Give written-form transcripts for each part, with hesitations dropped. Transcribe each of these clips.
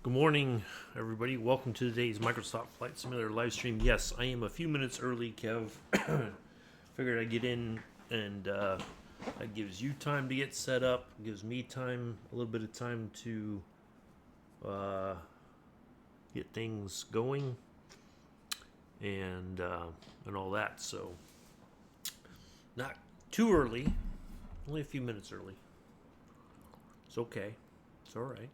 Good morning, everybody. Welcome to today's Microsoft Flight Simulator live stream. Yes, I am a few minutes early, Kev. Figured I'd get in and that gives you time to get set up, gives me time, a little bit of time to get things going and all that. So, not too early, only a few minutes early. It's okay. It's all right.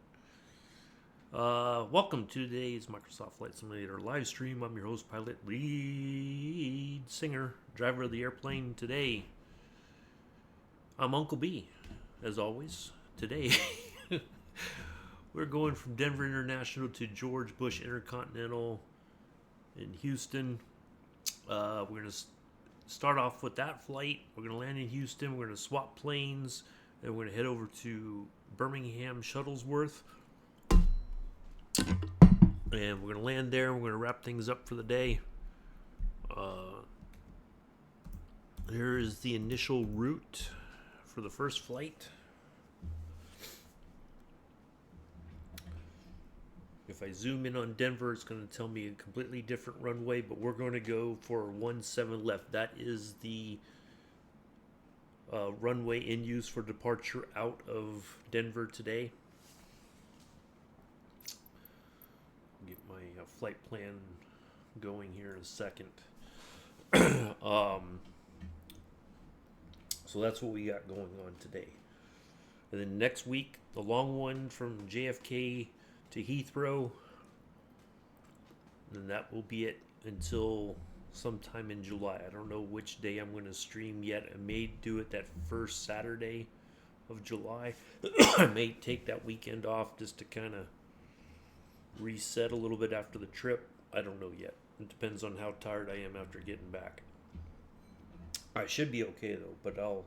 Welcome to today's Microsoft Flight Simulator live stream. I'm your host, pilot, lead singer, driver of the airplane. Today, I'm Uncle B, as always. Today, we're going from Denver International to George Bush Intercontinental in Houston. We're going to start off with that flight. We're going to land in Houston. We're going to swap planes. Then we're going to head over to Birmingham-Shuttlesworth. And we're going to land there. We're going to wrap things up for the day. Here is the initial route for the first flight. If I zoom in on Denver, it's going to tell me a completely different runway, but we're going to go for 17 left. That is the runway in use for departure out of Denver today. Get my flight plan going here in a second. So that's what we got going on today. And then next week, the long one from JFK to Heathrow. And that will be it until sometime in July. I don't know which day I'm going to stream yet. I may do it that first Saturday of July. I may take that weekend off just to kind of reset a little bit after the trip. I don't know yet. It depends on how tired I am after getting back. I should be okay though, but I'll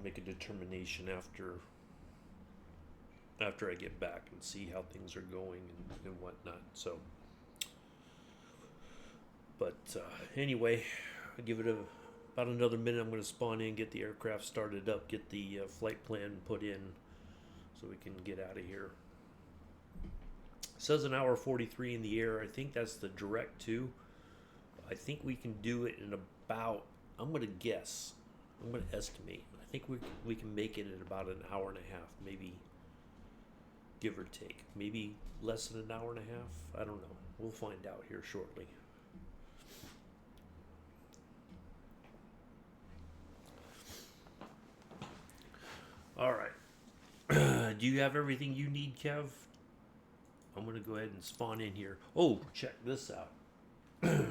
make a determination after I get back and see how things are going and whatnot. So, but anyway, I'll give it about another minute. I'm going to spawn in, get the aircraft started up, get the flight plan put in, so we can get out of here. It says an hour 43 in the air. I think that's the direct to. I think we can do it in about, I'm going to guess, I'm going to estimate. I think we can make it in about an hour and a half, maybe, give or take. Maybe less than an hour and a half. I don't know. We'll find out here shortly. All right. Do you have everything you need, Kev? I'm going to go ahead and spawn in here. Oh, check this out. We're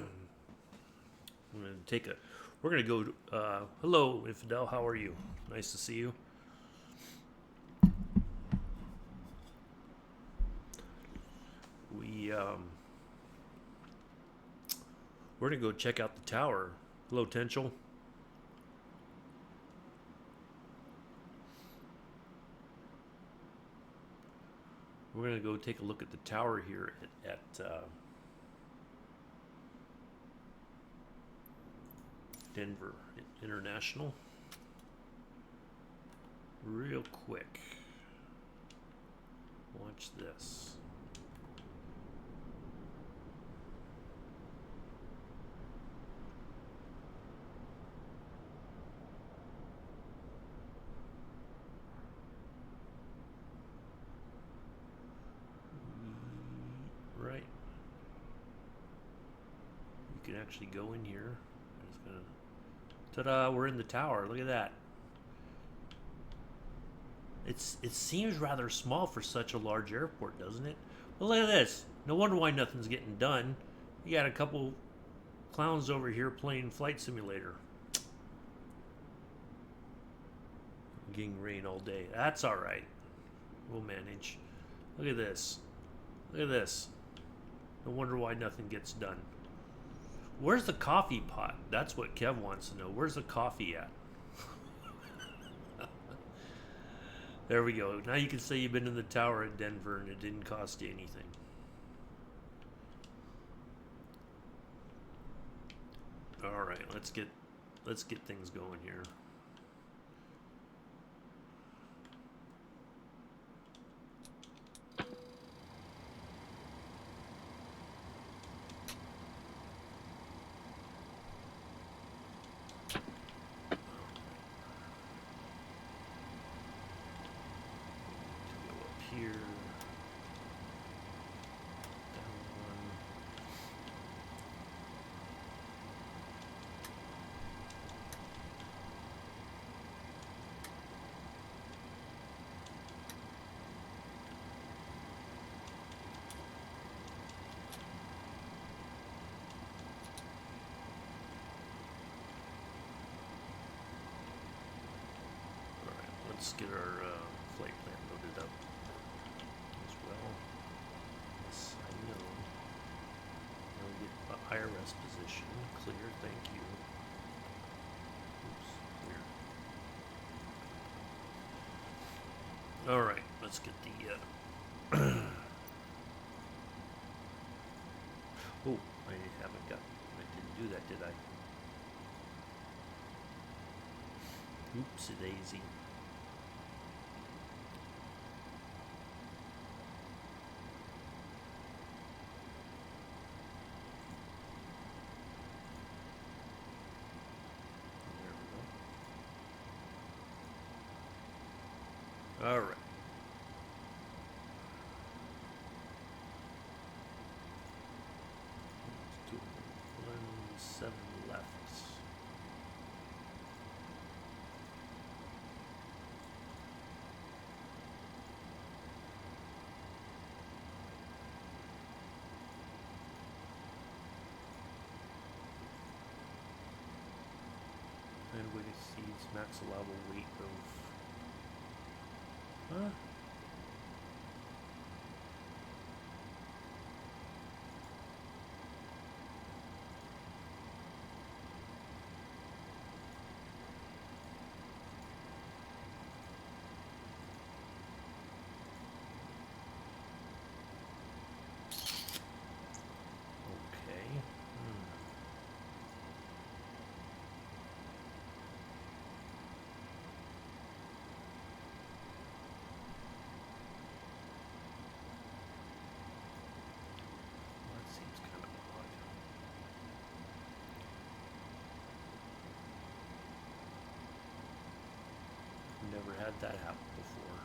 going to go, hello, Infidel, how are you? Nice to see you. We're going to go check out the tower. Hello, Tenchel. We're going to go take a look at the tower here at Denver International. Real quick. Watch this. Right. You can actually go in here. I'm just gonna. Ta-da! We're in the tower. Look at that. It seems rather small for such a large airport, doesn't it? Well, look at this. No wonder why nothing's getting done. You got a couple clowns over here playing Flight Simulator. Getting rain all day. That's all right. We'll manage. Look at this. Look at this. No wonder why nothing gets done. Where's the coffee pot? That's what Kev wants to know. Where's the coffee at? There we go. Now you can say you've been in the tower at Denver and it didn't cost you anything. All right, let's get things going here. let's get our flight plan loaded up as well. Yes, I know. We'll get IRS position. Clear, thank you. Oops, clear. Alright, let's get the oh, I didn't do that, did I? Oopsie daisy. There we go. All right. Let's do 7 left. And we exceeds max allowable weight of. Huh? Okay. That seems kind of odd. Never had that happen before.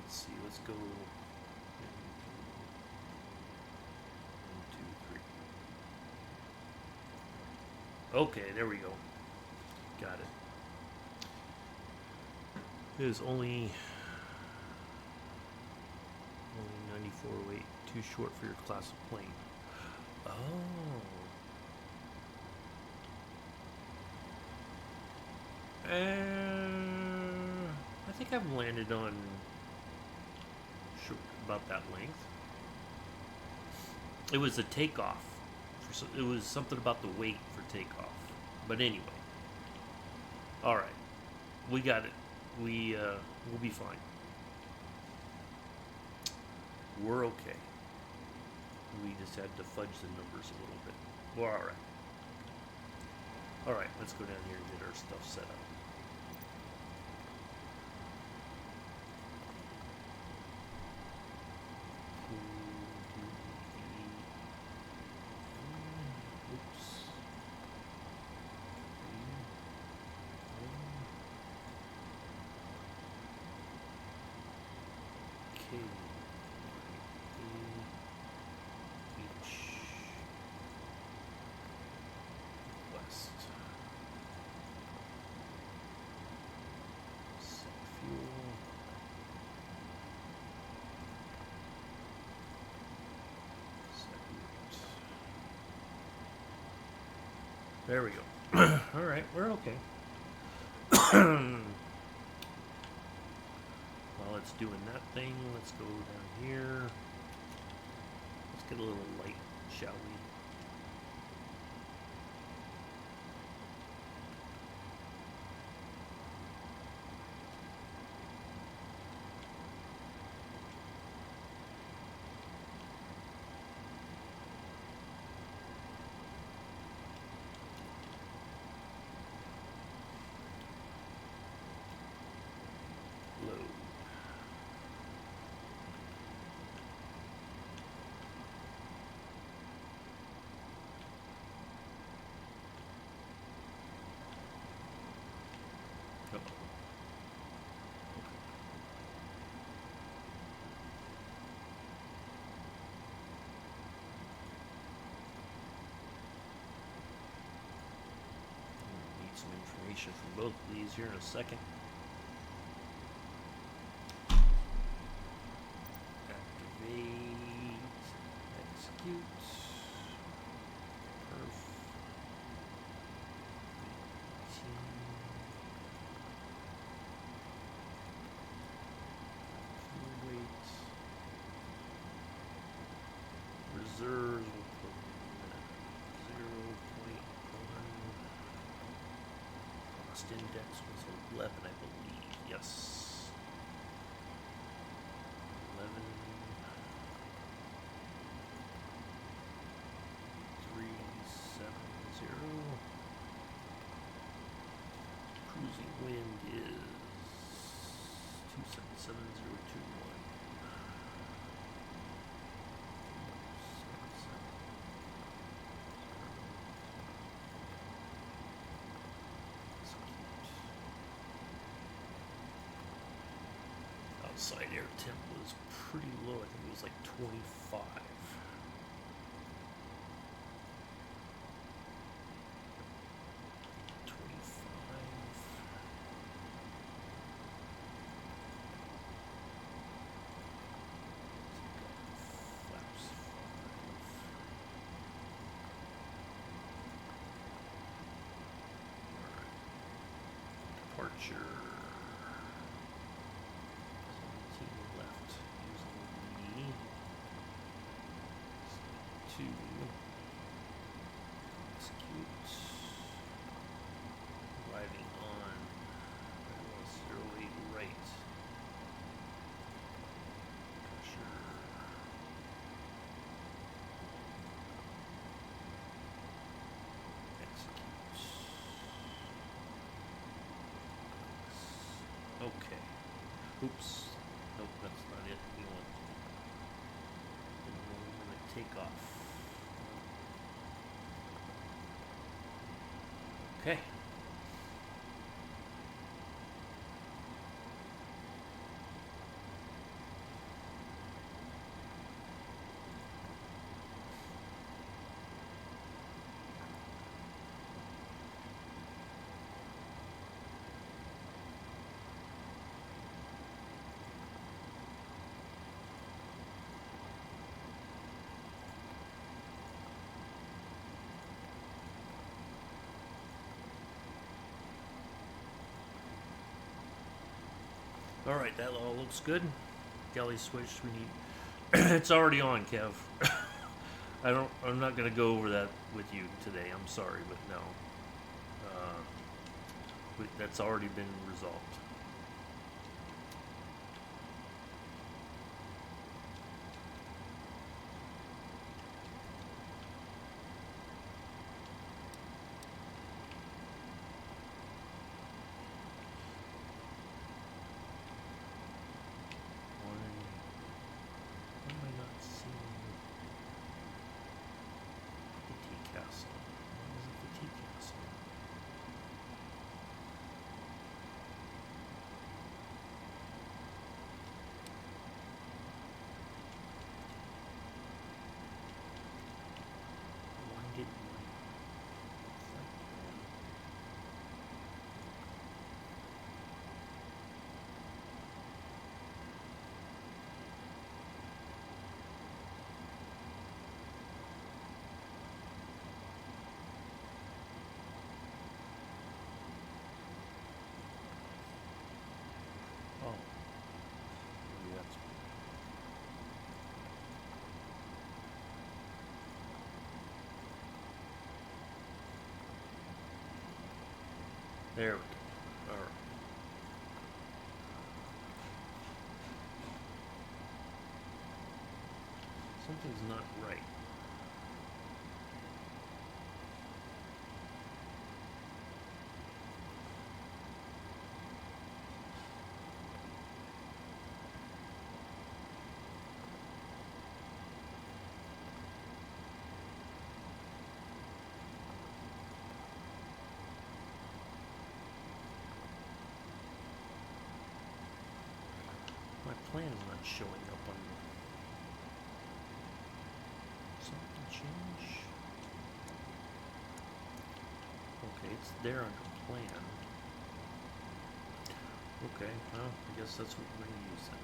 Let's see, let's go 1, 2, 3. Okay, there we go. Got it. It is only 94 weight, too short for your class of plane. Oh. I think I've landed on about that length. It was a takeoff. It was something about the weight for takeoff. But anyway. Alright. We got it. We'll be fine. We're okay. We just had to fudge the numbers a little bit. We're alright. Alright, let's go down here and get our stuff set up. Oops. Okay. West. Set fuel. Set route. There we go. All right, we're okay. While it's doing that thing, let's go down here. Let's get a little light, shall we? Load. Need some information from both of these here in a second. Activate. last index was 11, I believe. Yes. 11. 370. Cruising wind is 277021. Outside air temp was pretty low. I think it was like 25. Departure. 17 left. Using the 2. Execute. Arriving on 08 right. Pressure. Execute. Okay. Oops. Nope, that's not it. We want to take off. Okay. Alright, that all looks good. Galley switch we need. It's already on, Kev. I'm not gonna go over that with you today. I'm sorry, but no. That's already been resolved. There we go. Alright. Something's not right. My plan is not showing up on something change. Okay, it's there under plan. Okay, well, I guess that's what we're going to use then.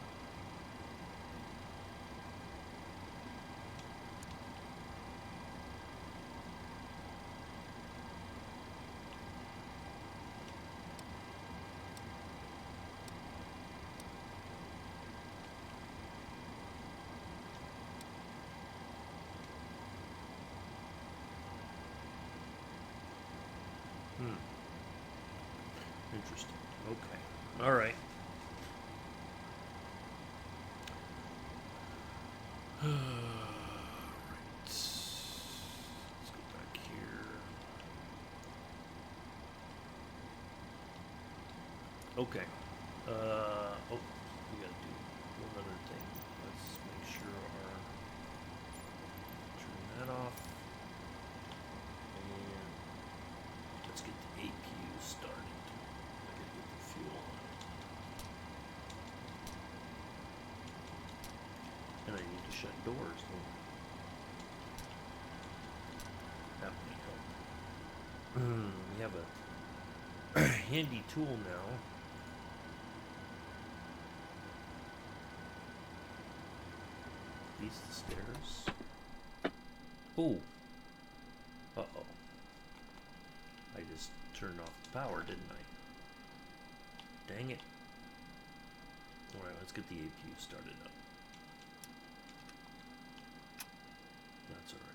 Interesting. Okay. All right. All right. Let's go back here. Okay. Oh, we gotta do one other thing. Let's make sure turn that off. And let's get the APU started. I gotta get the fuel on it. And I need to shut doors. That might help. We have a handy tool now. These the stairs. Oh. Uh-oh. I just turned off the power, didn't I? Dang it. Alright, let's get the APU started up. That's alright.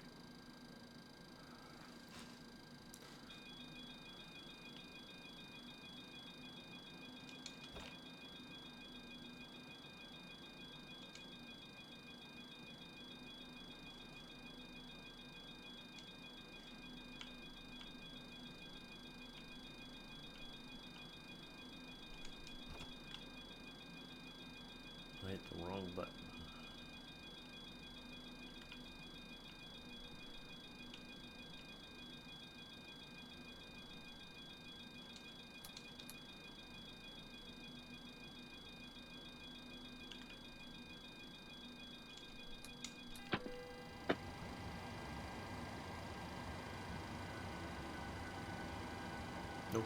I hit the wrong button. Nope.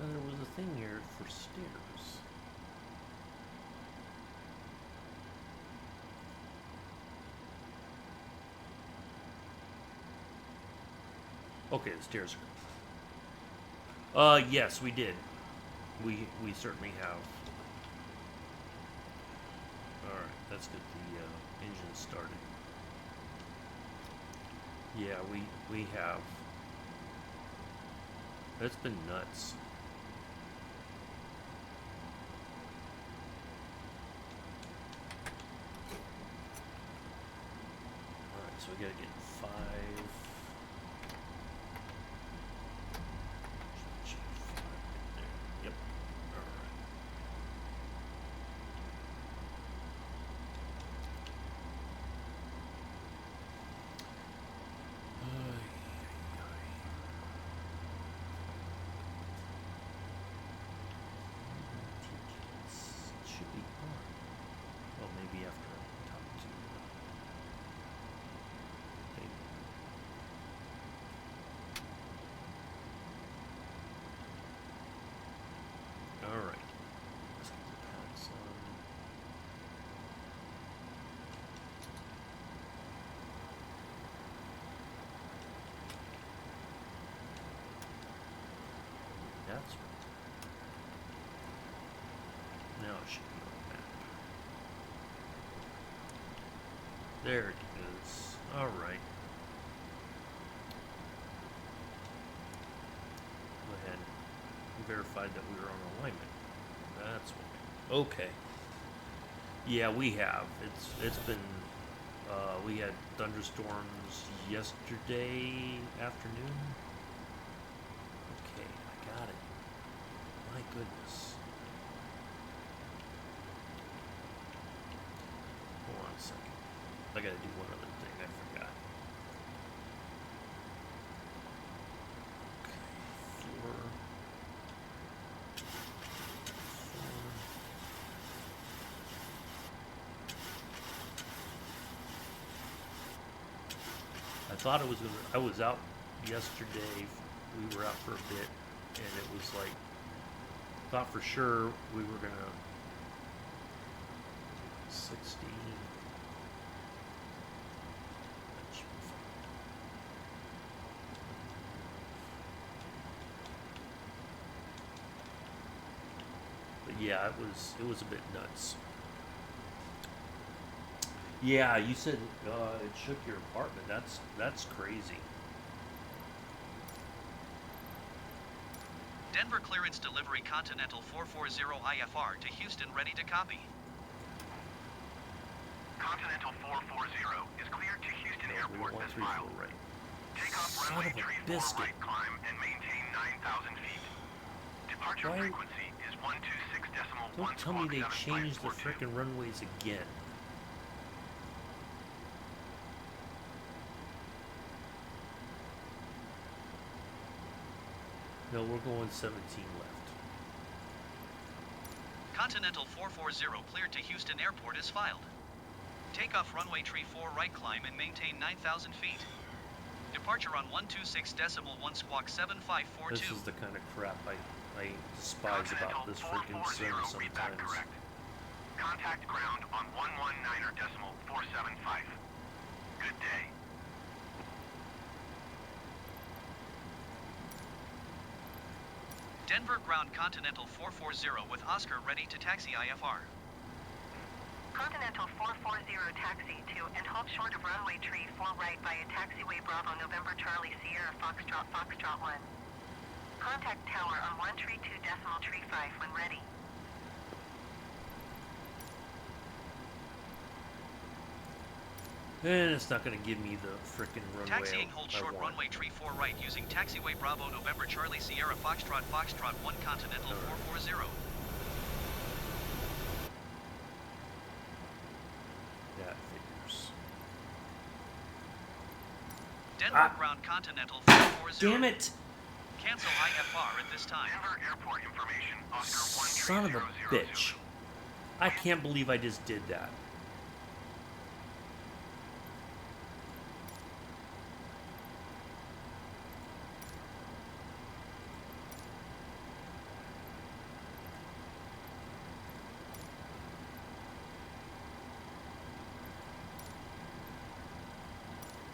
There was a thing here for stairs. Okay, the stairs are. Yes, we did. We certainly have. All right, let's get the engine started. Yeah, we have. That's been nuts. So we gotta get 5. There. Yep. All right. Should be on. Well, maybe after I talk to. Alright. Let's get the packs on. That's right. Now it should be on the map. There it is. Alright. Go ahead. Verified that we were on alignment. That's why. Okay. Yeah, we have. It's been. We had thunderstorms yesterday afternoon. Okay, I got it. My goodness. Hold on a second. I gotta do one other thing. I forgot. Okay, 4. thought it was gonna. I was out yesterday. We were out for a bit, and it was like thought for sure we were gonna 60. But yeah, it was a bit nuts. Yeah, you said it shook your apartment. That's crazy. Denver clearance delivery Continental 440 IFR to Houston, ready to copy. Continental 440 is cleared to Houston Airport as filed. Right. Take off runway 34 right climb and maintain 9,000 feet. Departure frequency is 126.1 Don't tell me they changed the 7.42. frickin' runways again. No, we're going 17 left. Continental 440 cleared to Houston Airport is filed. Take off runway 34 right climb and maintain 9,000 feet. Departure on 126.1 squawk 7542. This is the kind of crap I despise about this freaking sim sometimes. Contact ground on 119.475. Good day. Denver ground Continental 440 with Oscar ready to taxi IFR. Continental 440 taxi to and halt short of runway 34 right via taxiway Bravo November Charlie Sierra Foxtrot 1. Contact tower on 132.35 when ready. And it's not going to give me the frickin' runway. Taxiing hold short runway 34 right using taxiway Bravo November Charlie Sierra Foxtrot 1 Continental 440. That figures. Denver ground Continental 440. Damn it! Cancel IFR at this time. Denver airport information, Oscar 13000. Son of a bitch. I can't believe I just did that.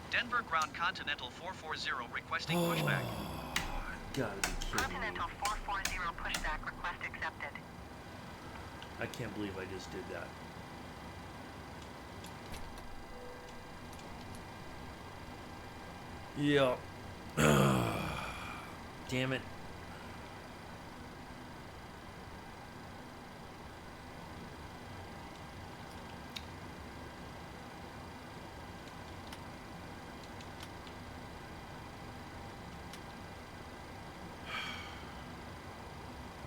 Denver ground Continental 440 requesting pushback. Gotta be kidding me. Continental 440 pushback request accepted. I can't believe I just did that. Yeah. Damn it.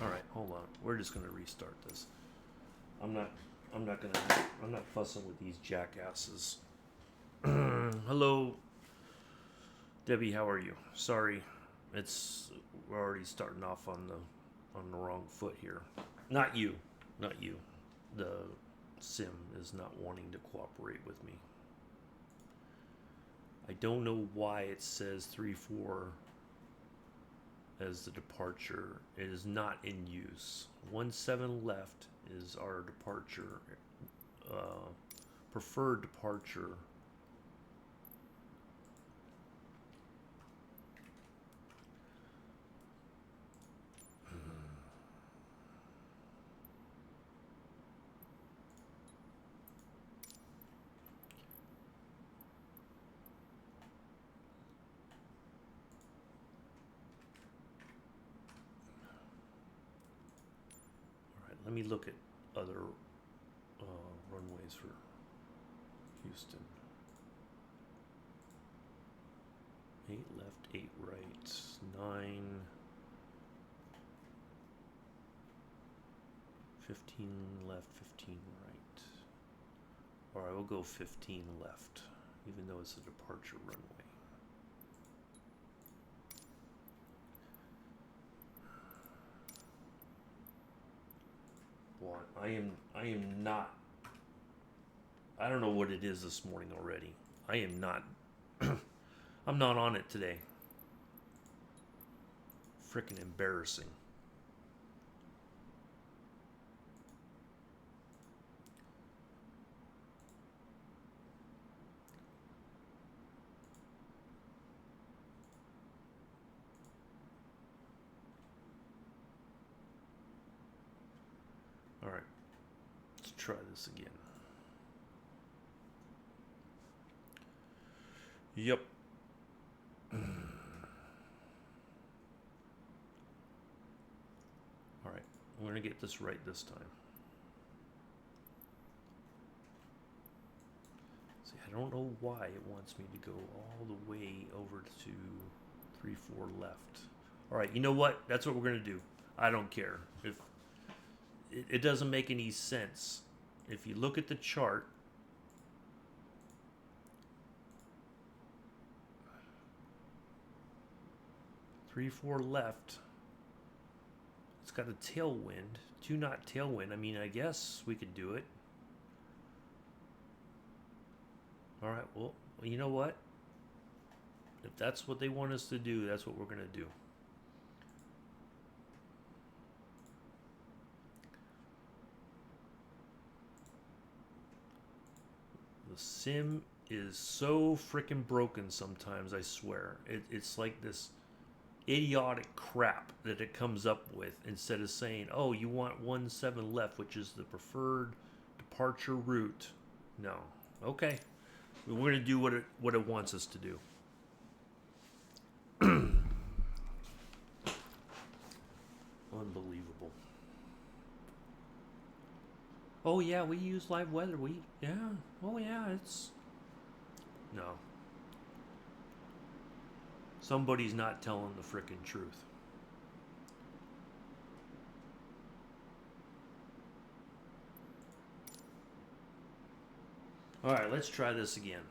Alright, hold on. We're just gonna restart this. I'm not fussing with these jackasses. Hello, Debbie, how are you? Sorry, we're already starting off on the wrong foot here. Not you. The sim is not wanting to cooperate with me. I don't know why it says 3-4 as the departure. It is not in use. 17 left is our departure, preferred departure. Let me look at other runways for Houston. 8 left, 8 right, 9, 15 left, 15 right. Or I will go 15 left, even though it's a departure runway. I am not. I don't know what it is this morning already. I am not. I'm not on it today. Freaking embarrassing. All right, let's try this again. Yep. All right, I'm going to get this right this time. See, I don't know why it wants me to go all the way over to 3-4 left. All right, you know what? That's what we're going to do. I don't care. If it doesn't make any sense. If you look at the chart, three, 4 left. It's got a tailwind, 2 knot tailwind. I mean, I guess we could do it. All right, well, you know what? If that's what they want us to do, that's what we're going to do. The sim is so freaking broken sometimes, I swear. It's like this idiotic crap that it comes up with instead of saying, oh, you want 17 left, which is the preferred departure route. No. Okay. We're going to do what it wants us to do. Unbelievable. Oh yeah, we use live weather. Oh yeah, it's no. Somebody's not telling the frickin' truth. All right, let's try this again.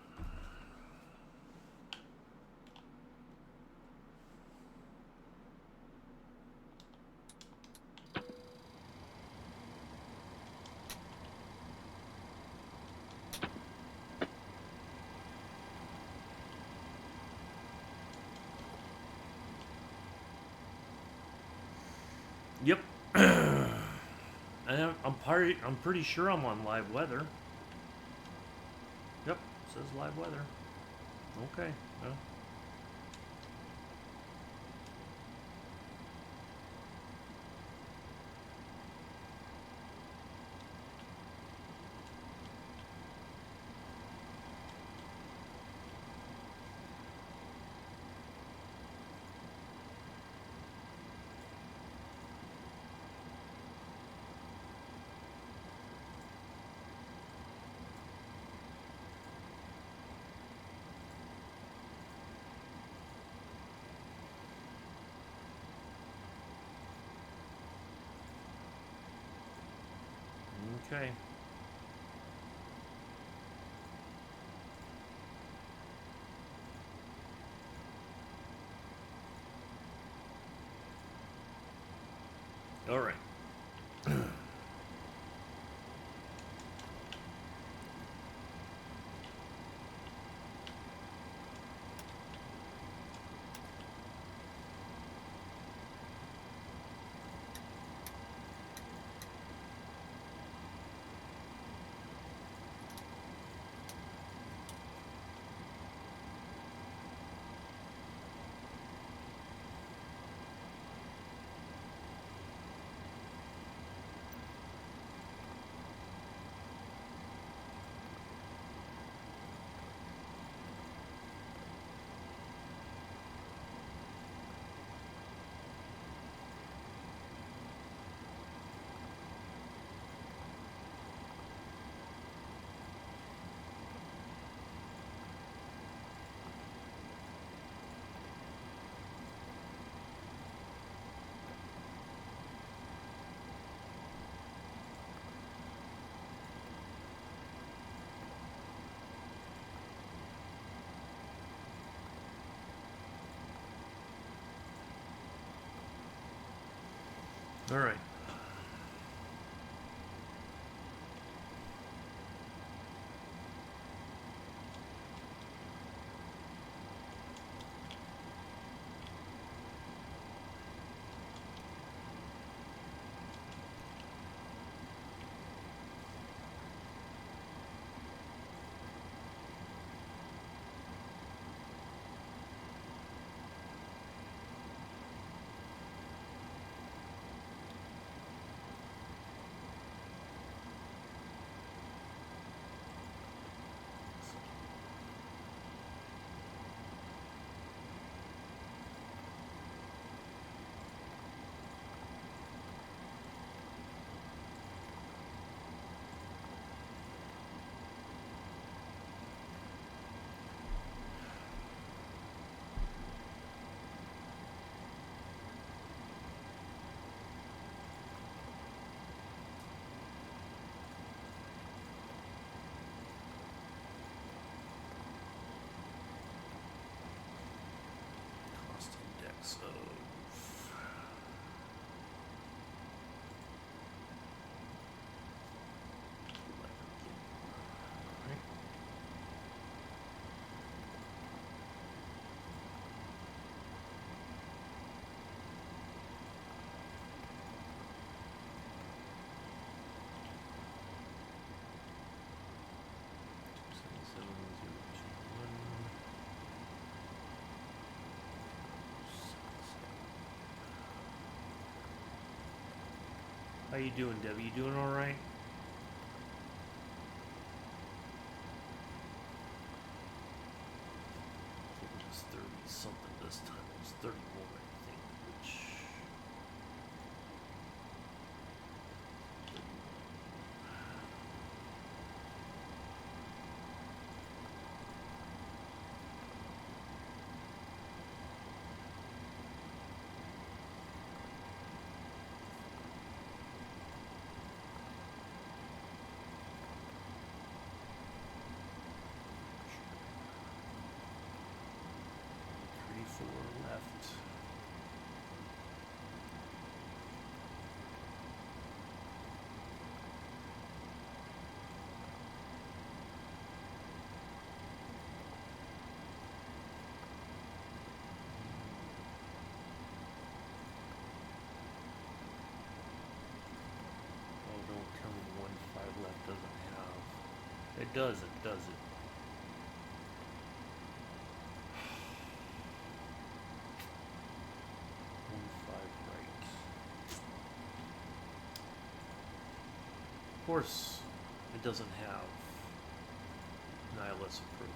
Yep. And I'm pretty sure I'm on live weather. Yep, it says live weather. Okay. Well. Okay. All right. All right. chance of How you doing, Debbie? You doing all right? I think it was 30 something this time. It was 31, I think, which... left. Oh, don't tell me 1-5 left doesn't have. It doesn't, does it? Of course, it doesn't have nihilist approach.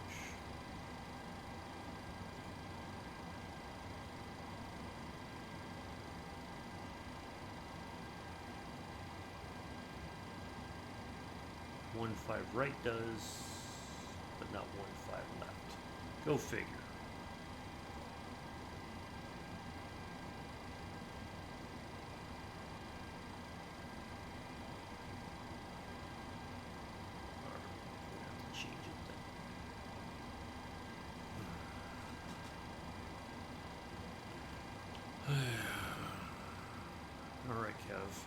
One 5 right does, but not 1-5 left. Go figure. All right, Kev.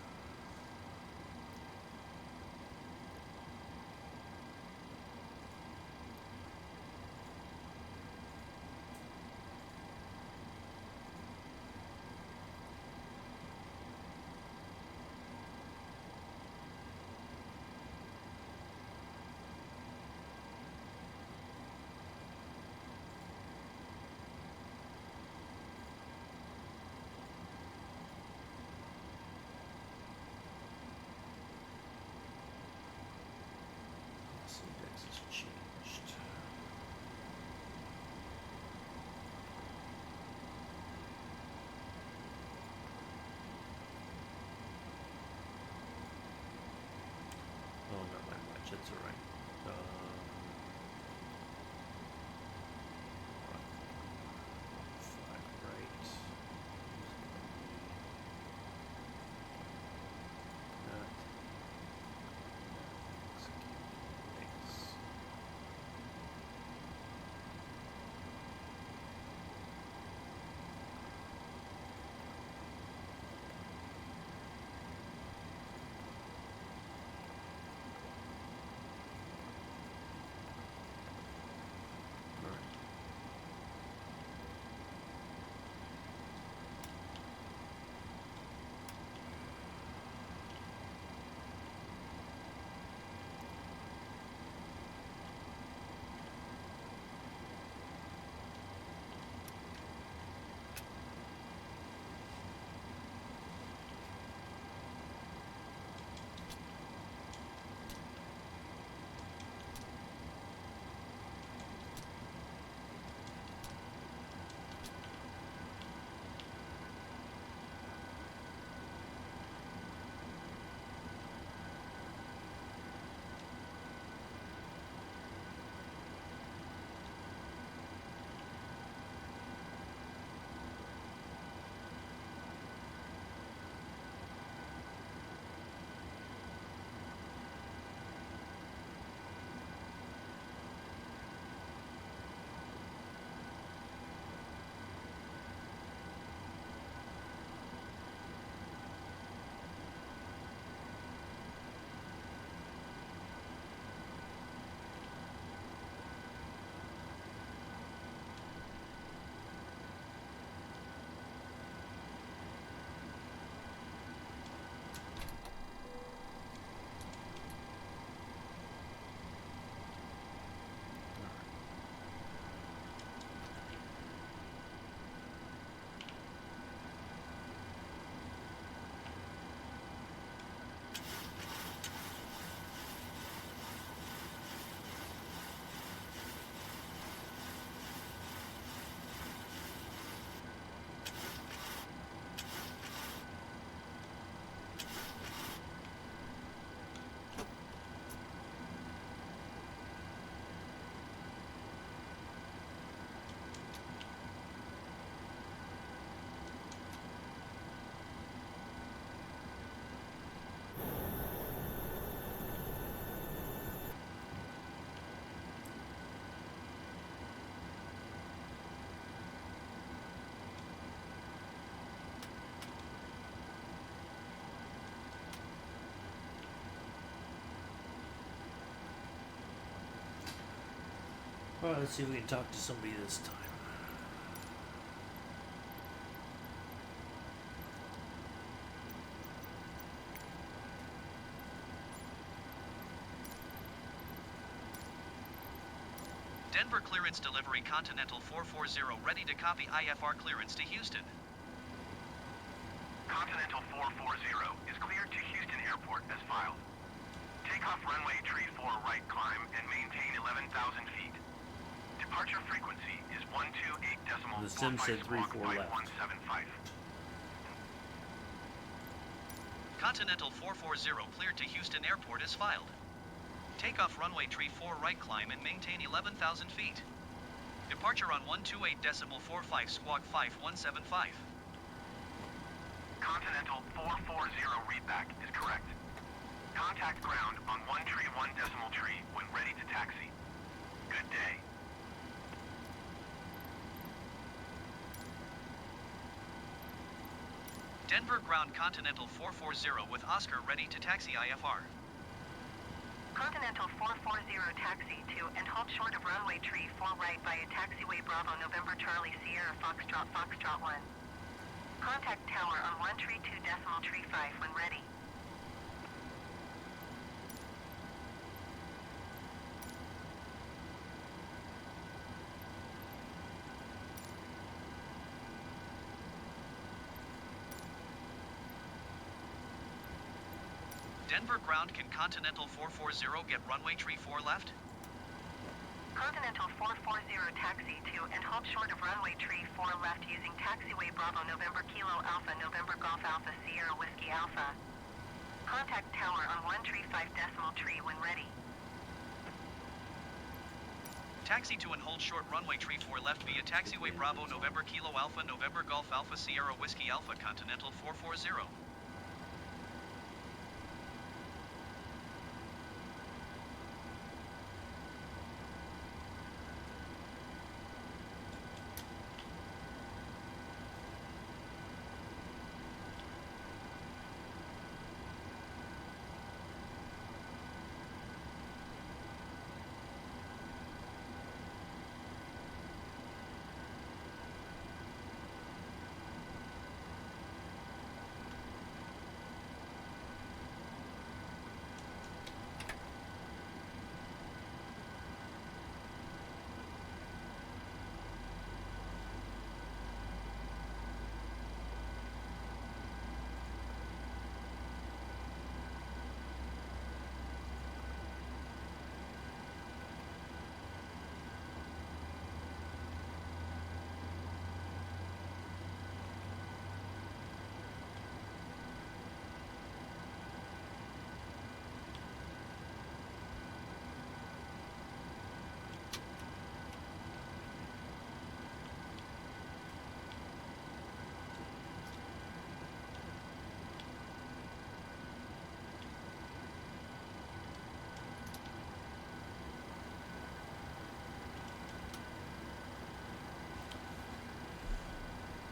Alright, let's see if we can talk to somebody this time. Denver clearance delivery Continental 440 ready to copy IFR clearance to Houston. Continental 440 is cleared to Houston Airport as filed. Takeoff runway tree 4 right climb and maintain 11,000 feet. Departure frequency is 128.45 The sim said 34 left. 175. Continental 440 cleared to Houston Airport as filed. Takeoff runway tree 4 right climb and maintain 11,000 feet. Departure on 128.45 squawk 5175. Continental 440 readback is correct. Contact ground on 131 decimal tree when ready to taxi. Good day. Denver ground Continental 440 with Oscar ready to taxi IFR. Continental 440 taxi to and hold short of runway tree 4 right via taxiway Bravo November Charlie Sierra Foxtrot 1. Contact tower on 132 decimal tree 5 when ready. Denver ground, can Continental 440 get runway tree 4 left? Continental 440 taxi to and hold short of runway tree 4 left using taxiway Bravo November Kilo Alpha November Golf Alpha Sierra Whiskey Alpha. Contact tower on 135 decimal tree when ready. Taxi to and hold short runway tree 4 left via taxiway Bravo November Kilo Alpha November Golf Alpha Sierra Whiskey Alpha Continental 440.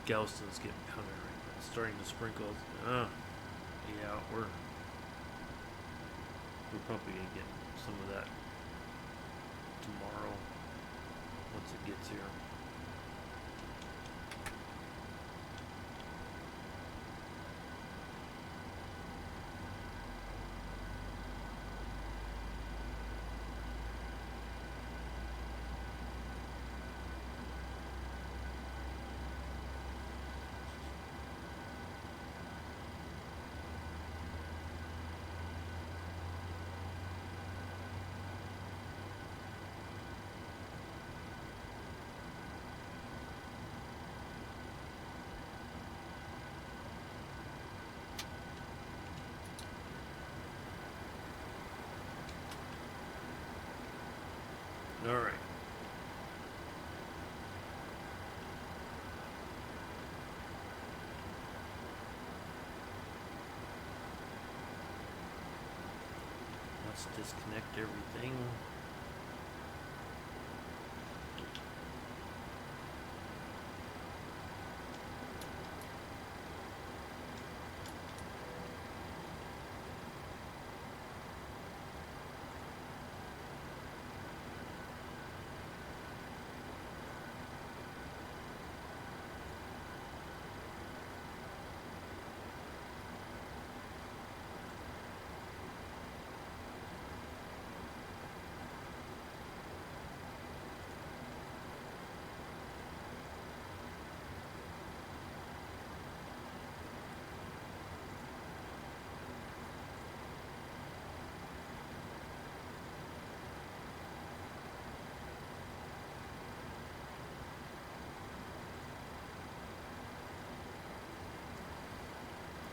Galveston's getting pounded right now. It's starting to sprinkle. Yeah, we're probably gonna get some of that tomorrow once it gets here. All right. Let's disconnect everything.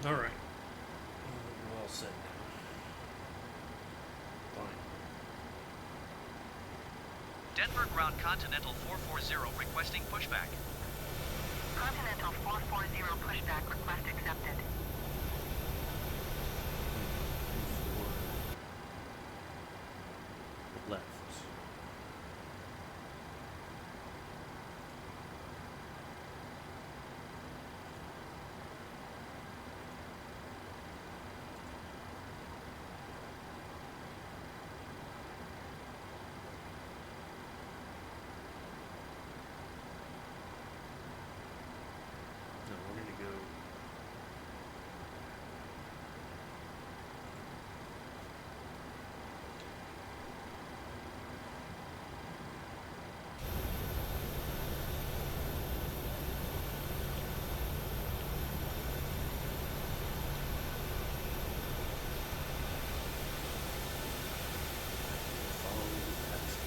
All right. We're all set now. Fine. Denver Ground Continental 440 requesting pushback. Continental 440 pushback request accepted. Left. No, we're gonna go. Follow the taxi.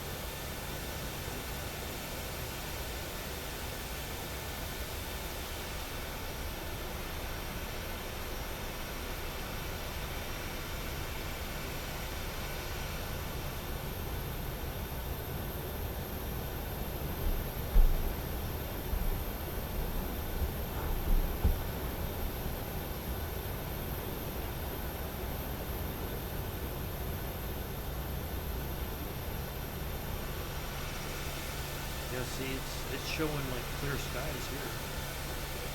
Yeah, see, it's showing like clear skies here.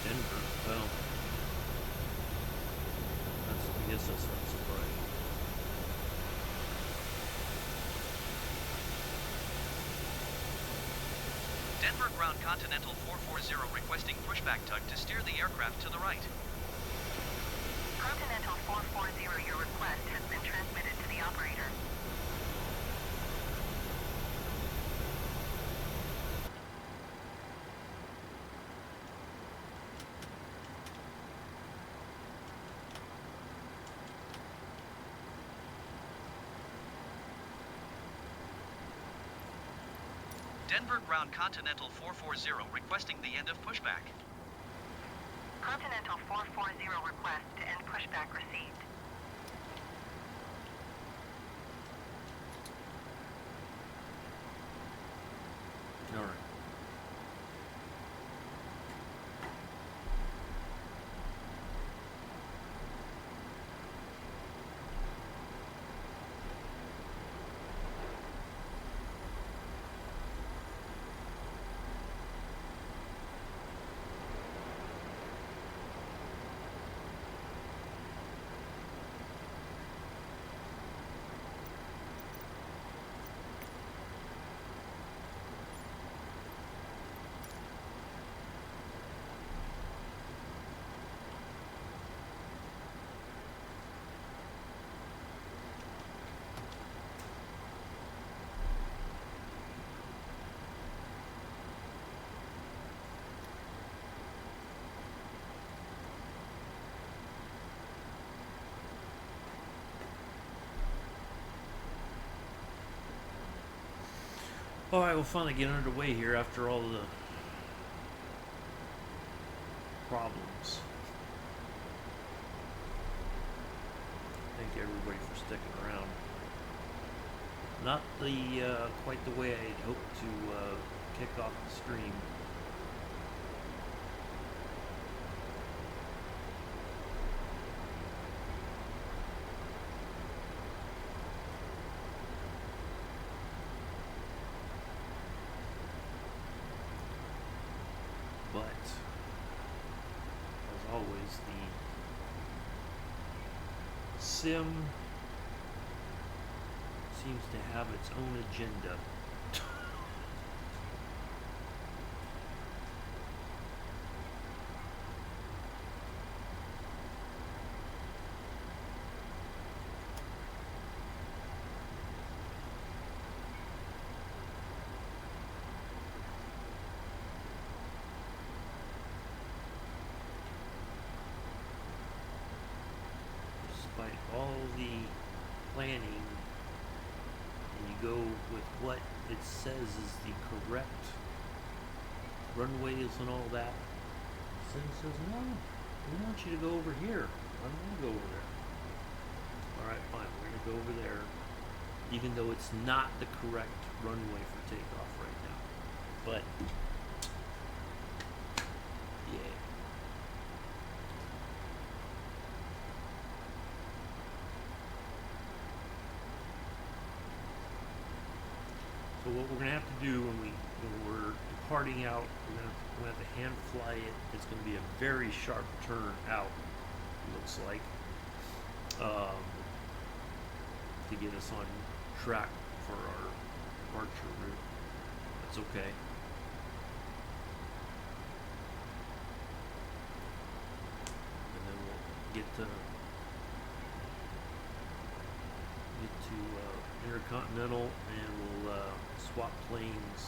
Denver. Well, I guess that's not surprising. Denver Ground Continental 440 requesting pushback tug to steer the aircraft to the right. Continental 440, your request has been transmitted to the operator. Denver Ground Continental 440 requesting the end of pushback. Continental 440 request to end pushback received. All right. All right, we'll finally get underway here after all the problems. Thank everybody for sticking around. Not the quite the way I'd hoped to kick off the stream. But, as always, the sim seems to have its own agenda. Despite all the planning, and you go with what it says is the correct runways and all that, Sim says, no, we want you to go over here. I'm gonna go over there. Alright, fine, we're gonna go over there. Even though it's not the correct runway for takeoff right now. But yeah. So what we're gonna have to do when we're departing out, we're gonna have to hand fly it. It's gonna be a very sharp turn out, looks like, to get us on track for our departure route. That's okay. And then we'll get to Intercontinental, and we'll swap planes.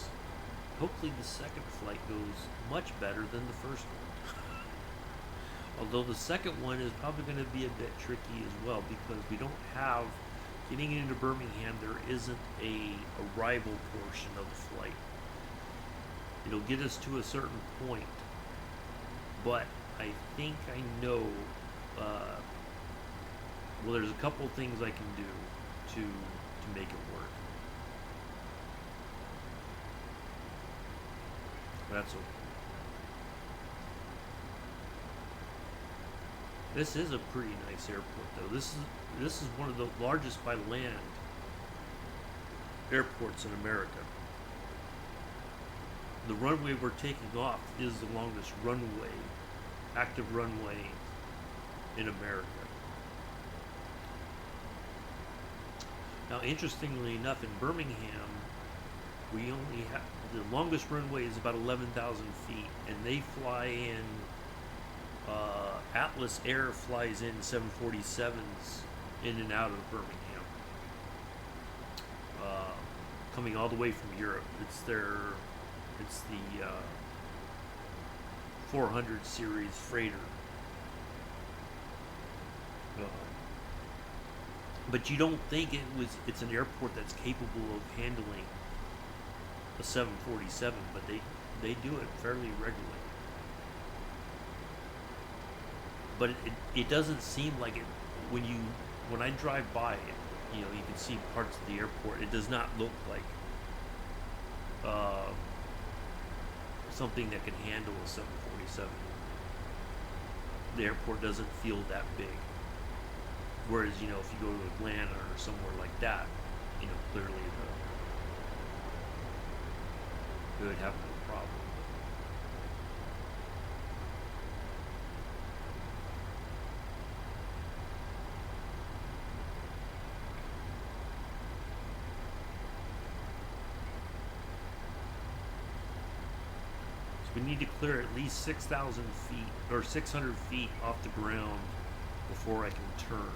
Hopefully the second flight goes much better than the first one. Although the second one is probably going to be a bit tricky as well, because we don't have, getting into Birmingham, there isn't a arrival portion of the flight. It'll get us to a certain point, but I think I know, well, there's a couple things I can do to make it work. That's okay. This is a pretty nice airport, though. This is one of the largest by land airports in America. The runway we're taking off is the longest runway, active runway in America. Now, interestingly enough, in Birmingham, we only have, the longest runway is about 11,000 feet, and they fly in, Atlas Air flies in 747s in and out of Birmingham, coming all the way from Europe. It's the 400 series freighter. But you don't think it's an airport that's capable of handling a 747, but they do it fairly regularly. But it doesn't seem like it when I drive by it, you can see parts of the airport. It does not look like something that can handle a 747. The airport doesn't feel that big. Whereas, if you go to Atlanta or somewhere like that, clearly it would have no problem. So we need to clear at least 6,000 feet or 600 feet off the ground before I can turn.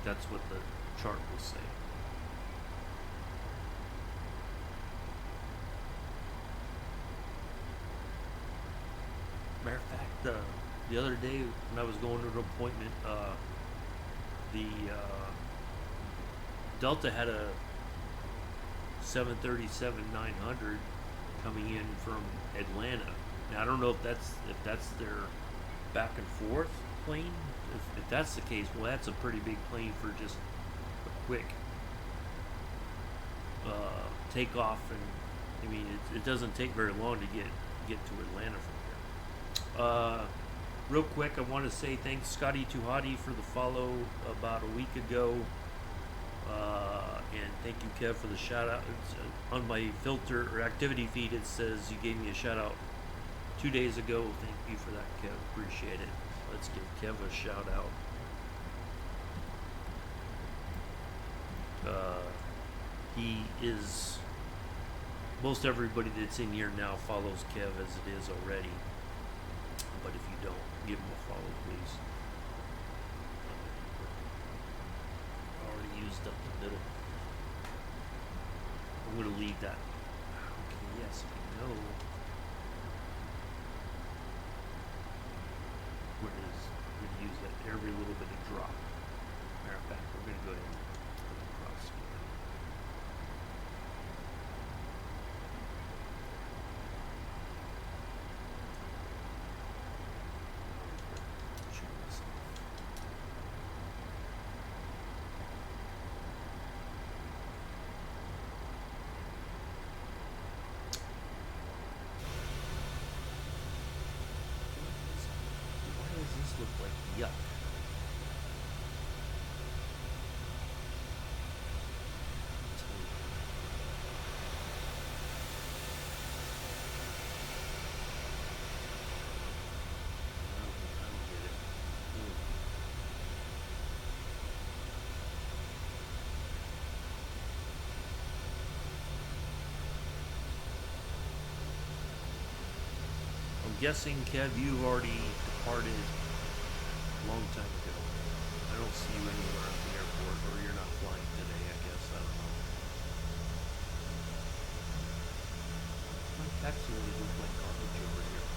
That's what the chart will say. Matter of fact, the other day when I was going to an appointment, the Delta had a 737-900 coming in from Atlanta. Now I don't know if that's their back and forth plane. If that's the case, well, that's a pretty big plane for just a quick takeoff, and it doesn't take very long to get to Atlanta from here. Real quick, I want to say thanks Scotty Tuhati for the follow about a week ago, and thank you Kev for the shout out. It's, on my filter or activity feed it says you gave me a shout out 2 days ago. Thank you for that, Kev. Appreciate it. Let's give Kev a shout out. He is, most everybody that's in here now follows Kev as it is already. But if you don't, give him a follow, please. Already used up the middle. I'm going to leave that. Okay, yes, I know. We're going to use that every little bit of drop. Matter of fact, we're going to go ahead and put it across here. Yuck. I'm guessing, Kev, you've already departed a long time ago. I don't see you anywhere at the airport, or you're not flying today, I guess. I don't know. My taxi really looks like garbage over here.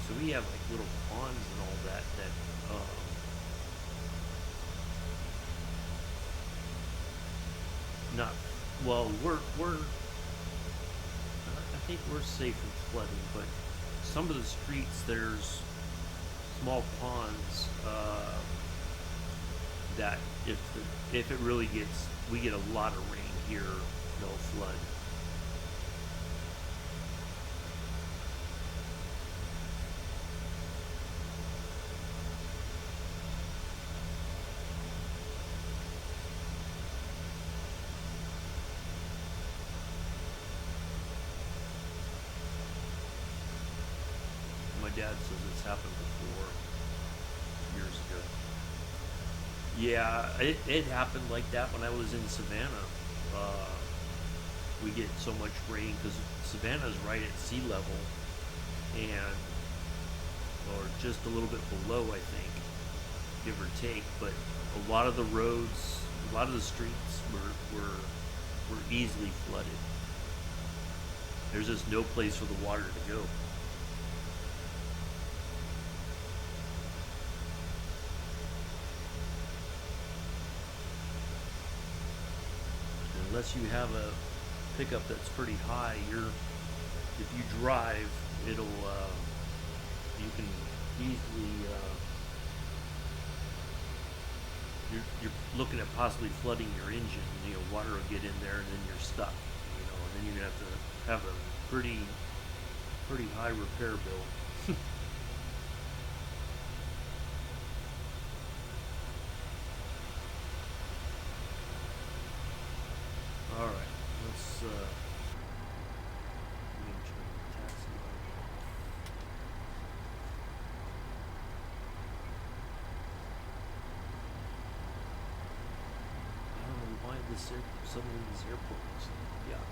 So we have like little ponds and all that not well we're I think we're safe from flooding, but some of the streets there's small ponds that if it really gets we get a lot of rain here, they'll flood. My dad says it's happened before, years ago. Yeah, it happened like that when I was in Savannah. We get so much rain because Savannah's right at sea level, and or just a little bit below, I think, give or take. But a lot of the roads, a lot of the streets were easily flooded. There's just no place for the water to go. Unless you have a pickup that's pretty high, if you drive, it'll you can easily you're looking at possibly flooding your engine. You know, water will get in there, and then you're stuck. You know, and then you're gonna have to have a pretty high repair bill. All right, let's turn the taxi on. I don't know why some of these airports, yuck.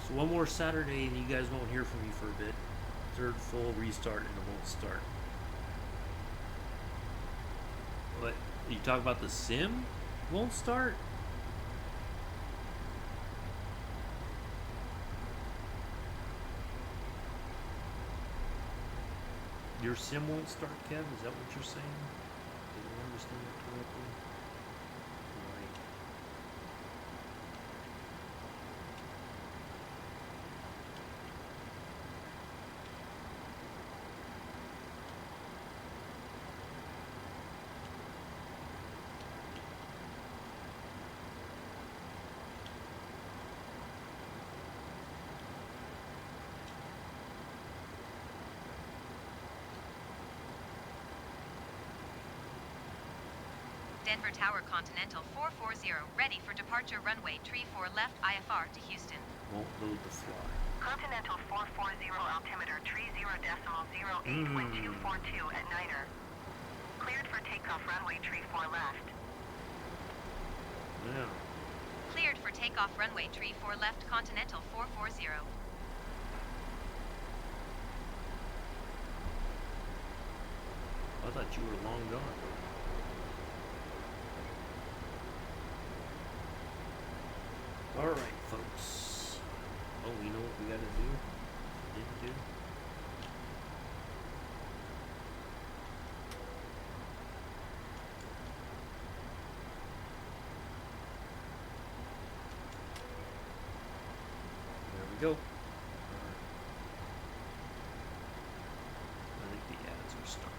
So one more Saturday and you guys won't hear from me for a bit. Third full restart and it won't start. What? You talk about the sim won't start? Your sim won't start, Kev? Is that what you're saying? Did I understand that correctly? Right. Denver Tower Continental 440, ready for departure runway tree 4 left IFR to Houston. Won't load the fly. Continental 440 altimeter tree 0.08 wind 242 at Niter. Cleared for takeoff runway tree 4 left. Yeah. Cleared for takeoff runway tree 4 left Continental 440. I thought you were long gone. Alright, folks. Oh, you know what we gotta do? didn't do. There we go. I think the ads are starting.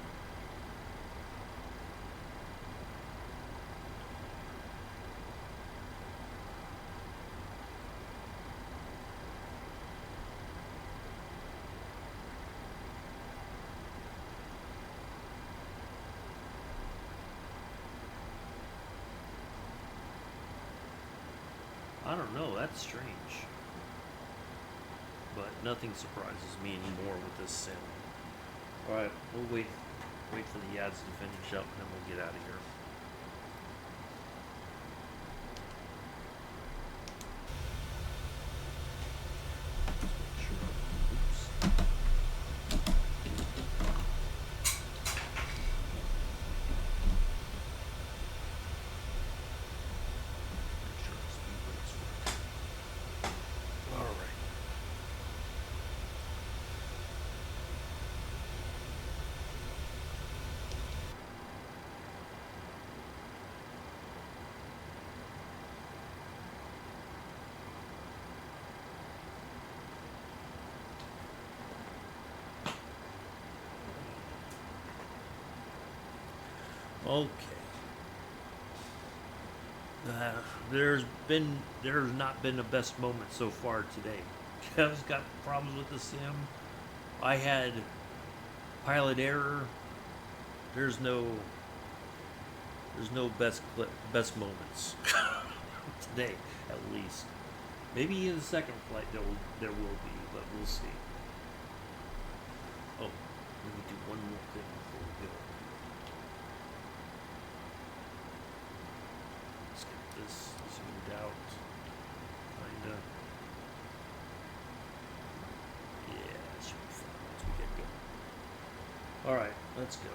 I don't know, that's strange. But nothing surprises me anymore with this sim. Alright, we'll wait for the ads to finish up and then we'll get out of here. Okay. There's not been the best moment so far today. Kev's got problems with the sim. I had pilot error. There's no best moments today, at least. Maybe in the second flight there will be, but we'll see. Oh, let me do one more thing before we go. Let's get this zoomed out. Kinda. Yeah, that should be fine once we get going. Alright, let's go.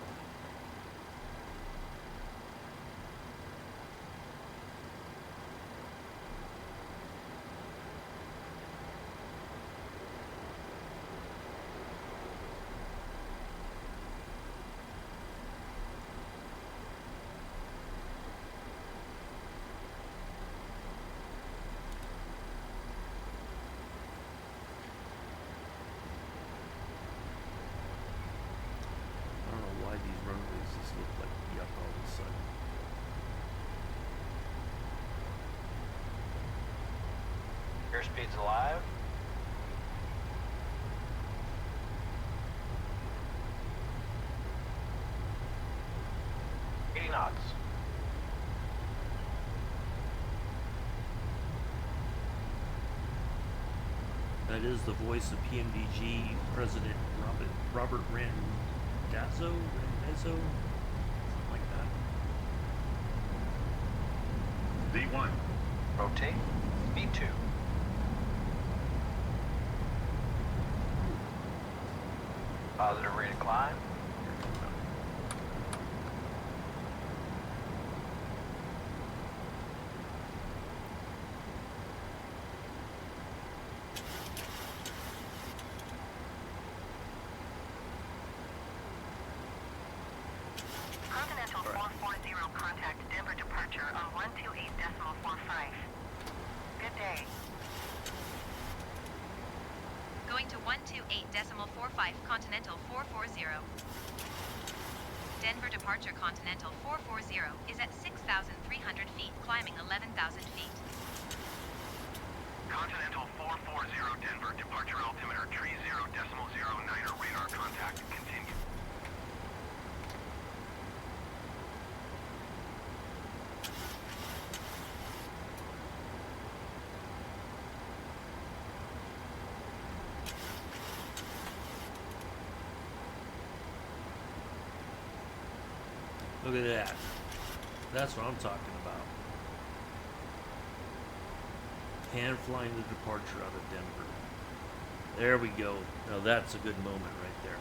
These runways just look like yuck all of a sudden. Airspeed's alive. Knots. That is the voice of PMDG President Robert Randazzo, something like that. V1. Rotate. V2. Positive rate of climb. Continental 440, contact Denver departure on 128.45. Good day. Going to 128.45 Continental 440. Denver departure Continental 440 is at 6,300 feet, climbing 11,000 feet. Continental 440 Denver, departure altimeter 30.09er radar contact continued. Look at that. That's what I'm talking about. Hand flying the departure out of Denver. There we go. Now that's a good moment right there.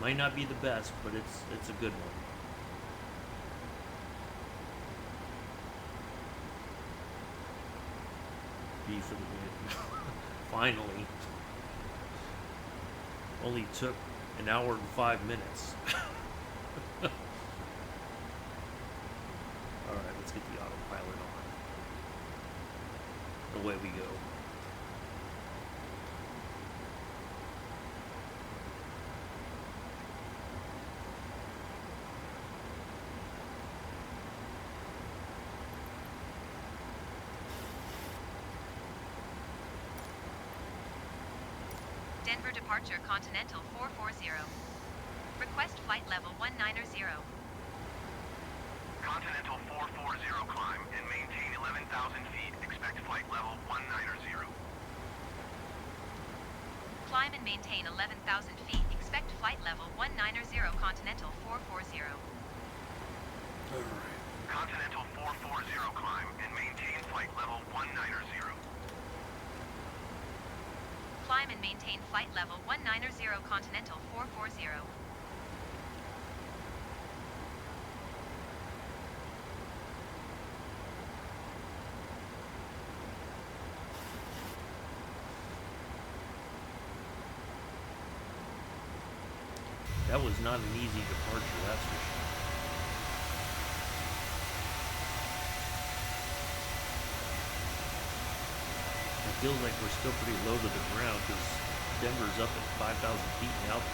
Might not be the best, but it's a good one. B for the win. Finally. Only took an hour and 5 minutes. Alright, let's get the autopilot on. Away we go. Denver departure Continental 440. Request flight level 190. Continental 440 climb and maintain 11,000 feet. Expect flight level 190. Climb and maintain 11,000 feet. Expect flight level 190 Continental 440. Alright. Continental 440 climb and maintain flight level 190. Climb and maintain flight level 190 Continental 440. That was not an easy departure, that's for sure. It feels like we're still pretty low to the ground because Denver's up at 5,000 feet in altitude.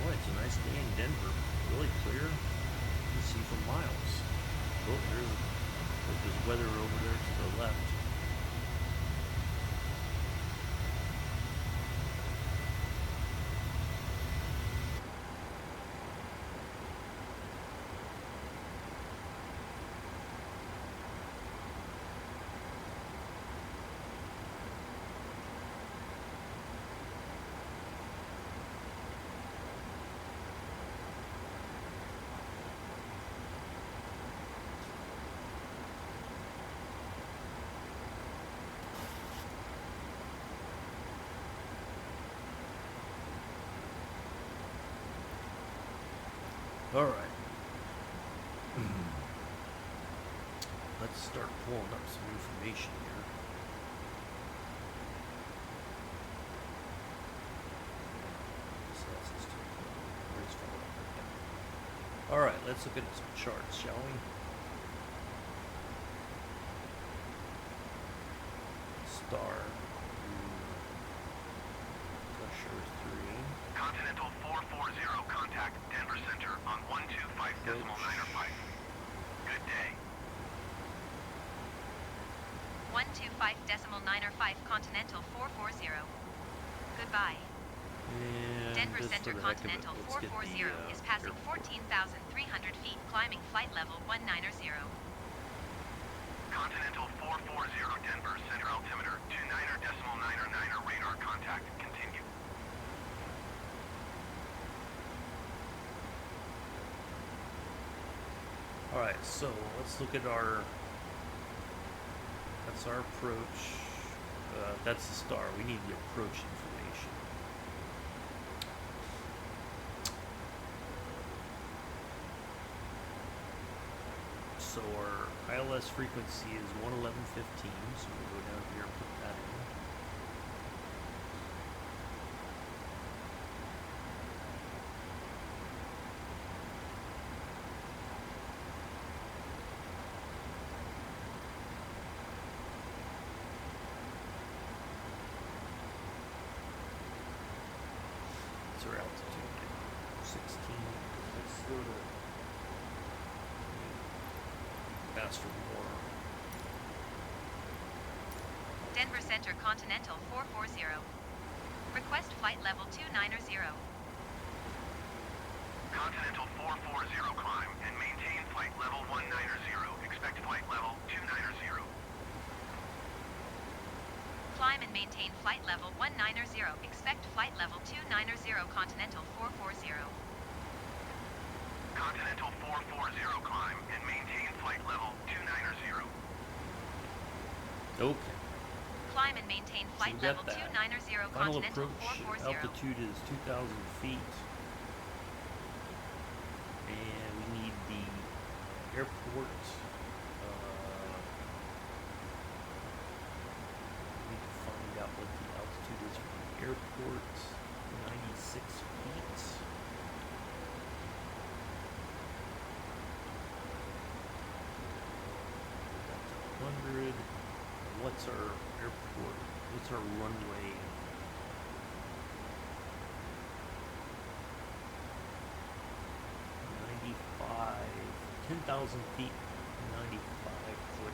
Boy, it's a nice day in Denver. Really clear. You can see for miles. Oh, there's weather over there to the left. All right. Let's start pulling up some information here. So that's just where's falling up. All right, let's look at some charts, shall we? Star. Pressure 3. Continental 440 contact Denver Center on 125.905. Good day. 125.905 Continental 440. Goodbye. And Denver just Center for the heck of it, Continental let's get 440 the, is passing airport. 14,300 feet, climbing flight level 190. Continental 440 Denver Center altimeter 29.999 radar contact. Continue. All right, so let's look at our. That's our approach. That's the star. We need the approach information. So our ILS frequency is 111.15. So we'll go down here and put that in. What's our altitude? 16. Let's go to. Ask for more. Denver Center Continental 440. Request flight level 290. Continental 440 climb and maintain flight level 190. Expect flight level 290. Climb and maintain flight level 190. Expect flight level 290 Continental 440. Continental 440 climb and maintain flight level 290. Okay. Climb and maintain So flight we got level that. 290 Final Continental approach 440. altitude is 2,000 feet. And we need the airport. We need to find out what the altitude is for the airport. 96 feet. That's 100. What's our airport? What's our runway? 10,000 feet, 95 foot.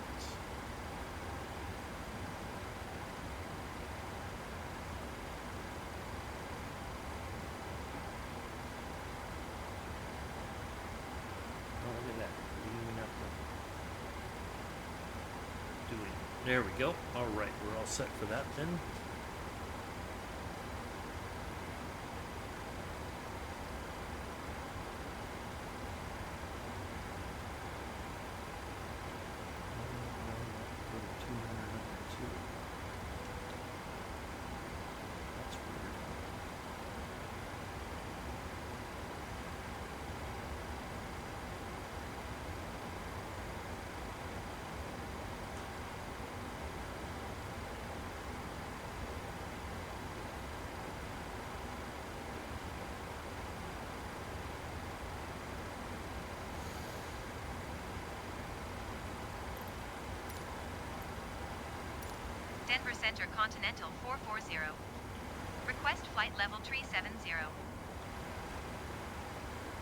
Oh, look at that. We didn't even have to do it. There we go. All right, we're all set for that then. Denver Center Continental 440. Request flight level 370.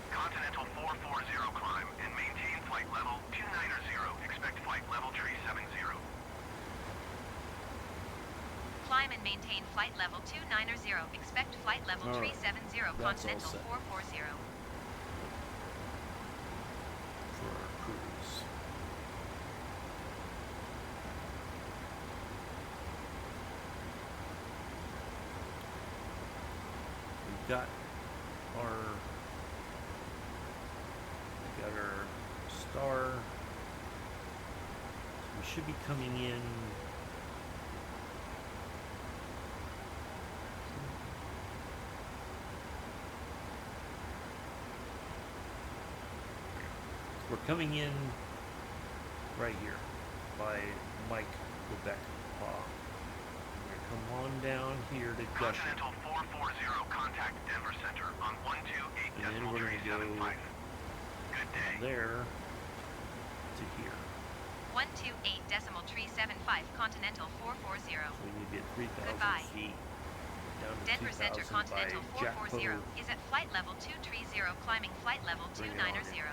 Continental 440 climb and maintain flight level 290. Expect flight level 370. Climb and maintain flight level 290. Expect flight level All right. 370 That's all Continental set. 440. For our cruise. We've got our star. So we should be coming in. We're coming in right here by Mike Quebec. We're going to come on down here to Gushing. Continental 440 contact Denver Center on 128.375. And then we're going to go Good day. from there to here. 128.375 Continental 440. So we need to get 3,000 Goodbye. feet down to Denver 2,000 Center Continental by Jack 440 Cove. is at flight level 230, climbing flight level Bring it on 290.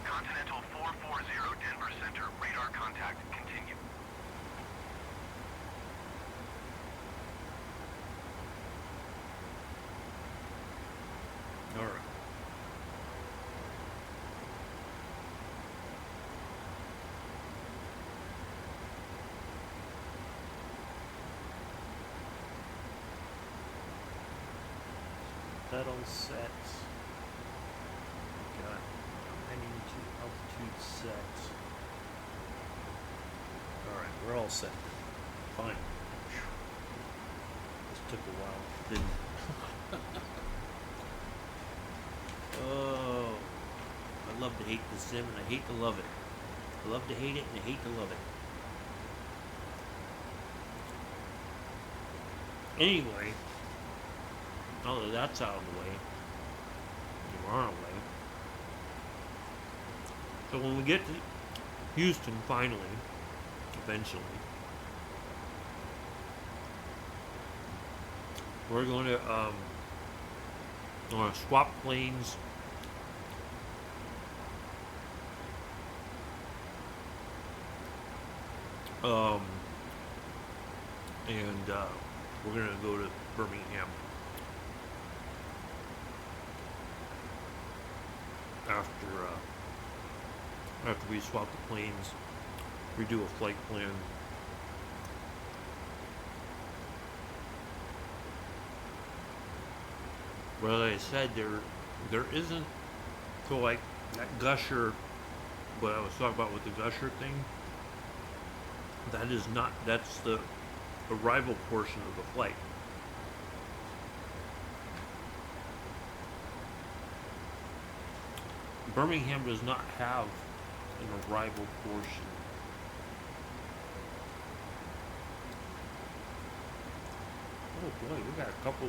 Continental 440 Denver Center. Radar contact. Continue. All right. That all set. We got heading to altitude set. All right, we're all set. Fine. This took a while. Didn't. Oh, I love to hate the sim and I hate to love it. I love to hate it and I hate to love it. Anyway, now that that's out of the way, we're on our way. So when we get to Houston, finally, eventually, we're going to swap planes. And we're gonna go to Birmingham after we swap the planes, redo a flight plan. Well, like I said, there isn't, so like that gusher, what I was talking about with the gusher thing, That is not, that's the arrival portion of the flight. Birmingham does not have an arrival portion. Oh boy, we got a couple.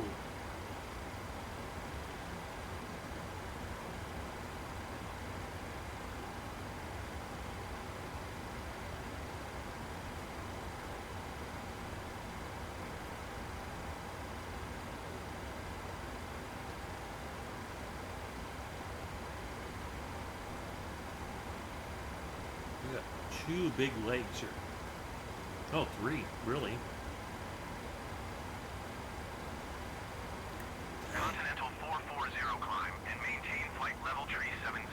We got 2 big legs here. Oh, 3, really. Continental 440 climb and maintain flight level tree 70.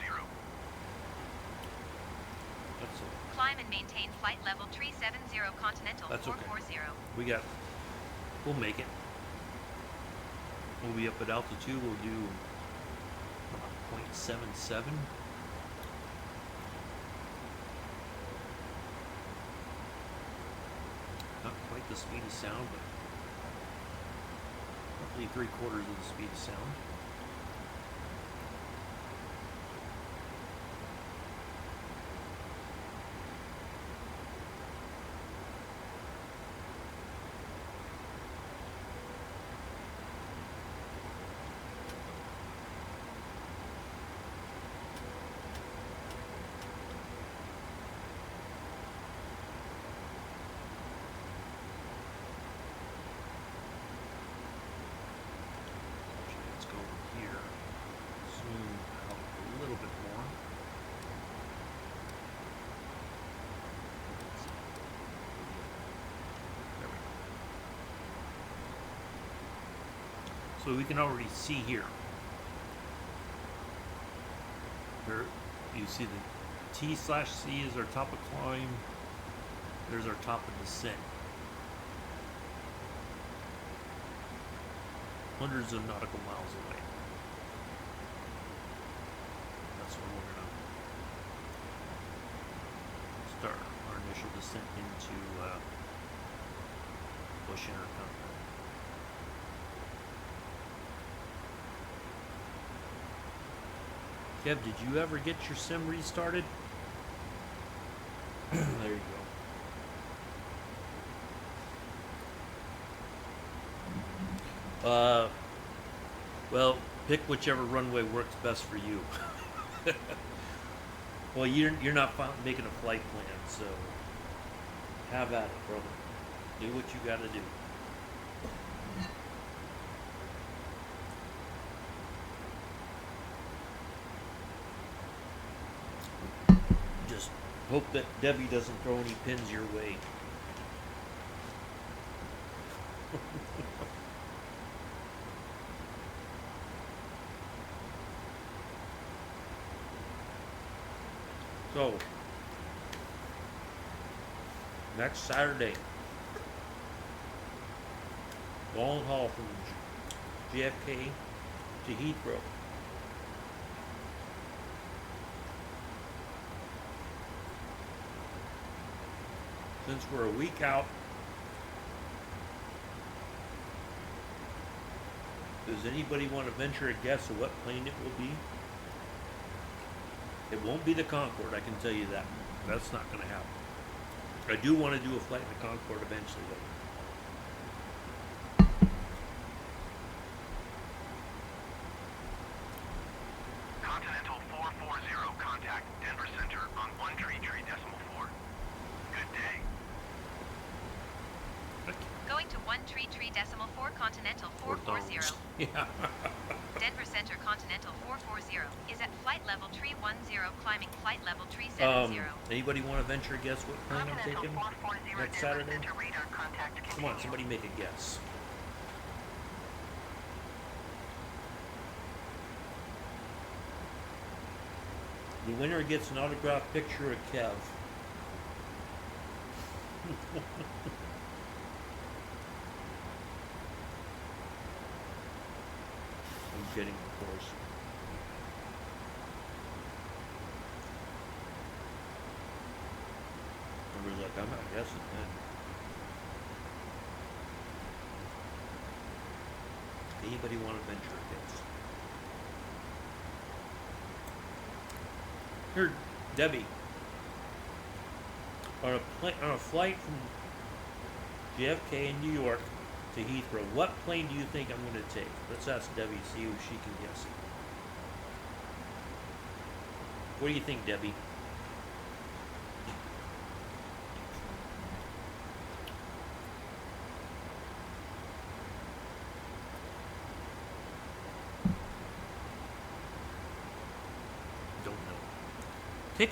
That's it. Climb and maintain flight level 370 Continental That's okay. 440. We got, we'll make it. We'll be up at altitude. We'll do 0.77. Not quite the speed of sound, but roughly 3/4 of the speed of sound. Let's go over here. Zoom out a little bit more. There we go. So we can already see here. There, you see the T/C is our top of climb. There's our top of descent. Hundreds of nautical miles away. That's when we're gonna start our initial descent into Bush Intercontinental. Kev, did you ever get your sim restarted? There you go. Well, pick whichever runway works best for you. Well, you're not making a flight plan, so have at it, brother. Do what you got to do. Just hope that Debbie doesn't throw any pins your way. So, next Saturday, long haul from JFK to Heathrow. Since we're a week out, does anybody want to venture a guess of what plane it will be? It won't be the Concorde, I can tell you that. That's not going to happen. I do want to do a flight in the Concorde eventually, though. Continental 440 contact Denver Center on 133.4. Good day. Going to 133.4 Continental 440. Yeah. Denver Center Continental 440 is at flight level 310, climbing flight level 370. Anybody want to venture a guess what plane I'm Continental taking 440 next Denver Saturday? Center radar contact Come continue. on, somebody make a guess. The winner gets an autographed picture of Kev. I'm kidding, of course. I Cooper's like, I'm not guessing then. Anybody want to venture a guess? Here, Debbie. On a flight from JFK in New York to Heathrow, what plane do you think I'm going to take? Let's ask Debbie, see if she can guess it. What do you think, Debbie? Don't know.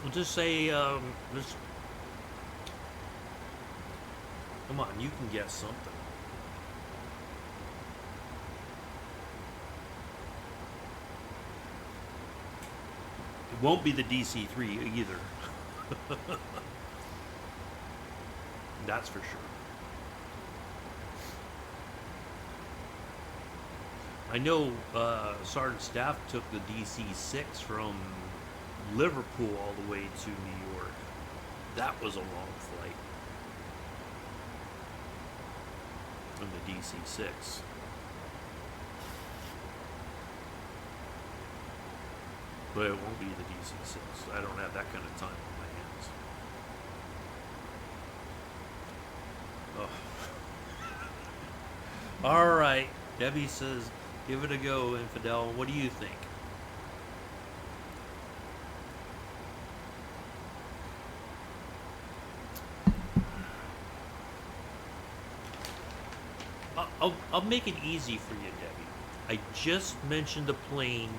We'll just say, just, come on, you can guess something. It won't be the DC-3 either. That's for sure. I know Sergeant Staff took the DC-6 from Liverpool all the way to New York. That was a long flight. On the DC-6. But it won't be the DC-6. I don't have that kind of time on my hands. Oh. All right. Debbie says, give it a go, Infidel. What do you think? I'll make it easy for you, Debbie. I just mentioned the plane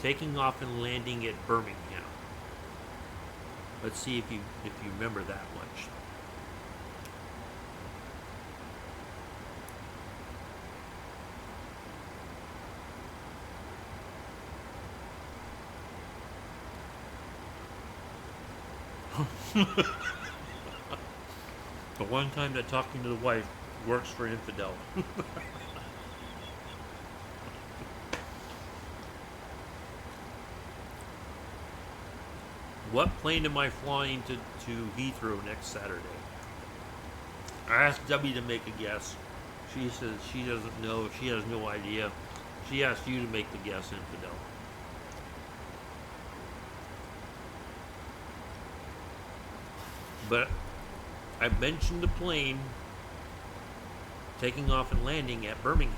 taking off and landing at Birmingham. Let's see if you remember that much. The one time that talking to the wife works for Infidel. What plane am I flying to Heathrow next Saturday? I asked Debbie to make a guess. She says she doesn't know. She has no idea. She asked you to make the guess, Infidel. But I mentioned the plane taking off and landing at Birmingham.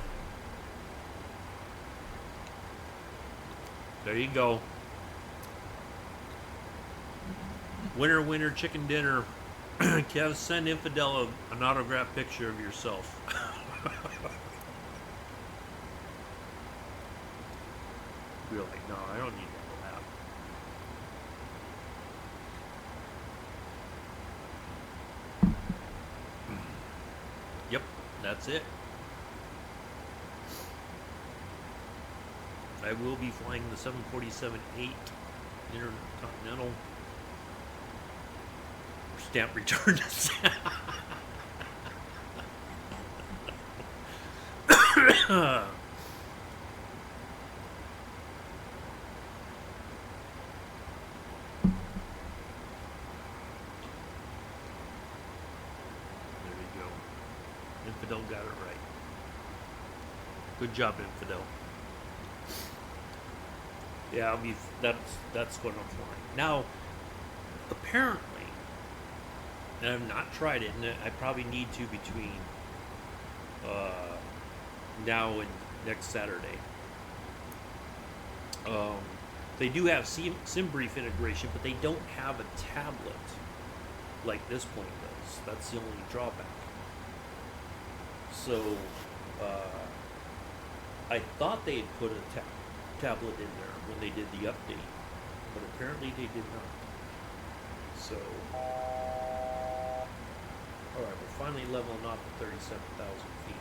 There you go. Winner, winner, chicken dinner. Kev, send Infidel an autographed picture of yourself. You're like, no, I don't need that. Yep, that's it. I will be flying the 747-8 Intercontinental. Stamp return. Infidel got it right. Good job, Infidel. Yeah, that's what I'm flying. Now, apparently, and I've not tried it, and I probably need to between now and next Saturday. They do have SimBrief integration, but they don't have a tablet like this plane does. That's the only drawback. So, I thought they had put a tablet in there when they did the update, but apparently they did not. So, alright, we're finally leveling off at 37,000 feet.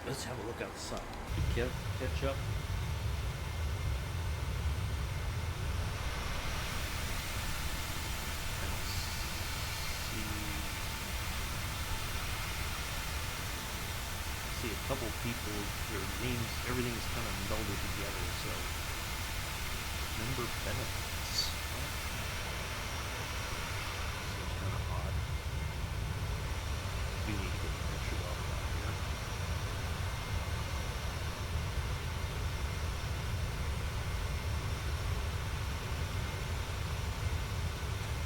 Let's have a look outside. Catch up. See a couple people, their names, everything's kind of melded together, so member benefits. Seems kind of odd. We need to get the picture off out here.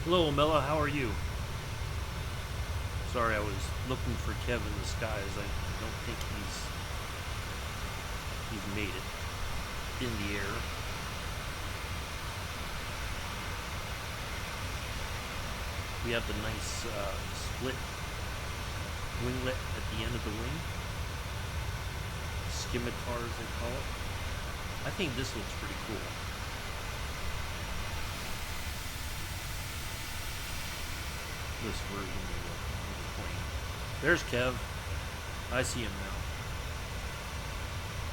Hello, Mela. How are you? Sorry, I was looking for Kevin in the skies. I don't think he's made it in the air. We have the nice split winglet at the end of the wing. Scimitar, as they call it. I think this looks pretty cool. This version of the plane. There's Kev. I see him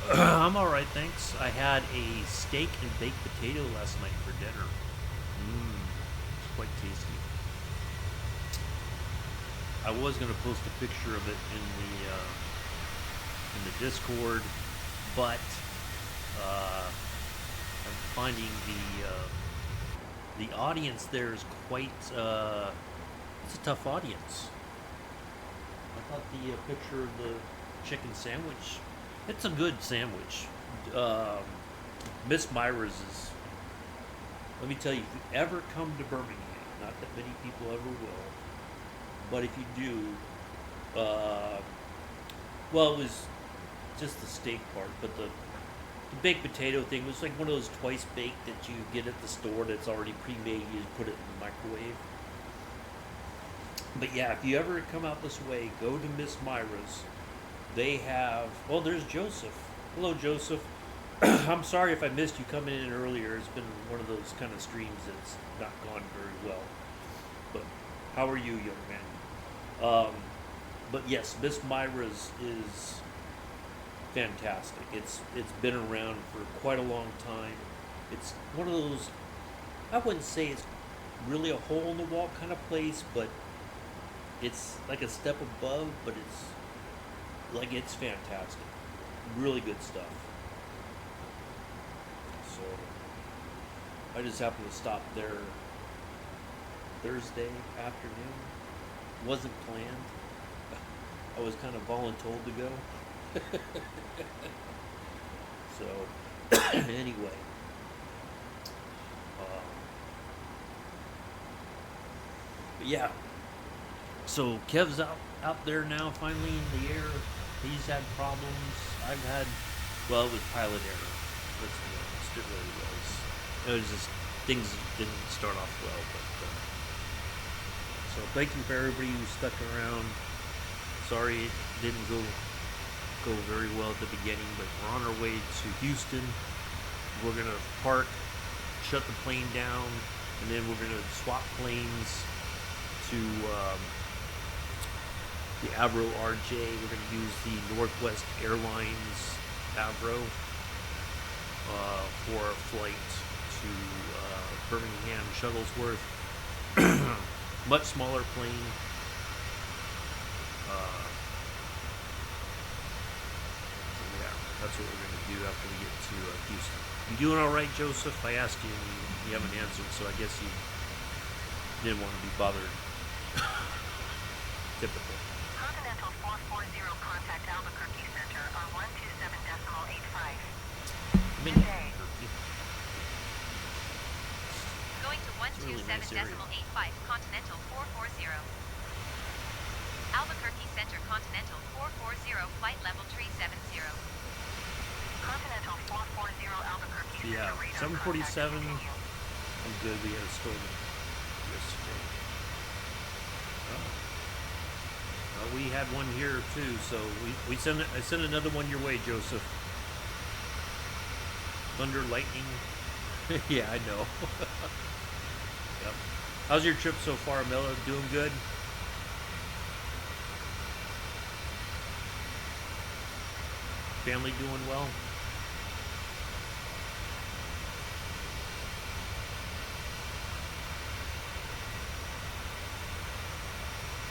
now. I'm alright, thanks. I had a steak and baked potato last night for dinner. It's quite tasty. I was going to post a picture of it in the Discord, but I'm finding the audience there is quite it's a tough audience. I thought the picture of the chicken sandwich, it's a good sandwich. Miss Myra's is, let me tell you, if you ever come to Birmingham, not that many people ever will, but if you do, well, it was just the steak part, but the baked potato thing was like one of those twice baked that you get at the store that's already pre-made. You just put it in the microwave. But yeah, if you ever come out this way, go to Miss Myra's. They have, well, there's Joseph. Hello, Joseph. I'm sorry if I missed you coming in earlier. It's been one of those kind of streams that's not gone very well. But how are you, young man? But yes, Miss Myra's is fantastic. It's been around for quite a long time. It's one of those, I wouldn't say it's really a hole in the wall kind of place, but it's like a step above, but it's fantastic. Really good stuff. So I just happened to stop there Thursday afternoon. Wasn't planned. I was kind of voluntold to go. So anyway, but yeah. So Kev's out there now, finally in the air. He's had problems. I've had, well, it was pilot error. Let's be honest, it really was. It was just, things didn't start off well, but, so thank you for everybody who stuck around. Sorry it didn't go very well at the beginning, but we're on our way to Houston. We're gonna park, shut the plane down, and then we're gonna swap planes to, the Avro RJ. We're going to use the Northwest Airlines Avro for our flight to Birmingham-Shuttlesworth. Much smaller plane. So yeah, that's what we're going to do after we get to Houston. You doing all right, Joseph? I asked you and you haven't answered, so I guess you didn't want to be bothered. Typical. Continental 440, contact Albuquerque Center on 127.85. Going to really nice 127.85, Continental 440. Albuquerque Center, Continental 440, flight level 370. Continental 440, Albuquerque Yeah, Center. 747. I'm good. We had a storm yesterday. We had one here too, so I sent another one your way, Joseph. Thunder, lightning. Yeah, I know. Yep. How's your trip so far, Mela? Doing good? Family doing well?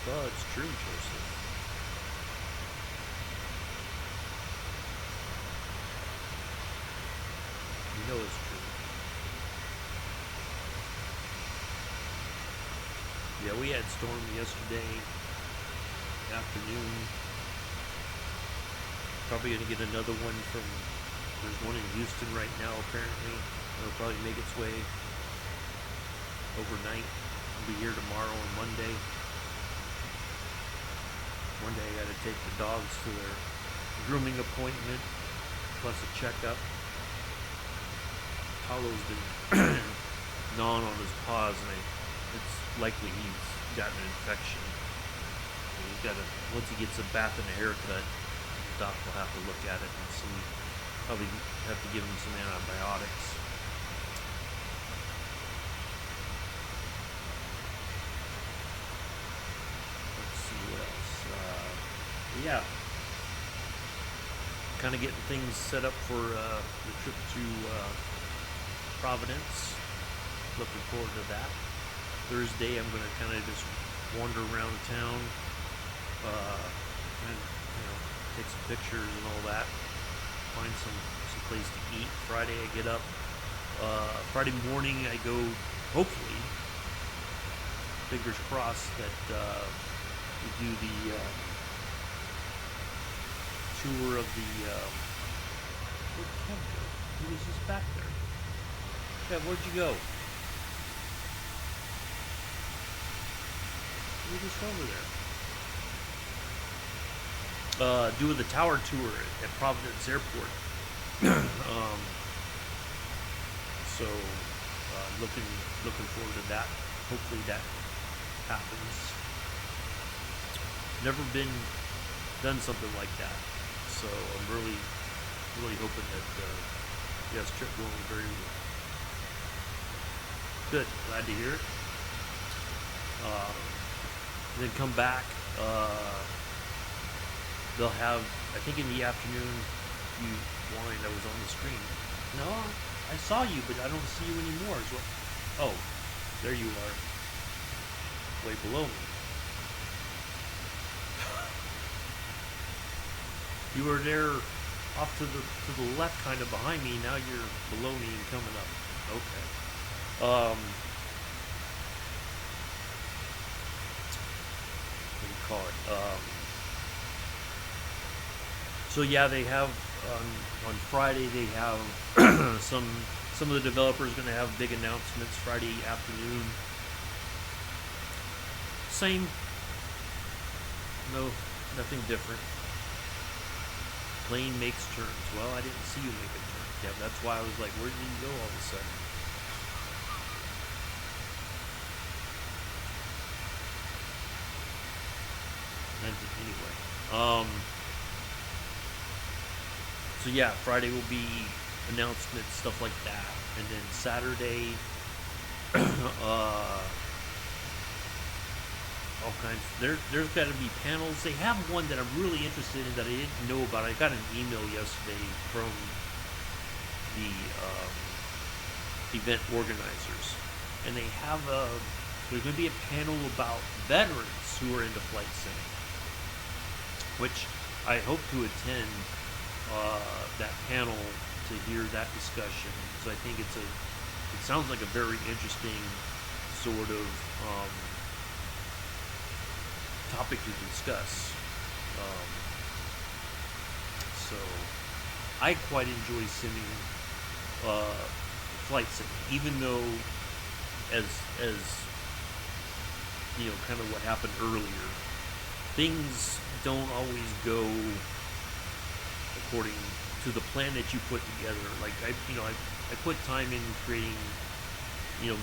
Oh, it's true, Joseph. You know it's true. Yeah, we had storm yesterday afternoon. Probably gonna get another one from. There's one in Houston right now. Apparently, it'll probably make its way overnight. I'll be here tomorrow and Monday. Monday, I got to take the dogs to their grooming appointment, plus a checkup. Paolo's been gnawing on his paws, and it's likely he's got an infection. So he's got to, once he gets a bath and a haircut, the doc will have to look at it and see. Probably have to give him some antibiotics. Let's see what else. Yeah. Kind of getting things set up for the trip to Providence. Looking forward to that. Thursday, I'm going to kind of just wander around town, and take some pictures and all that. Find some place to eat. Friday, I get up. Friday morning, I go. Hopefully, fingers crossed that we do the tour of the. Where'd Kev go? He was just back there. Kev, where'd you go? You were just over there. Doing the tower tour at Providence Airport. So looking forward to that. Hopefully that happens. Never done something like that, so I'm really hoping that this trip going very good. Glad to hear it. Then come back. They'll have, I think in the afternoon, you whined, I was on the screen. No, I saw you, but I don't see you anymore. Oh, there you are. Way below me. You were there off to the left, kind of behind me. Now you're below me and coming up. Okay. What do you call it? So yeah, they have on Friday. They have some of the developers going to have big announcements Friday afternoon. Same. No, nothing different. Plane makes turns. Well, I didn't see you make a turn. Yeah, that's why I was like, where did you go all of a sudden? Anyway. So yeah, Friday will be announcements, stuff like that. And then Saturday, all kinds. There's got to be panels. They have one that I'm really interested in that I didn't know about. I got an email yesterday from the event organizers, and they have there's going to be a panel about veterans who are into flight sim, which I hope to attend that panel to hear that discussion, because I think it sounds like a very interesting sort of topic to discuss. So I quite enjoy simming, flight simming, even though as kind of what happened earlier, things don't always go according to the plan that you put together. Like I put time in creating,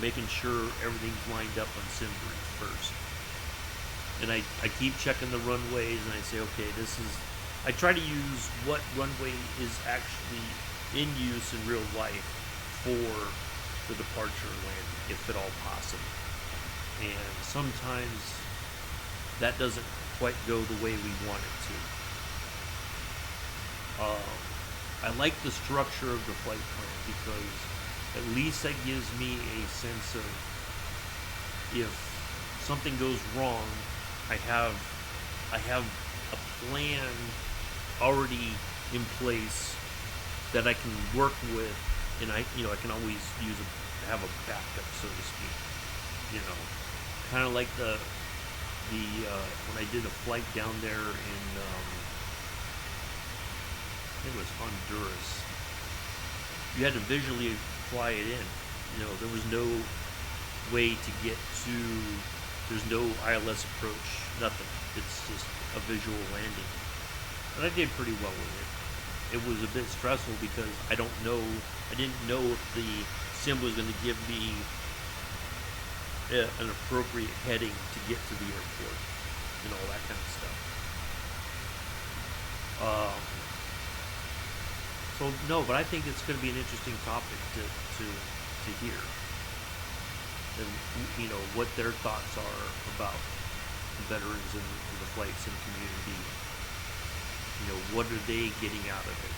making sure everything's lined up on SimBrief first. And I keep checking the runways, and I say, okay, I try to use what runway is actually in use in real life for the departure and landing, if at all possible. And sometimes that doesn't quite go the way we want it to. I like the structure of the flight plan, because at least that gives me a sense of, if something goes wrong, I have a plan already in place that I can work with, and I can always have a backup, so to speak. kind of like the when I did a flight down there in I think it was Honduras. You had to visually fly it in. You know, there was no way to get to. There's no ILS approach. Nothing. It's just a visual landing, and I did pretty well with it. It was a bit stressful because I didn't know if the sim was going to give me an appropriate heading to get to the airport and all that kind of stuff. So no, but I think it's going to be an interesting topic to hear, and you know what their thoughts are about the veterans and the flight sim community. You know, what are they getting out of it?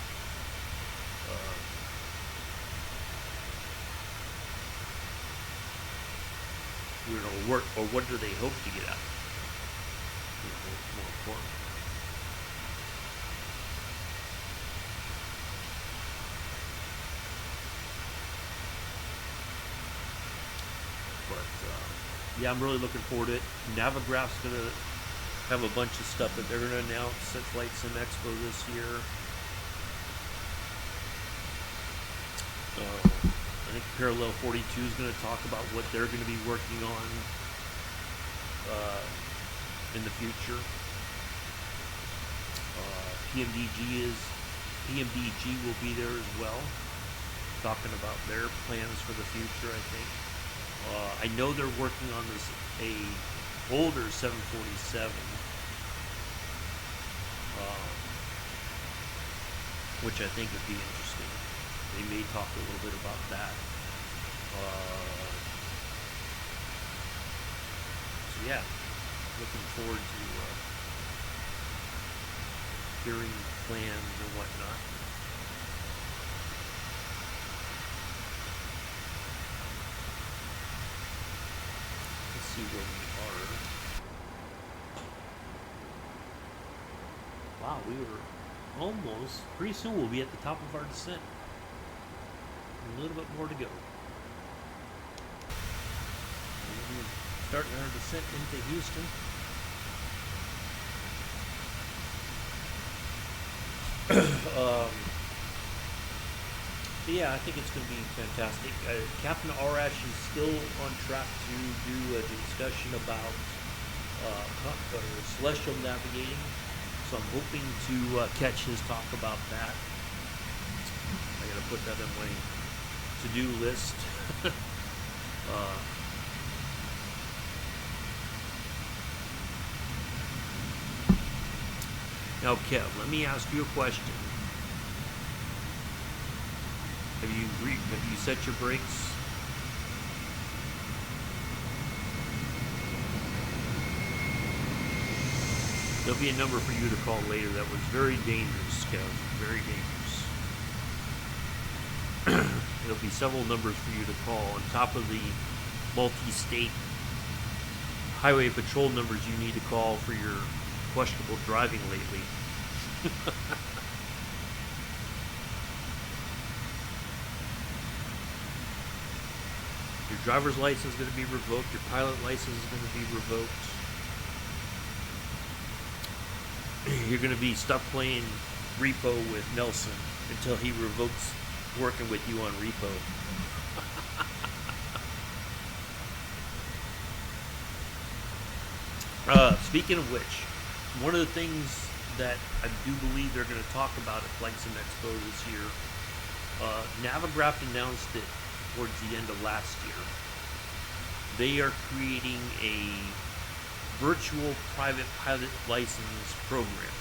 You know, what do they hope to get out of it? You know, more important. But yeah, I'm really looking forward to it. Navigraph's gonna have a bunch of stuff that they're gonna announce at Flight Sim Expo this year. I think Parallel 42 is going to talk about what they're going to be working on in the future. PMDG will be there as well, talking about their plans for the future. I think. I know they're working on a older 747, which I think would be interesting. They may talk a little bit about that. So yeah, looking forward to hearing plans and whatnot. Let's see where we are. Wow, we were almost. Pretty soon we'll be at the top of our descent. A little bit more to go. We're starting our descent into Houston. So yeah, I think it's going to be fantastic. Captain Arash is still on track to do a discussion about celestial navigating. So I'm hoping to catch his talk about that. I got to put that in my to-do list. Now, Kev, let me ask you a question. Have you set your brakes? There'll be a number for you to call later that was very dangerous, Kev. Very dangerous. There'll be several numbers for you to call on top of the multi-state highway patrol numbers you need to call for your questionable driving lately. Your driver's license is going to be revoked. Your pilot license is going to be revoked. You're going to be stuck playing repo with Nelson until he revokes working with you on repo. Speaking of which, one of the things that I do believe they're going to talk about at Flight Sim Expo this year, Navigraph announced it towards the end of last year. They are creating a virtual private pilot license program.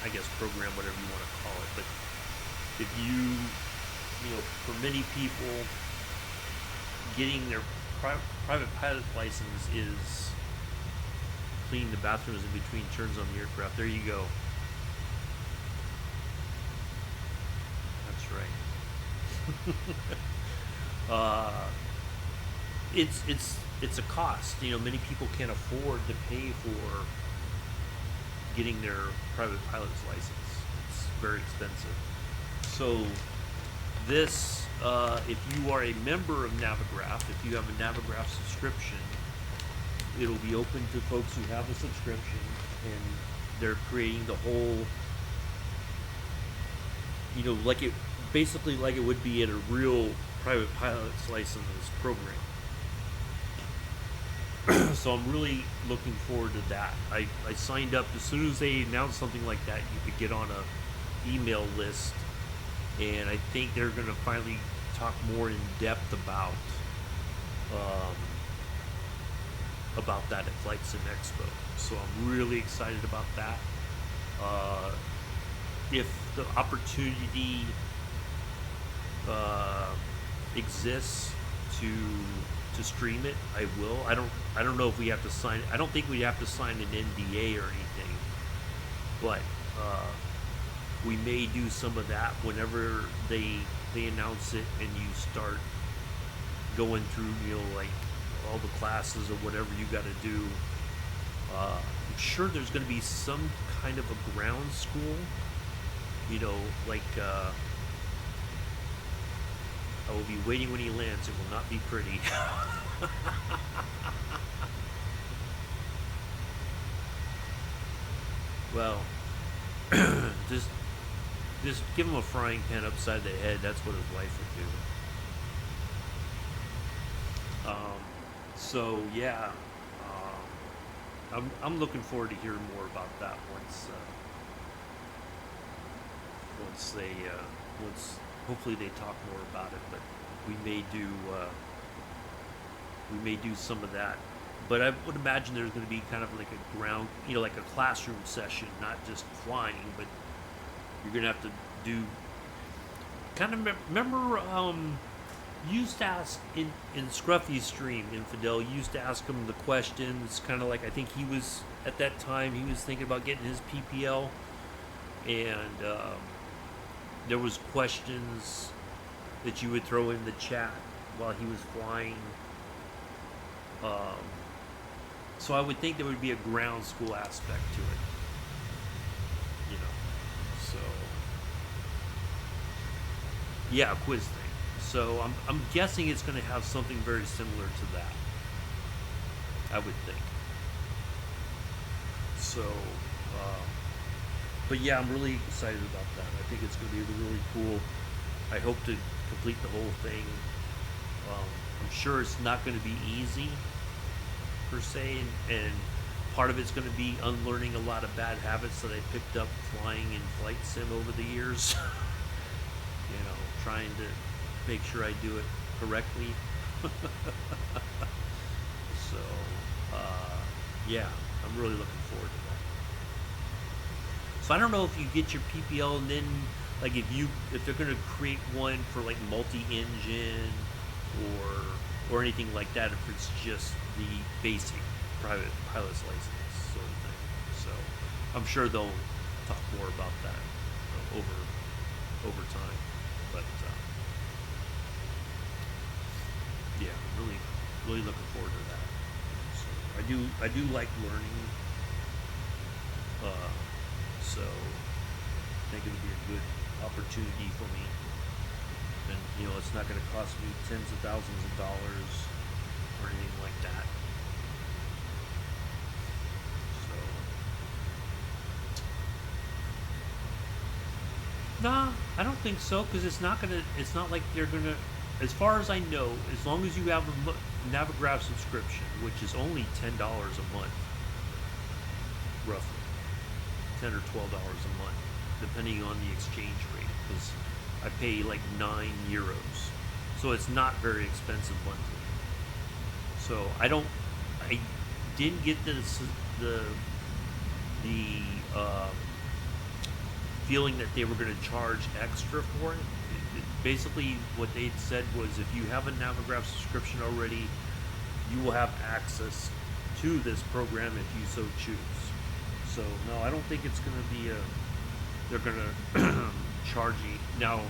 I guess program, whatever you want to call it. But if you know, for many people, getting their private pilot license is cleaning the bathrooms in between turns on the aircraft. There you go. That's right. It's a cost. You know, many people can't afford to pay for getting their private pilot's license. It's very expensive. So this if you are a member of Navigraph, if you have a Navigraph subscription, it'll be open to folks who have a subscription, and they're creating the whole, like it, basically like it would be at a real private pilot's license program. So I'm really looking forward to that. I signed up as soon as they announced something like that. You could get on a email list, and I think they're going to finally talk more in depth about that at Flight Sim Expo. So I'm really excited about that. If the opportunity exists to stream it, I will. I don't know if we have to sign. I don't think we have to sign an NDA or anything, but we may do some of that whenever they announce it, and you start going through, like all the classes or whatever you got to do. I'm sure there's going to be some kind of a ground school, like I will be waiting when he lands. It will not be pretty. Well, just give him a frying pan upside the head. That's what his wife would do. So yeah, I'm looking forward to hearing more about that once hopefully they talk more about it. But we may do some of that. But I would imagine there's going to be kind of like a ground, like a classroom session, not just flying, but you're going to have to do kind of, remember, used to ask in Scruffy's stream, Infidel, used to ask him the questions, kind of like, I think he was, at that time, he was thinking about getting his PPL, and there was questions that you would throw in the chat while he was flying. So I would think there would be a ground school aspect to it, so yeah, a quiz thing. So I'm guessing it's going to have something very similar to that, I would think. So, but yeah, I'm really excited about that. I think it's going to be really cool. I hope to complete the whole thing. I'm sure it's not going to be easy, per se, and part of it's going to be unlearning a lot of bad habits that I picked up flying in Flight Sim over the years. Trying to make sure I do it correctly. So, yeah, I'm really looking forward to that. So I don't know if you get your PPL and then, like, if they're going to create one for like multi-engine or anything like that, if it's just the basic private pilot's license sort of thing. So I'm sure they'll talk more about that over time. But yeah, really looking forward to that. So I do like learning. So I think it would be a good opportunity for me. And it's not going to cost me tens of thousands of dollars or anything like that. So nah, I don't think so, because it's not like they're gonna, as far as I know, as long as you have a Navigraph subscription, which is only $10 a month, roughly $10 or $12 a month, depending on the exchange rate, because I pay like €9, so it's not very expensive monthly. So I didn't get the feeling that they were going to charge extra for it. Basically, what they said was, if you have a Navigraph subscription already, you will have access to this program if you so choose. So no, I don't think it's going to be they're going to charge you. Now,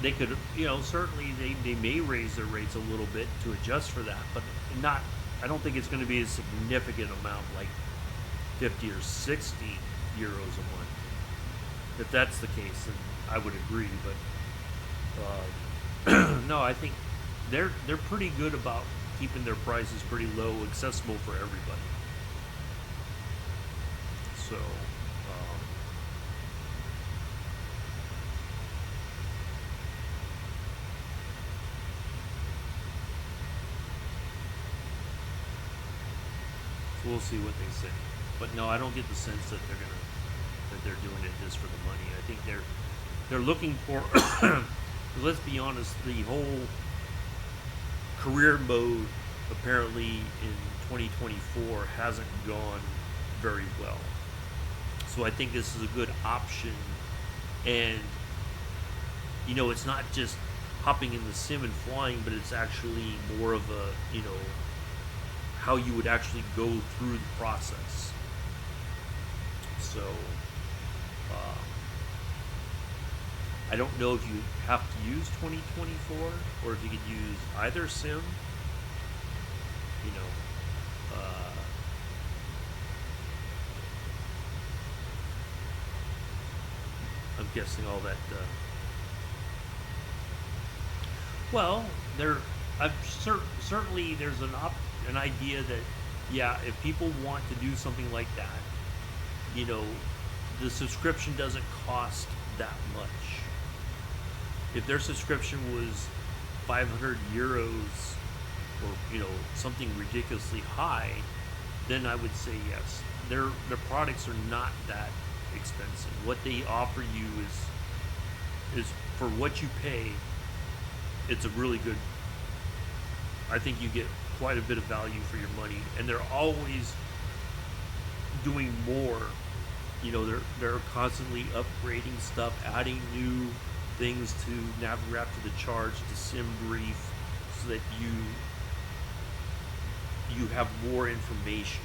they could, certainly they may raise their rates a little bit to adjust for that, but not. I don't think it's going to be a significant amount, like 50 or 60 euros a month. If that's the case, then I would agree. But no, I think they're pretty good about keeping their prices pretty low, accessible for everybody. So, we'll see what they say. But no, I don't get the sense that they're doing it just for the money. I think they're looking for. Let's be honest, the whole career mode apparently in 2024 hasn't gone very well. So I think this is a good option, and it's not just hopping in the sim and flying, but it's actually more of a how you would actually go through the process. So I don't know if you have to use 2024 or if you could use either sim. I'm guessing all that. Well, certainly there's an idea that, yeah, if people want to do something like that, the subscription doesn't cost that much. If their subscription was 500 euros or something ridiculously high, then I would say yes. Their products are not that expensive. What they offer you is for what you pay. It's a really good. I think you get quite a bit of value for your money, and they're always doing more. They're constantly upgrading stuff, adding new things to Navigraph to the Charge, to Sim Brief, so that you have more information,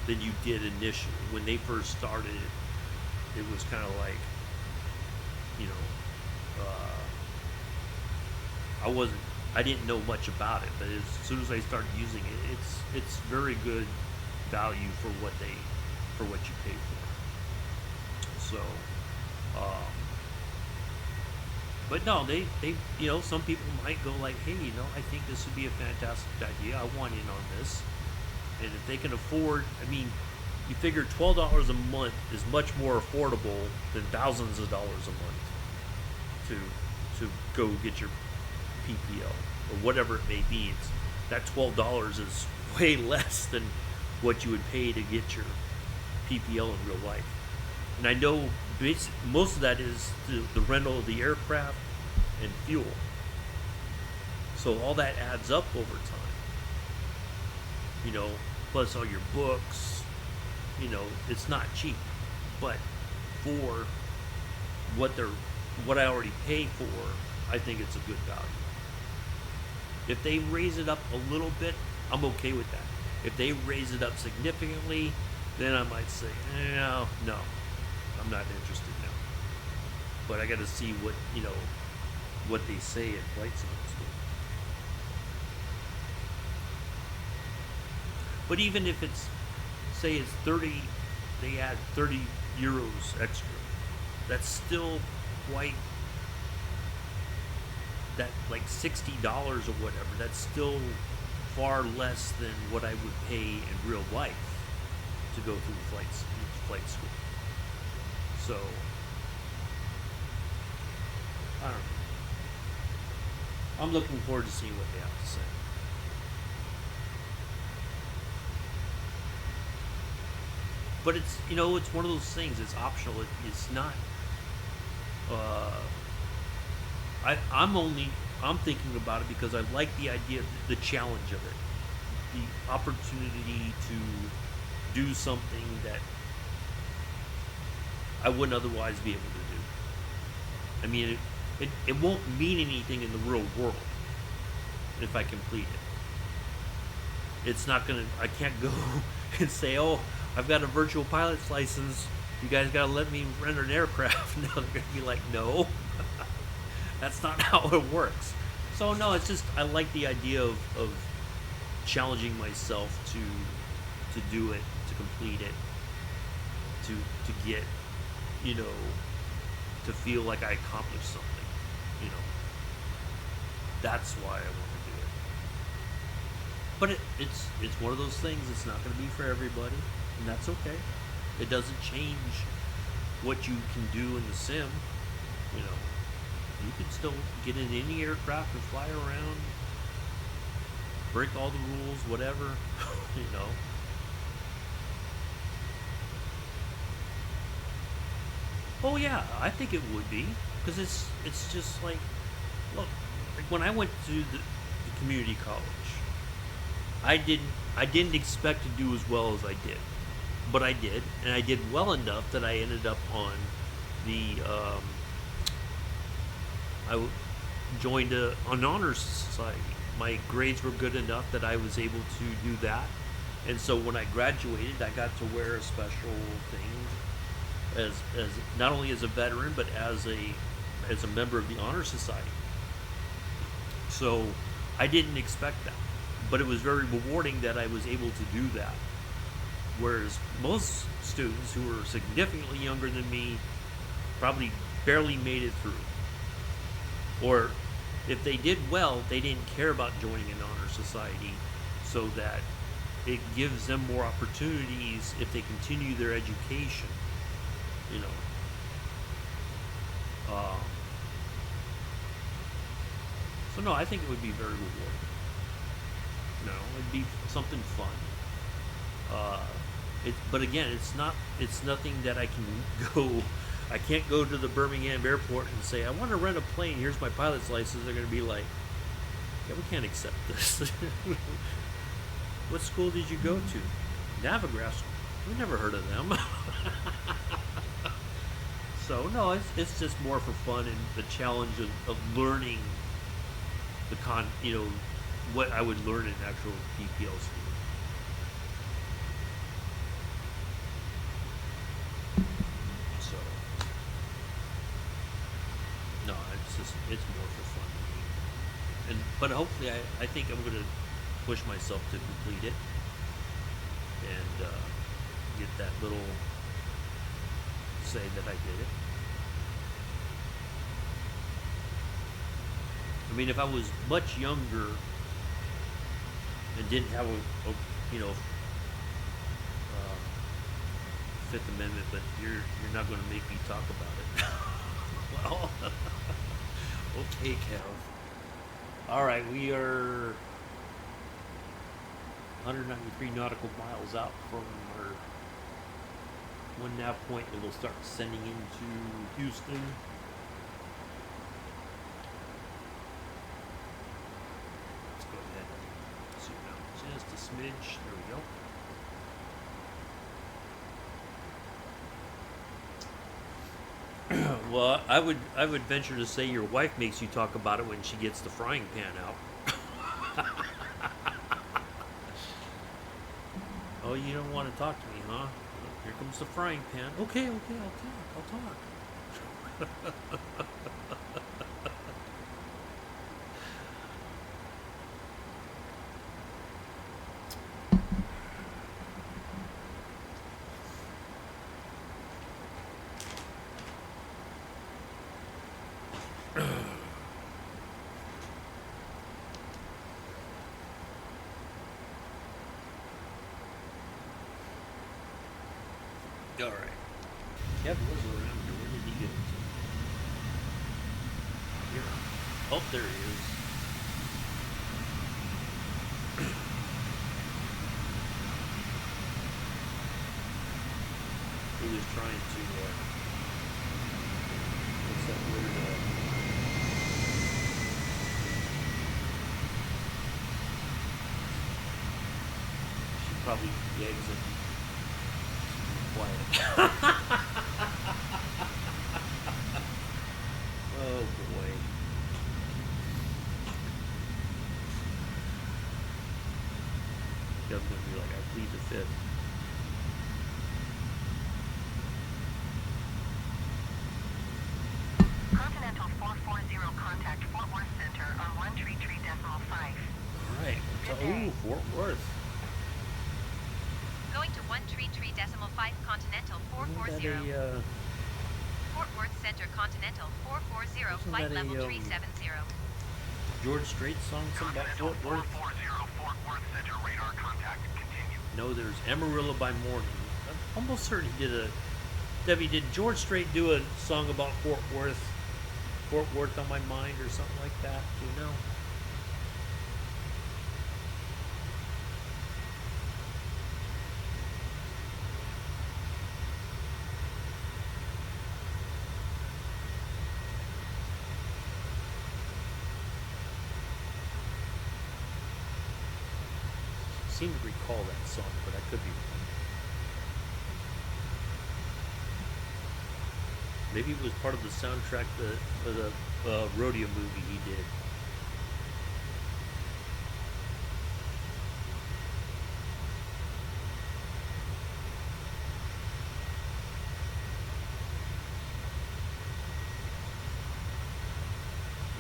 than you did initially. When they first started, it was kind of like, I didn't know much about it, but as soon as I started using it, it's very good value for what you pay for. So, but no, they some people might go like, hey, I think this would be a fantastic idea. I want in on this. And if they can afford, you figure $12 a month is much more affordable than thousands of dollars a month to go get your PPL or whatever it may be. That $12 is way less than what you would pay to get your PPL in real life. And I know most of that is the rental of the aircraft and fuel. So all that adds up over time. Plus all your books. It's not cheap, but for what I already pay for, I think it's a good value. If they raise it up a little bit, I'm okay with that. If they raise it up significantly, then I might say, no, I'm not interested now. But I got to see what they say at Flight Sim. But even if say it's 30, they add 30 euros extra. That's still quite, that like $60 or whatever. That's still far less than what I would pay in real life to go through flight school. So, I don't know. I'm looking forward to seeing what they have to say. But it's, it's one of those things. It's optional. It's not. I'm thinking about it because I like the idea, the challenge of it, the opportunity to do something that I wouldn't otherwise be able to do. It won't mean anything in the real world if I complete it. It's not gonna. I can't go and say, oh, I've got a virtual pilot's license. You guys gotta let me rent an aircraft. No, they're gonna be like, no, that's not how it works. So no, it's just I like the idea of challenging myself to do it, to complete it, to get, to feel like I accomplished something. You know, that's why I want to do it. But it's one of those things. It's not going to be for everybody, and that's okay. It doesn't change what you can do in the sim. You know, you can still get in any aircraft and fly around, break all the rules, whatever. You know. Oh yeah, I think it would be, because it's just like, look, like when I went to the community college, I didn't expect to do as well as I did, but I did, and I did well enough that I ended up on the joined an honors society. My grades were good enough that I was able to do that, and so when I graduated, I got to wear a special thing as not only as a veteran but as a member of the honor society. So I didn't expect that, but it was very rewarding that I was able to do that. Whereas most students who were significantly younger than me probably barely made it through. Or if they did well, they didn't care about joining an honor society, so that it gives them more opportunities if they continue their education. You know. So no, I think it would be very rewarding. No, it'd be something fun. But again, it's nothing that I can go. I can't go to the Birmingham airport and say, I want to rent a plane. Here's my pilot's license. They're going to be like, yeah, we can't accept this. What school did you go to? Navigraph. We never heard of them. So no, it's just more for fun and the challenge of learning what I would learn in actual PPL school. So no, it's more for fun. But hopefully I think I'm gonna push myself to complete it and get that little say that I did it. I mean, if I was much younger and didn't have a Fifth Amendment, but you're not going to make me talk about it. Well, okay, Kev. All right, we are 193 nautical miles out from our one nav point, and we'll start sending into Houston. Let's go ahead and zoom out just a smidge. There we go. Well, I would venture to say your wife makes you talk about it when she gets the frying pan out. Oh, you don't want to talk to me, huh? Here comes the frying pan. Okay, I'll talk. All right. Kevin was around here. Where did he go to? Here. Oh, there he is. He was trying to, what's that word? She probably gags him. Quiet. Oh boy. Kevin's gonna be like, I plead the fifth. Continental 440, contact Fort Worth Center on 133.5. Alright. Ooh, Fort Worth. Going to 133.5 Continental 440. Fort Worth Center Continental 440, Isn't flight that a, level 370. George Strait song, something about Continental Fort Worth? 440 Fort Worth Center radar contact. Continue. No, there's Amarillo by Morning. I'm almost certain he did a. Debbie, did George Strait do a song about Fort Worth? Fort Worth on my mind or something like that? Do you know? I seem to recall that song, but I could be wrong. Maybe it was part of the soundtrack of the rodeo movie he did.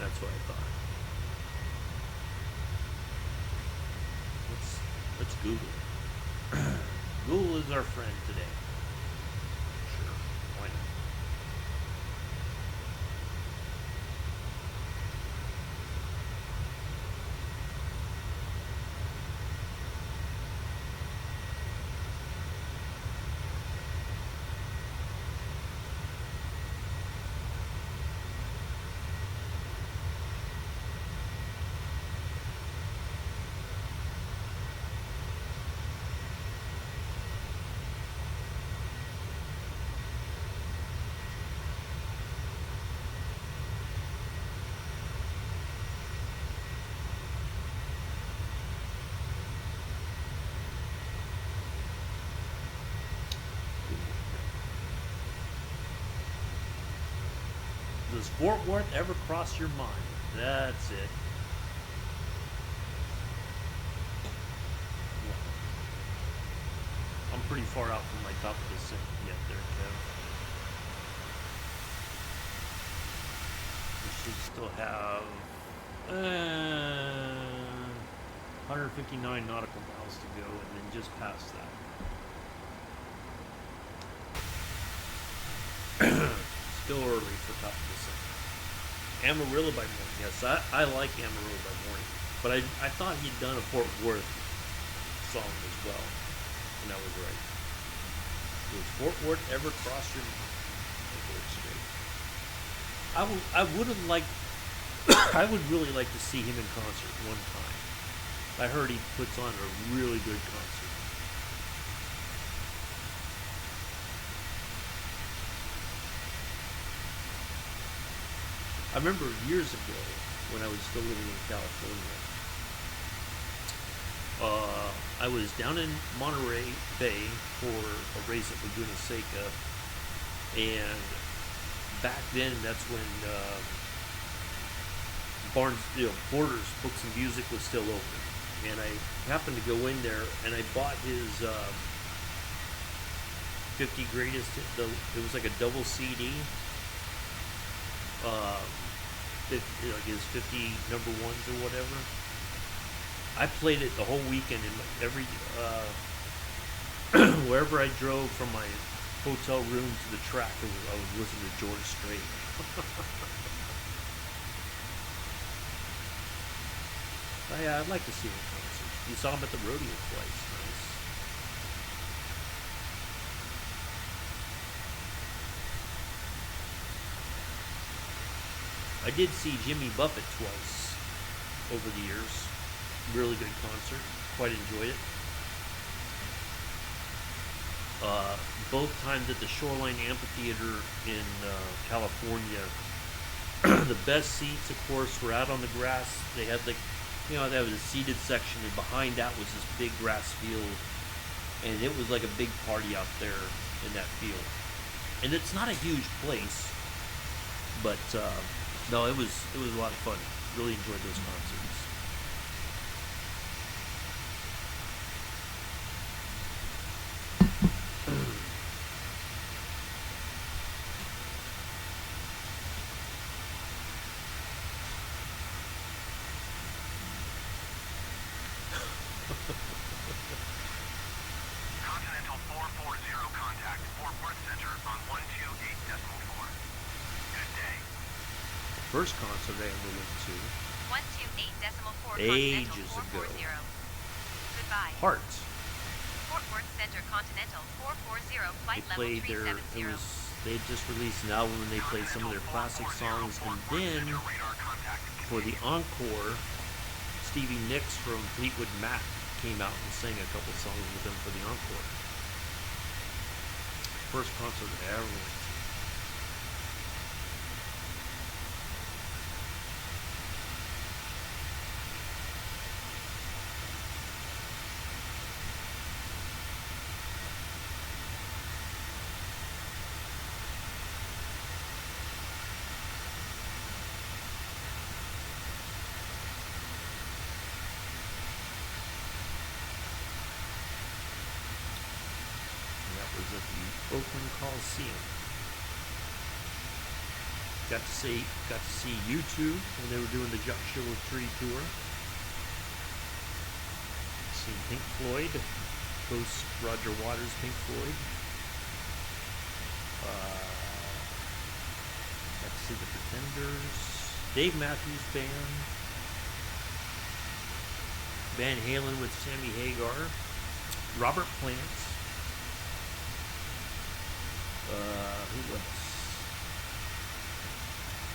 That's what I thought. Let's Google. Google is our friend today. Sure, why not? Does Fort Worth ever cross your mind? That's it. I'm pretty far out from my top of the sink yet there, Kev. We should still have 159 nautical miles to go, and then just past that. Still early for top of the sink. Amarillo by Morning. Yes, I like Amarillo by Morning. But I thought he'd done a Fort Worth song as well. And that was right. Does Fort Worth ever cross your mind? I would have liked. I would really like to see him in concert one time. I heard he puts on a really good concert. I remember years ago when I was still living in California. I was down in Monterey Bay for a race at Laguna Seca, and back then that's when Borders Books and Music was still open, and I happened to go in there and I bought his 50 greatest. It was like a double CD. Like his 50 number ones or whatever. I played it the whole weekend, and every wherever I drove from my hotel room to the track, I was listening to George Strait. I'd like to see him in concert. You saw him at the rodeo twice. Nice. I did see Jimmy Buffett twice over the years. Really good concert. Quite enjoyed it. Both times at the Shoreline Amphitheater in California. The best seats, of course, were out on the grass. They had they was a seated section, and behind that was this big grass field, and it was like a big party out there in that field. And it's not a huge place, but no, it was a lot of fun. Really enjoyed those concerts. Continental 440 contact Fort Worth Center on 128.4. Houston First concert I ever went to. 128.4 Ages Continental 440. ago. Goodbye. Heart. Fort Worth Center Continental 440. They Flight level played their. 370. They had just released an album and they played some of their classic songs, and then for the encore, Stevie Nicks from Fleetwood Mac came out and sang a couple songs with them for the encore. First concert I ever went to. Was at the Oakland Coliseum. Got to see U2 when they were doing the Joshua Tree tour. Seen Pink Floyd, post Roger Waters' Pink Floyd. Got to see the Pretenders, Dave Matthews Band, Van Halen with Sammy Hagar, Robert Plant. Who else?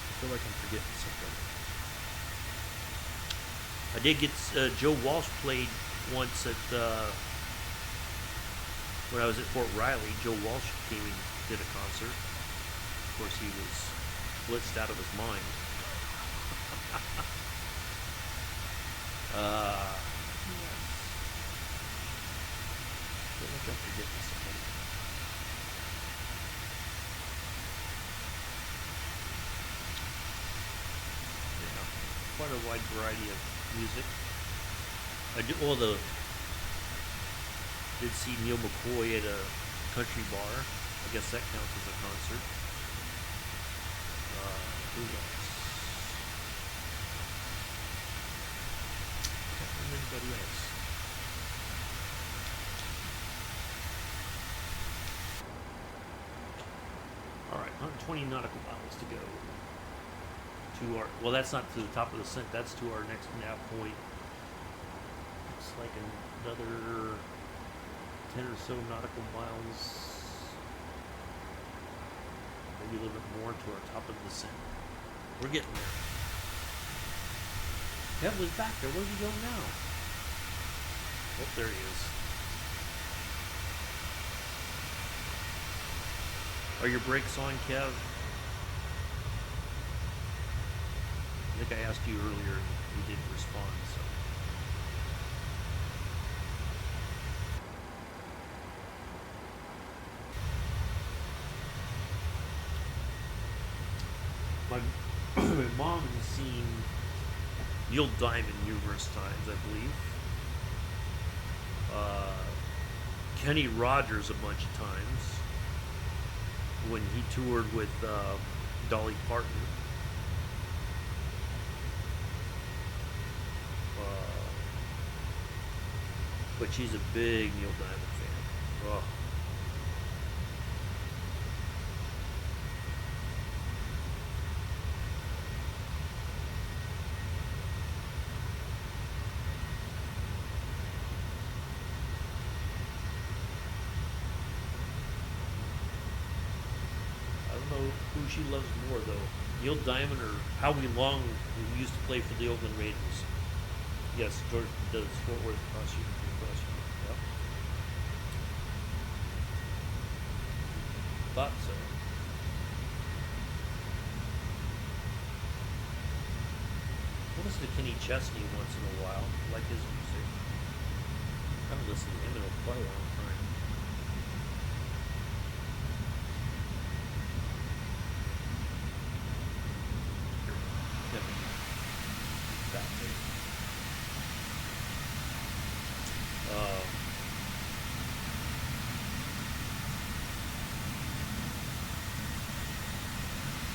I feel like I'm forgetting something. I did get Joe Walsh played once at when I was at Fort Riley. Joe Walsh came and did a concert. Of course, he was blitzed out of his mind. Yes. I feel like I'm forgetting something. Quite a wide variety of music. Did see Neil McCoy at a country bar. I guess that counts as a concert. Who else? Can't remember anybody else. All right, 120 nautical miles to go. Well, that's not to the top of the ascent, that's to our next nav point. Looks like another 10 or so nautical miles, maybe a little bit more to our top of the ascent. We're getting there. Kev was back there. Where'd he go now? Oh, there he is. Are your brakes on, Kev? I think I asked you earlier and you didn't respond, so. My mom has seen Neil Diamond numerous times, I believe. Kenny Rogers a bunch of times when he toured with Dolly Parton. But she's a big Neil Diamond fan. Oh. I don't know who she loves more, though. Neil Diamond or Howie Long, who used to play for the Oakland Raiders. Yes, George does Fort Worth cross you. Yep. Thought so. I listen to Kenny Chesney once in a while. I like his music. I haven't listened to him in quite a long time.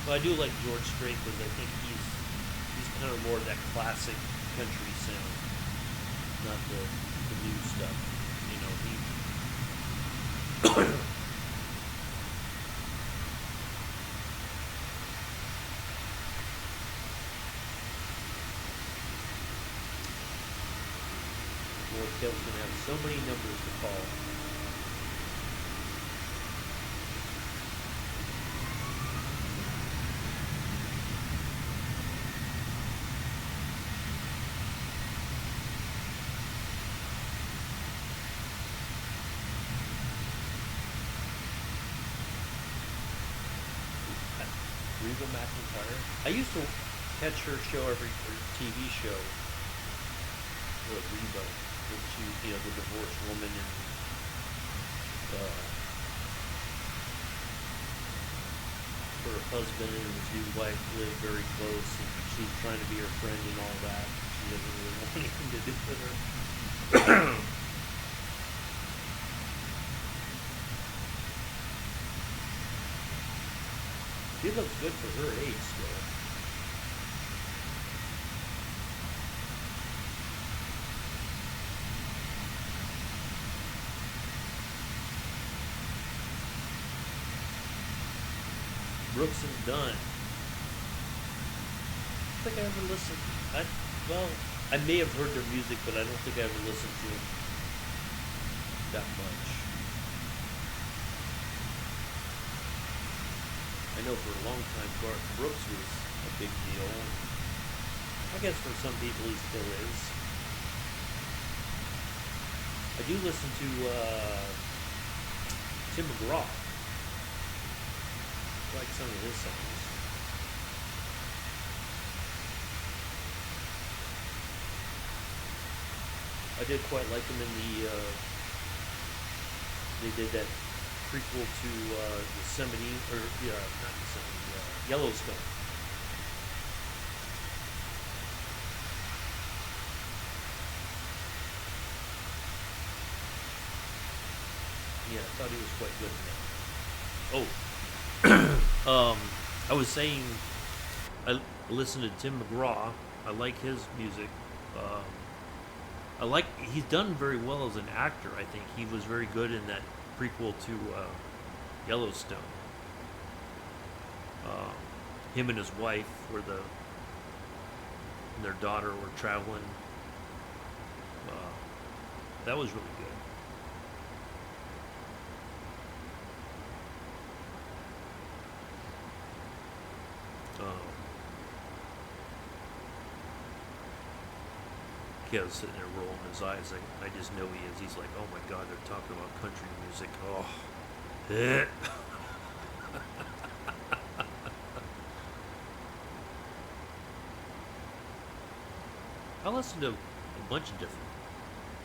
But I do like George Strait because I think he's kind of more of that classic country sound, not the new stuff. You know, anymore. Kev's gonna have so many numbers to call. Reba McEntire. I used to catch her show her TV show. Reba, when she, the divorced woman, and her husband and his new wife live very close, and she's trying to be her friend and all that. She doesn't really want anything to do with her. She looks good for her age still. Brooks and Dunn. I don't think I ever listened. I may have heard their music, but I don't think I ever listened to them that much. I know for a long time Garth Brooks was a big deal. I guess for some people he still is. I do listen to Tim McGraw. I like some of his songs. I did quite like them in the, they did that prequel to Yosemite, or, not Yosemite, Yellowstone. Yeah, I thought he was quite good in that. Oh. I was saying, I listen to Tim McGraw. I like his music. He's done very well as an actor. I think he was very good in that prequel to Yellowstone. Him and his wife and their daughter were traveling. That was really good. Kev's sitting there rolling his eyes. I just know he is. He's like, oh my God, they're talking about country music. Oh. I listen to a bunch of different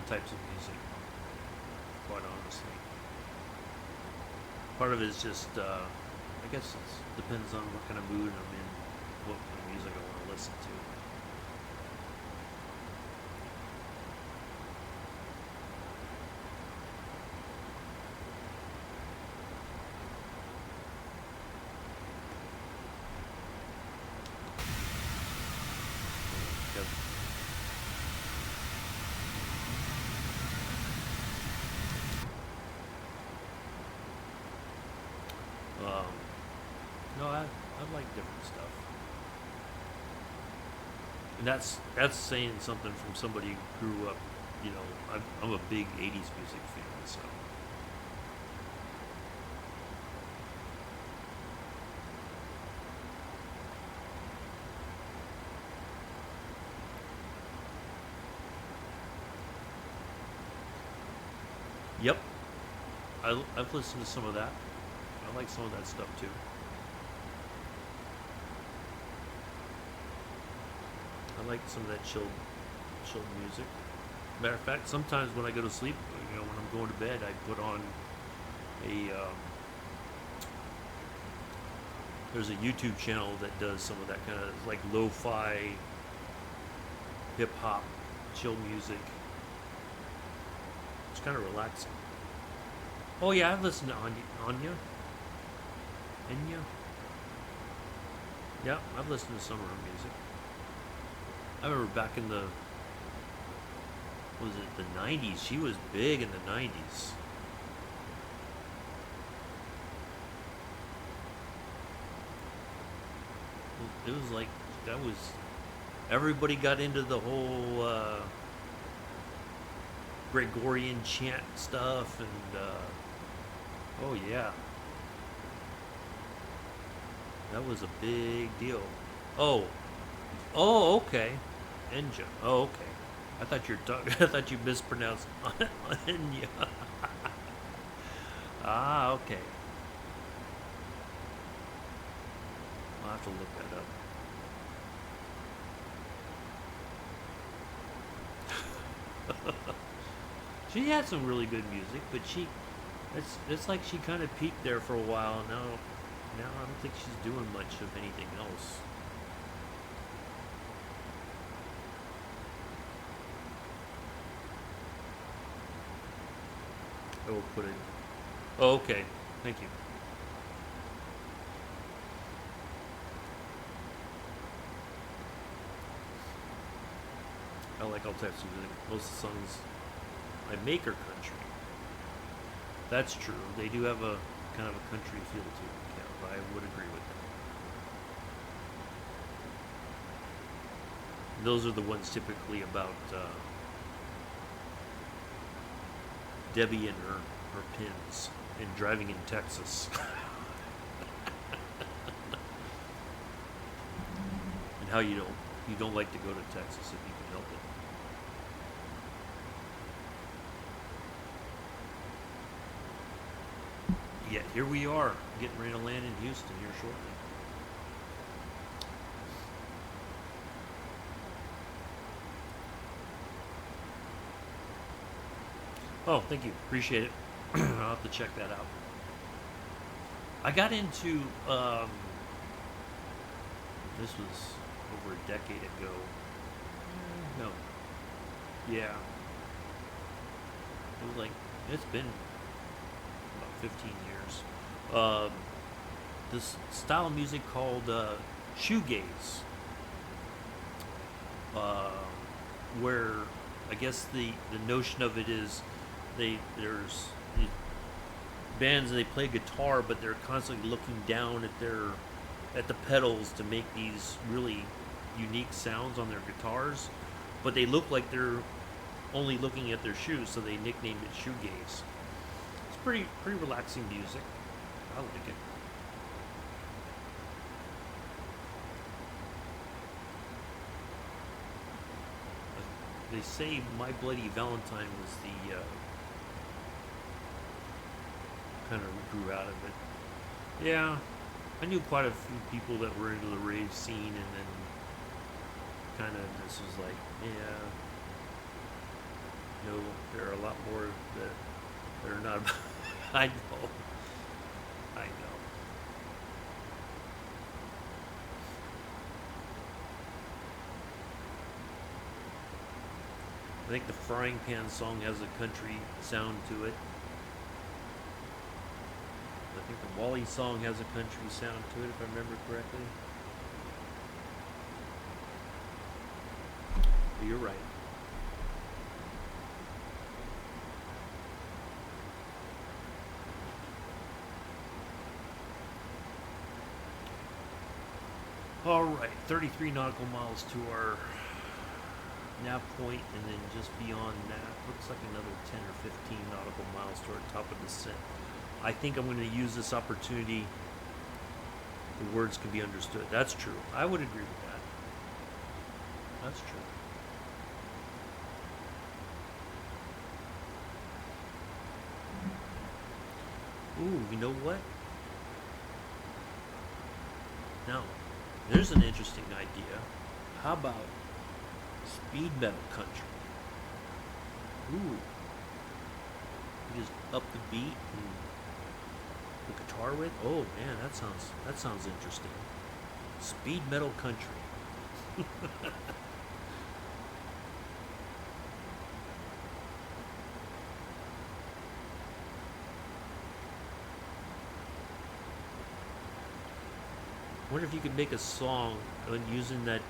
types of music, quite honestly. Part of it is just, I guess it depends on what kind of mood I'm in, what kind of music I want to listen to. No, I like different stuff, and that's saying something from somebody who grew up. I'm a big '80s music fan, so. Yep, I've listened to some of that. I like some of that stuff too. I like some of that chilled music. Matter of fact, sometimes when I go to sleep, when I'm going to bed, I put on there's a YouTube channel that does some of that kind of like lo-fi, hip hop, chill music. It's kind of relaxing. Oh yeah, I've listened to Enya. Yeah, I've listened to some of her music. I remember back in the 90s? She was big in the 90s. It was like, everybody got into the whole Gregorian chant stuff, and oh yeah, that was a big deal. Oh, okay, Enya. Oh, okay. I thought you're I thought you mispronounced Enya. Ah, okay. I'll have to look that up. She had some really good music, but it's like she kind of peaked there for a while. Now I don't think she's doing much of anything else. I will put it. Oh, okay. Thank you. I like all types of music. Most of the songs I make are country. That's true. They do have a kind of a country feel to them. Yeah, I would agree with that. Those are the ones typically about Debbie and her pins and driving in Texas. And how you don't like to go to Texas if you can help it. Yeah, here we are, getting ready to land in Houston here shortly. Oh, thank you. Appreciate it. I'll have to check that out. I got into, this was over a decade ago. No. Yeah. It was like, it's been about 15 years. This style of music called shoegaze. Where I guess the notion of it is there's bands, they play guitar, but they're constantly looking down at the pedals to make these really unique sounds on their guitars, but they look like they're only looking at their shoes, so they nicknamed it shoegaze. It's pretty relaxing music. I like it. They say My Bloody Valentine was the kind of grew out of it. Yeah, I knew quite a few people that were into the rave scene, and then kind of this was like, yeah, no, there are a lot more that are not. I know. I think the Frying Pan song has a country sound to it. I think the Wally song has a country sound to it, if I remember correctly. But you're right. Alright, 33 nautical miles to our nav point, and then just beyond that, looks like another 10 or 15 nautical miles to our top of descent. I think I'm going to use this opportunity. The words can be understood. That's true. I would agree with that. That's true. Ooh, you know what? Now, there's an interesting idea. How about speed metal country? Ooh. You just up the beat and the guitar with? Oh man, that sounds interesting. Speed metal country. I wonder if you could make a song using that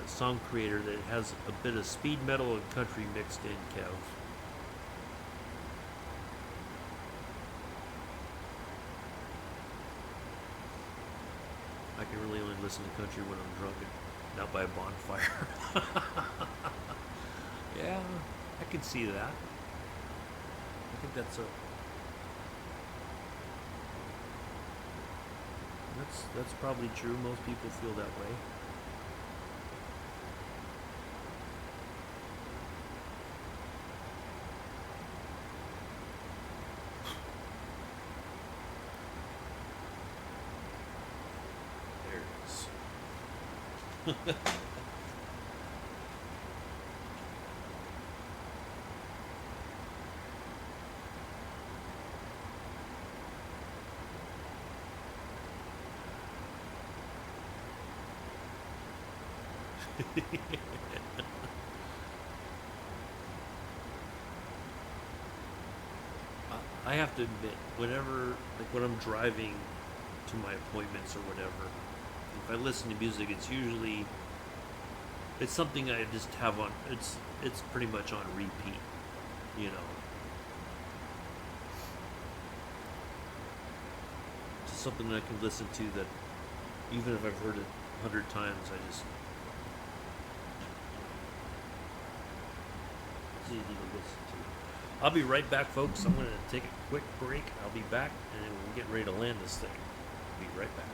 song creator that has a bit of speed metal and country mixed in, Kev. I can really only listen to country when I'm drunk and not by a bonfire. Yeah, I can see that. I think that's probably true. Most people feel that way. There it is. I have to admit, whenever, like when I'm driving to my appointments or whatever, if I listen to music, it's something I just have on. It's pretty much on repeat, you know. It's something that I can listen to that, even if I've heard it 100 times, it's easy to listen to. I'll be right back, folks. I'm going to take a quick break. I'll be back, and we'll get ready to land this thing. I'll be right back.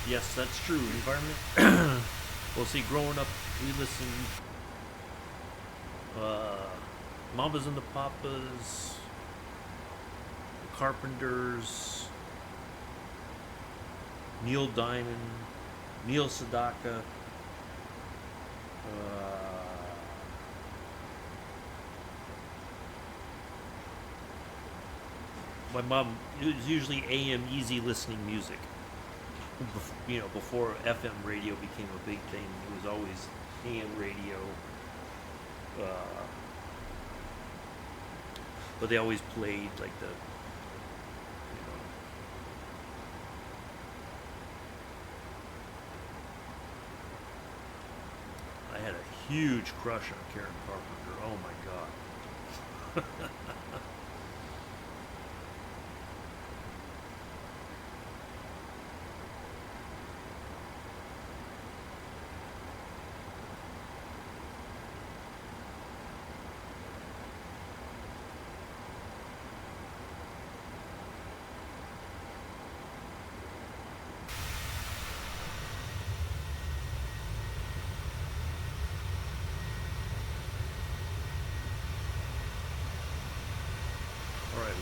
Yes, that's true. Environment. Well, see, growing up, we listened. Mamas and the Papas, the Carpenters, Neil Diamond, Neil Sedaka. My mom, it was usually AM easy listening music. You know, before FM radio became a big thing, it was always AM radio. But they always played like the, you know. I had a huge crush on Karen Carpenter. Oh my God.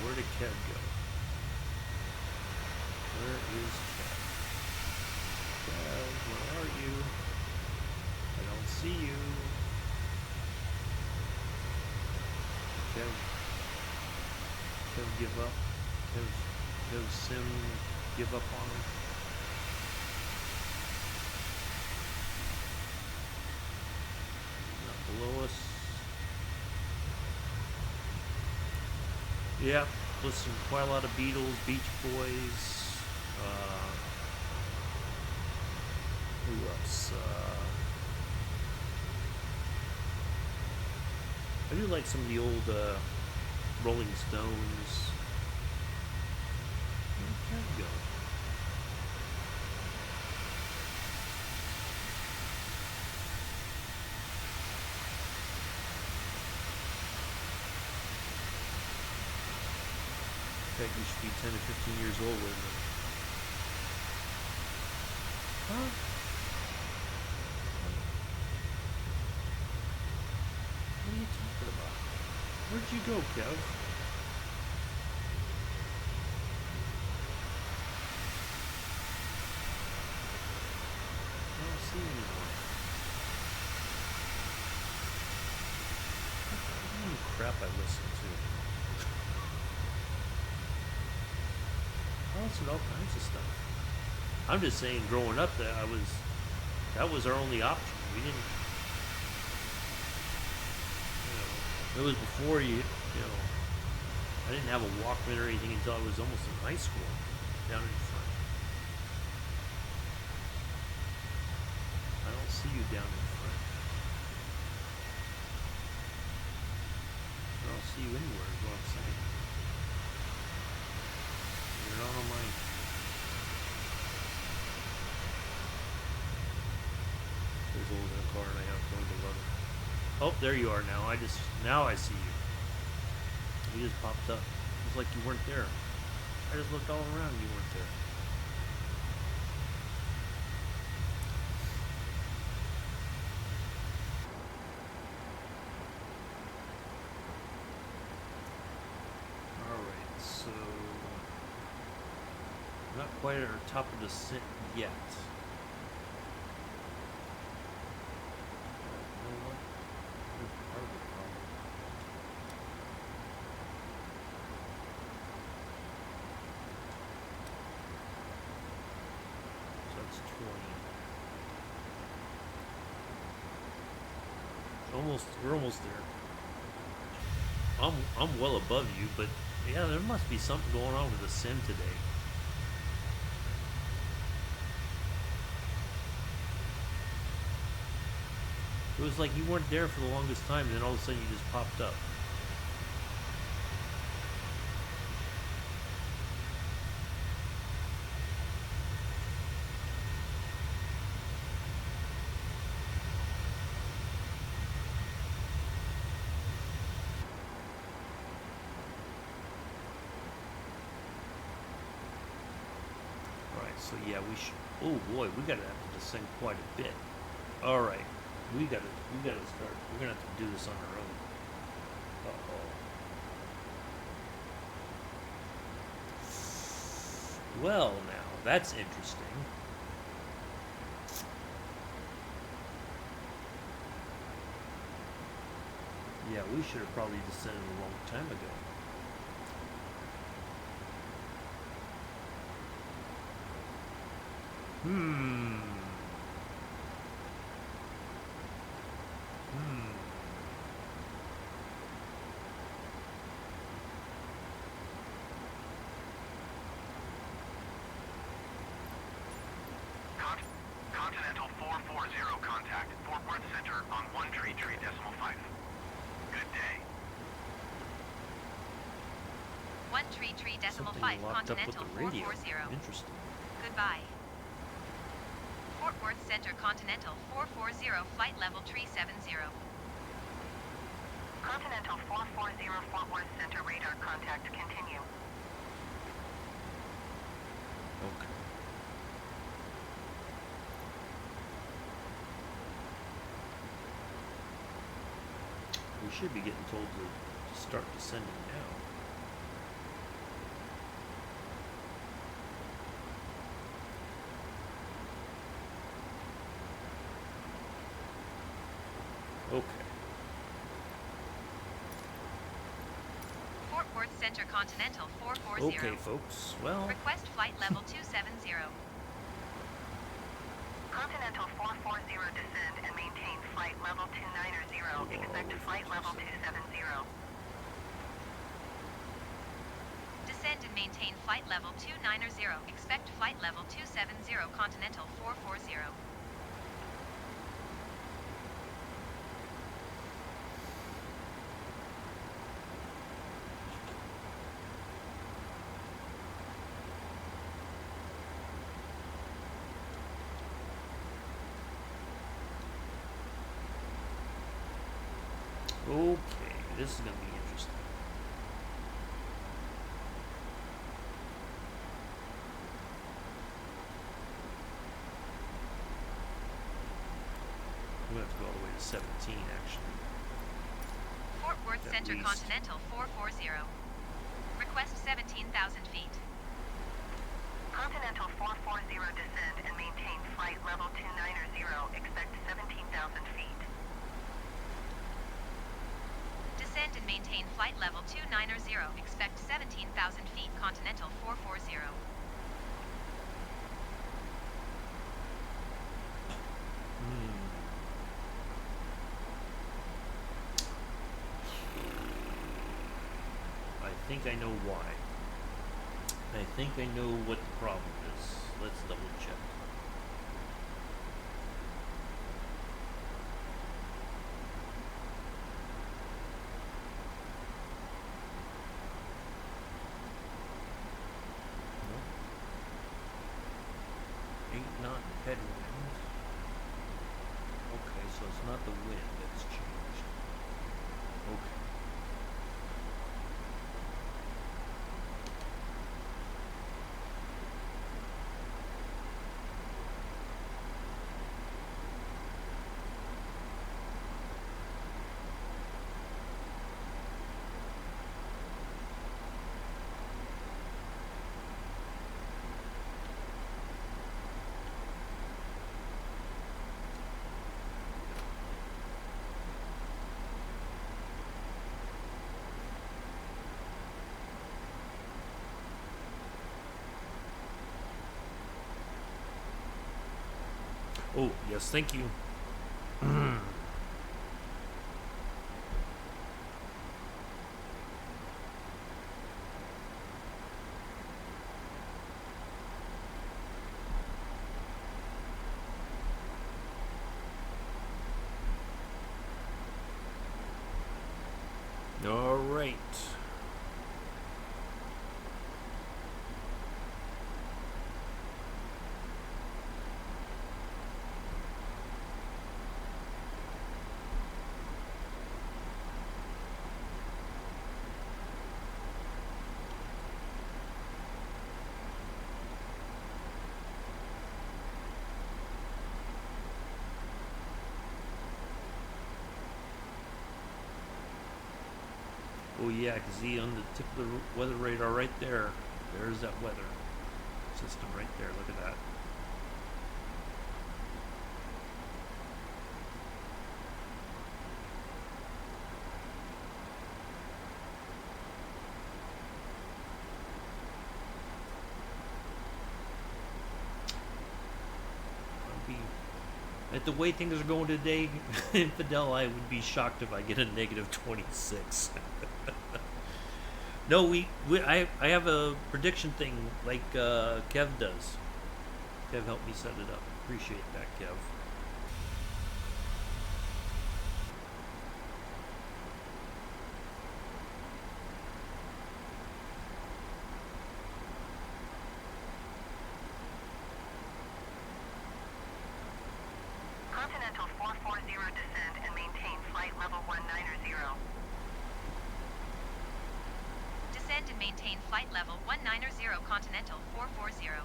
Where did Kev go? Where is Kev? Kev, where are you? I don't see you. Kev give up? Kev Sim give up on him? Not below us. Yeah, listen to quite a lot of Beatles, Beach Boys, who else? I do like some of the old Rolling Stones. Where did Kev go? heck, you should be 10 to 15 years old with it. Huh? What are you talking about? Where'd you go, Kev? I don't see you anymore. What the crap I listen to? I listen to all kinds of stuff. I'm just saying, growing up, that was our only option. We didn't. It was before I didn't have a Walkman or anything until I was almost in high school, down in front. I don't see you down in front. I don't see you anywhere, is what I'm saying. You're not on mine. There's a little car and I have going to love it. Oh, there you are now. Now I see you. You just popped up. It was like you weren't there. I just looked all around and you weren't there. Alright, so not quite at our top of the descent yet. We're almost there. I'm well above you, but yeah, there must be something going on with the sim today. It was like you weren't there for the longest time, and then all of a sudden you just popped up. So yeah, we should. Oh boy, we gotta have to descend quite a bit. All right, we gotta start. We're gonna have to do this on our own. Well, now that's interesting. Yeah, we should have probably descended a long time ago. Continental 440 contact. Fort Worth Center on 133.5. Good day. 133.5 Continental 440. Interesting. Goodbye. Fort Worth Center Continental 440 flight level 370. Continental 440 Fort Worth Center radar contact continue. Okay. We should be getting told to start descending now. Okay. Fort Worth Center Continental 440. Okay, folks. Well, Request flight level 270. Continental 440 descend and maintain flight level 290. Expect flight level 270. Descend and maintain flight level 290. Expect flight level 270 Continental 440. okay. This is going to be interesting. I'm gonna have to go all the way to 17 actually. Fort Worth At Center least. Continental 440. Request 17,000 feet. Continental 440 descend and maintain flight level 290. Expect 17,000 feet. Descend and maintain flight level 290. Expect 17,000 feet. Continental 440. I think I know why. I think I know what the problem is. Let's double check. Nope. 8-knot headwind. Okay, so it's not the wind that's changed. Okay. Oh, yes, thank you. All right. Oh yeah, I can see on the tip of the weather radar right there. There's that weather system right there. Look at that. At the way things are going today, Infidel, I would be shocked if I get a negative 26. No, I have a prediction thing like Kev does. Kev helped me set it up. Appreciate that, Kev. Continental 440 descend and maintain flight level 190. Descend and maintain flight level 190. Continental 440.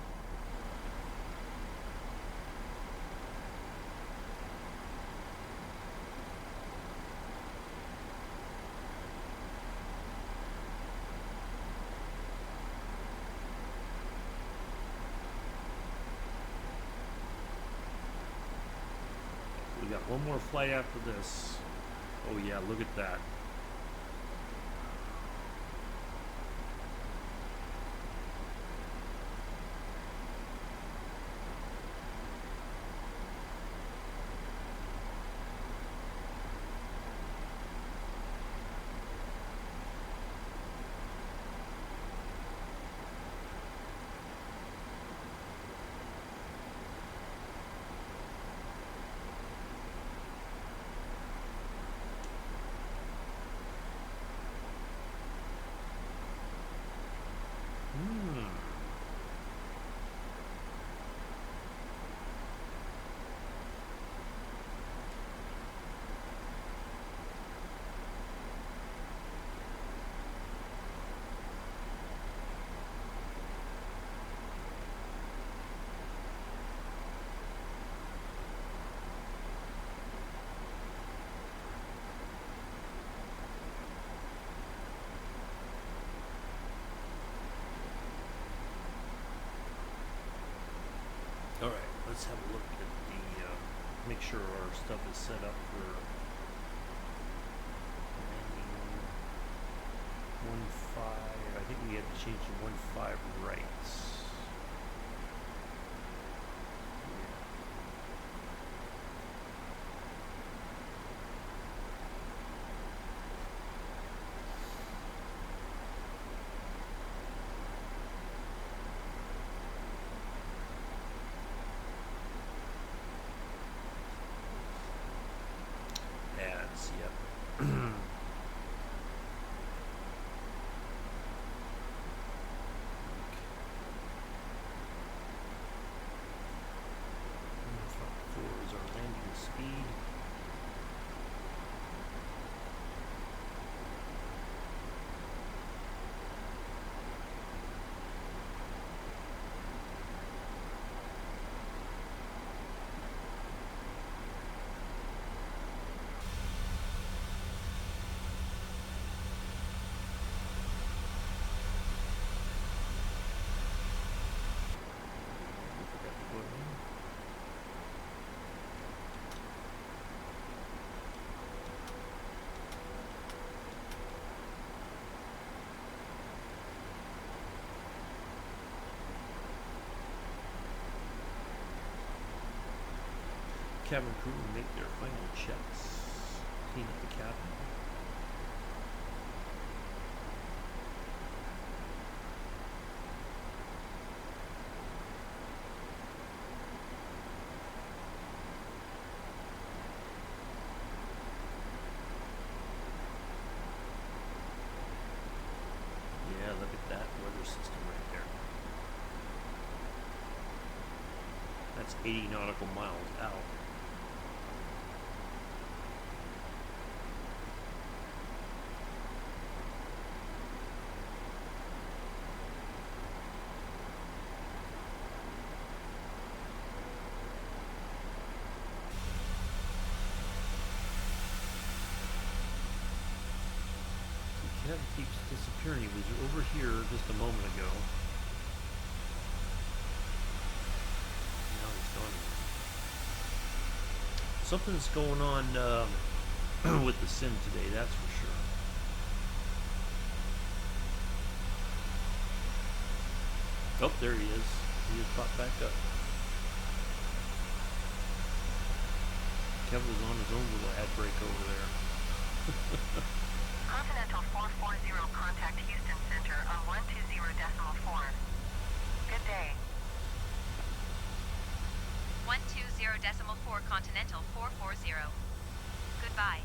We got one more flight after this. Oh yeah, look at that. let's have a look at the, make sure our stuff is set up for landing 1.5. I think we had to change to 1.5 rights. Ads, yep. Four is our landing speed. Cabin crew make their final checks. Clean up the cabin. Yeah, look at that weather system right there. That's 80 nautical miles out. Kevin keeps disappearing. He was over here just a moment ago. Now he's gone. Something's going on with the sim today, that's for sure. Oh, there he is. He just popped back up. Kevin was on his own little ad break over there. Continental 440, contact Houston Center on 120.4. Good day. 120.4 Continental 440. Goodbye.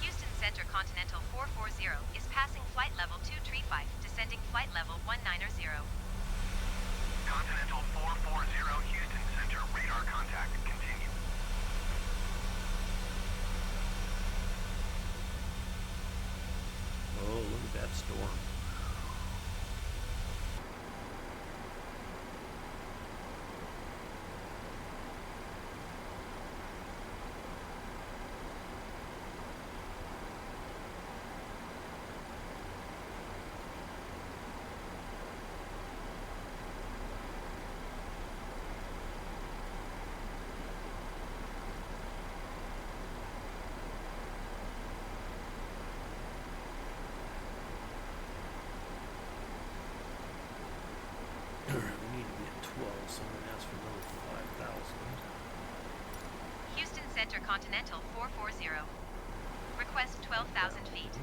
Houston Center Continental 440 is passing flight level 235, descending flight level 190. Continental 440, Houston Center, radar contact, continue. Oh, look at that storm. Houston Center Continental 440. Request 12,000 feet.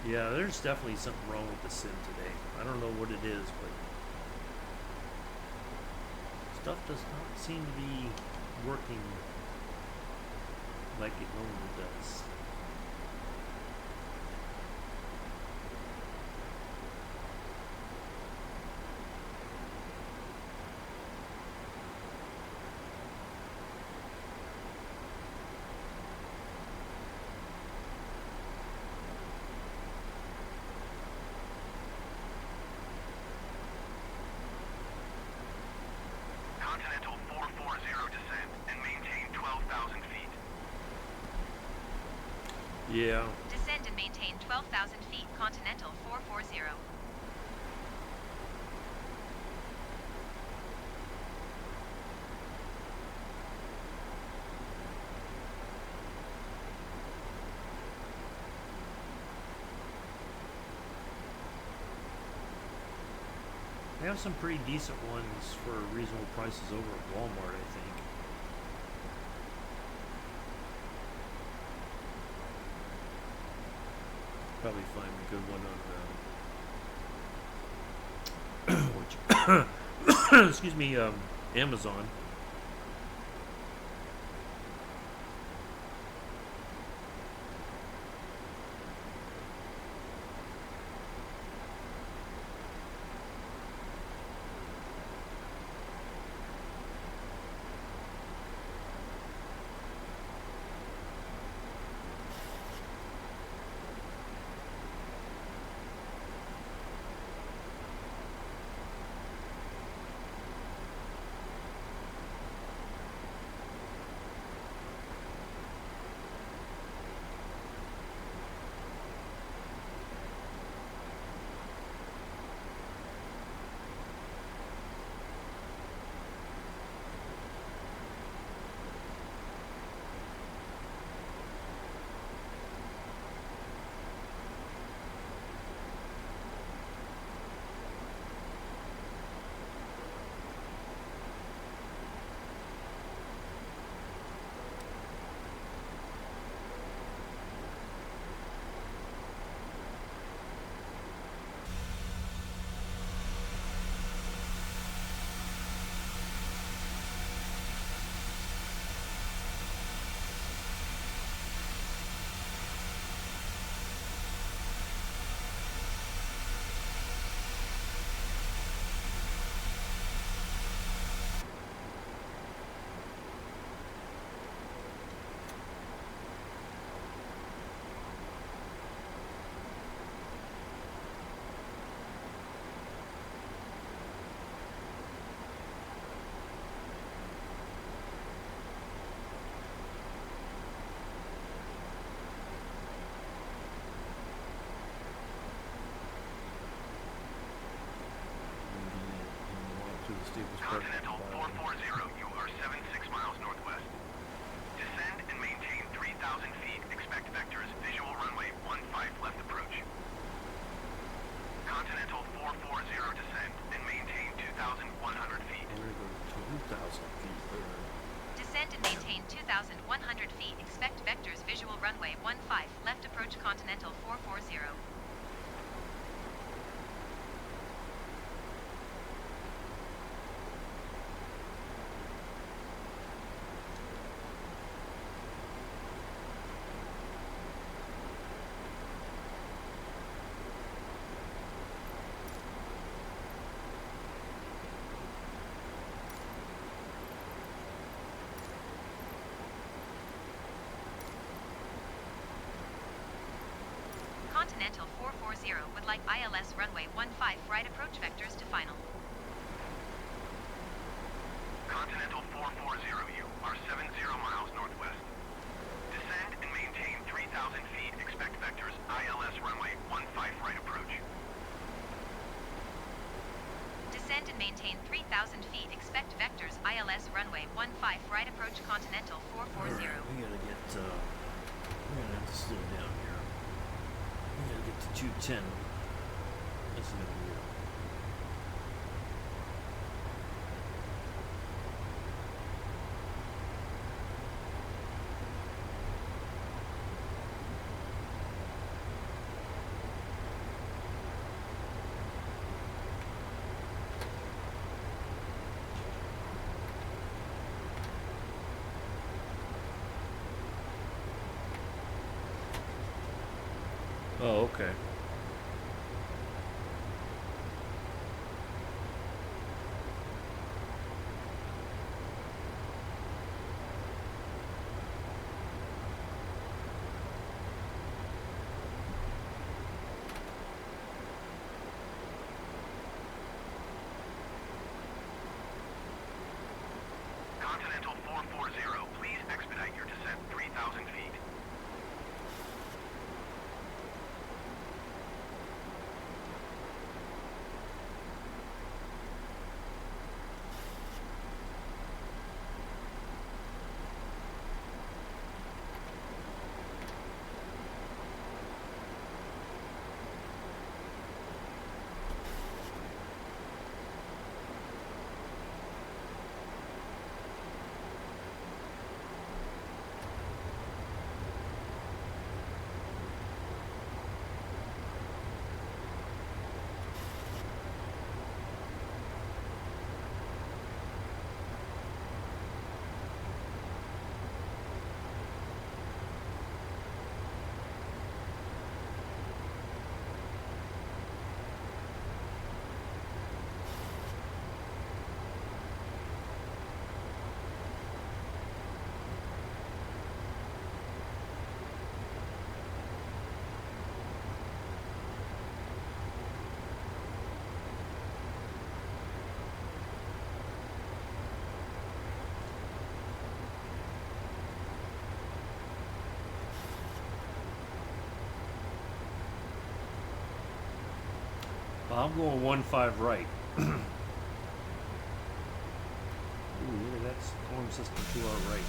Yeah, there's definitely something wrong with the sim today. I don't know what it is, but stuff does not seem to be working like it normally does. Continental 440, descend and maintain 12,000 feet. Yeah. Descend and maintain 12,000 feet, Continental 440. They have some pretty decent ones for reasonable prices over at Walmart, I think. Probably find a good one on excuse me, Amazon. Continental 440, you are 76 miles northwest. Descend and maintain 3,000 feet. Expect vectors, visual runway 15 left approach. Continental 440, descend and maintain 2,100 feet. I'm gonna go 2,000 feet there. Descend and maintain 2,100 feet. Expect vectors, visual runway 15 left approach, Continental 440. Continental 440 would like ILS runway 15 right approach vectors to final. Continental 440, you are 70 miles northwest. Descend and maintain 3,000 feet. Expect vectors, ILS runway 15 right approach. Descend and maintain 3,000 feet. Expect vectors, ILS runway 15 right approach, Continental 440. Alright, we gotta get, we're gonna have to slow down here. We gotta get to 210. This is gonna be weird. Oh, okay. Continental 440, please expedite your descent 3,000 feet. I'm going 1-5 right. Ooh, look at that storm system to our right.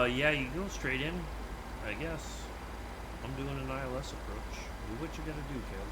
Yeah, you go straight in, I guess. I'm doing an ILS approach. Do what you gotta do, Kev.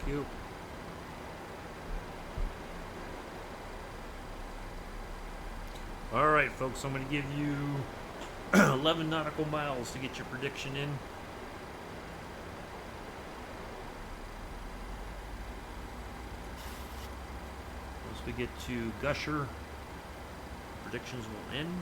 you. All right, folks, I'm going to give you 11 nautical miles to get your prediction in. Once we get to Gusher, predictions will end.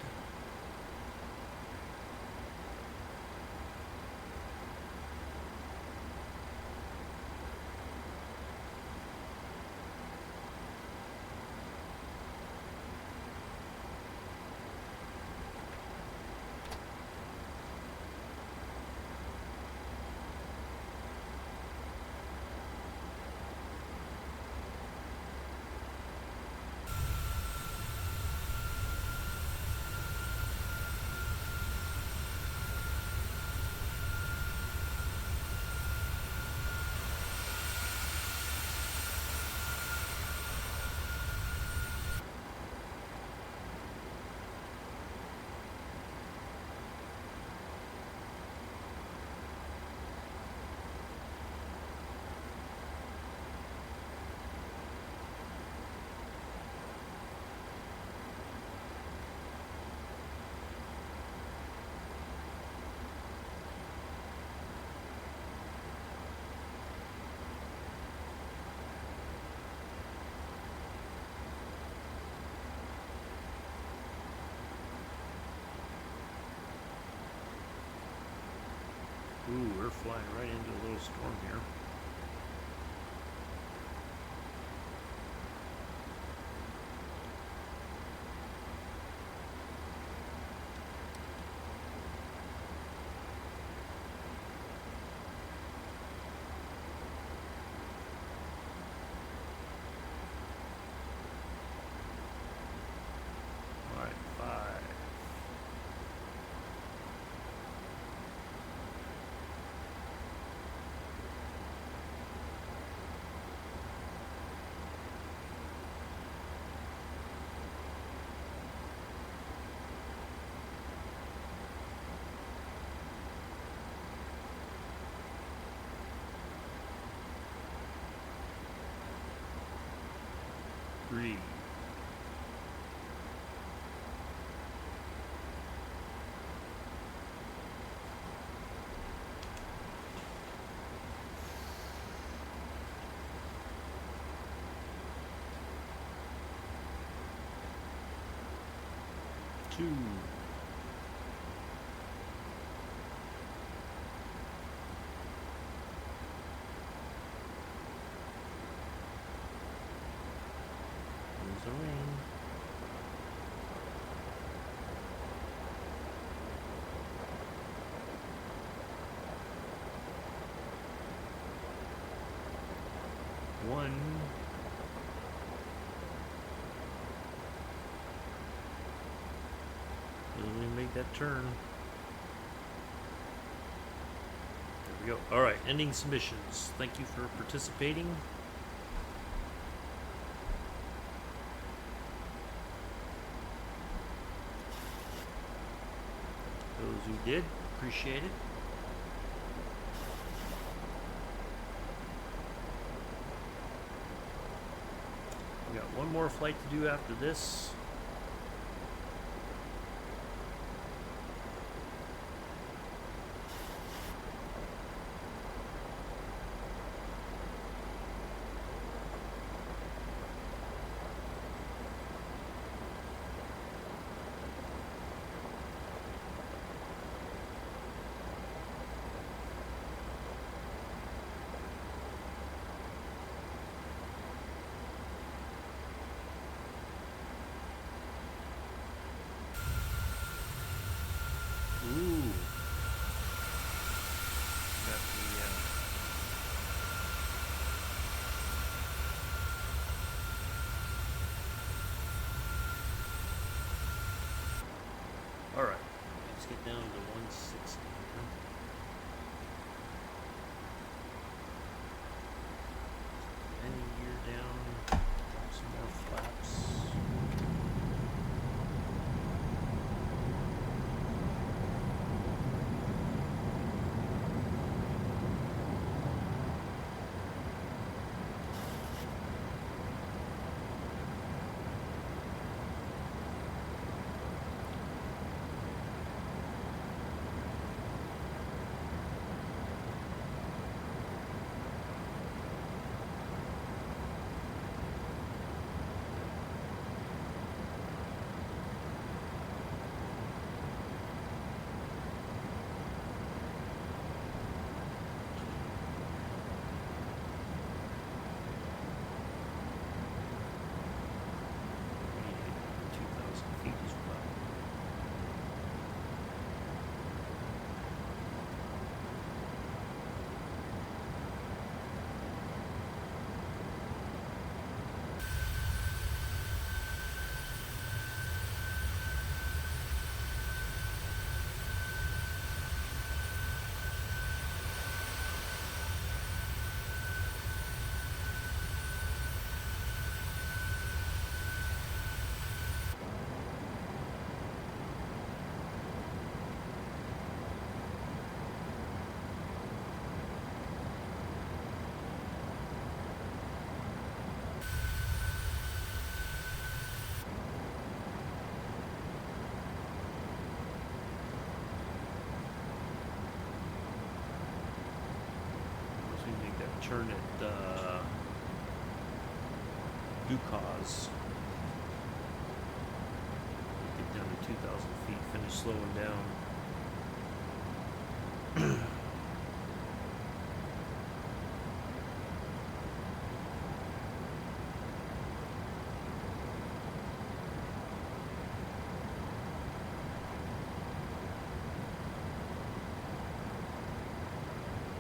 Ooh, we're flying right into a little storm here. All right, 5. 3. 2. There's the rain. 1. Let me make that turn. There we go. All right, ending submissions. Thank you for participating. Those who did, appreciate it. We got one more flight to do after this. Ooh. Got the all right. Let's get down to 160. Ending gear down. Drop some more flaps. turn at Dukas. Get down to 2,000 feet, finish slowing down.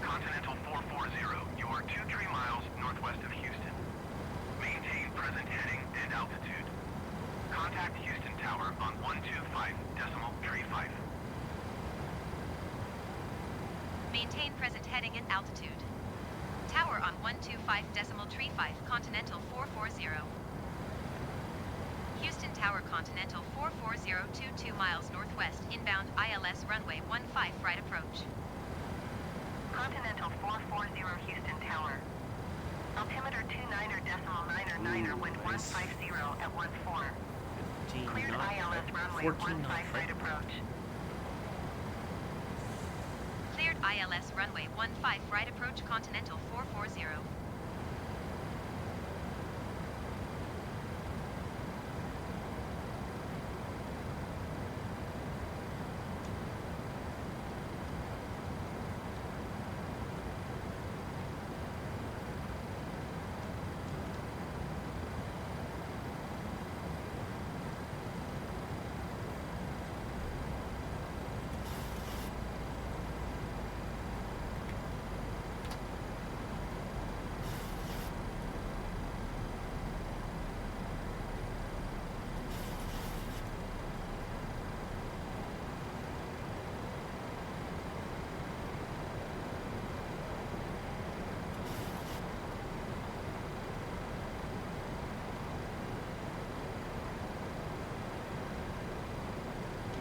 Continental 440, you are 23 miles northwest of Houston. Maintain present heading and altitude. Contact Houston Tower on 125.35. Maintain present heading and altitude. Tower on 125.35, Continental 440. Houston Tower Continental 440, 22 miles northwest, inbound ILS runway 15 right approach. Continental 440 Houston Tower. Altimeter 29.999, wind 150 at 14. 15 Cleared knot, ILS runway 14 15 knot right height. approach. Cleared ILS runway 15 right approach, Continental 440.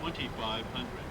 $2,500.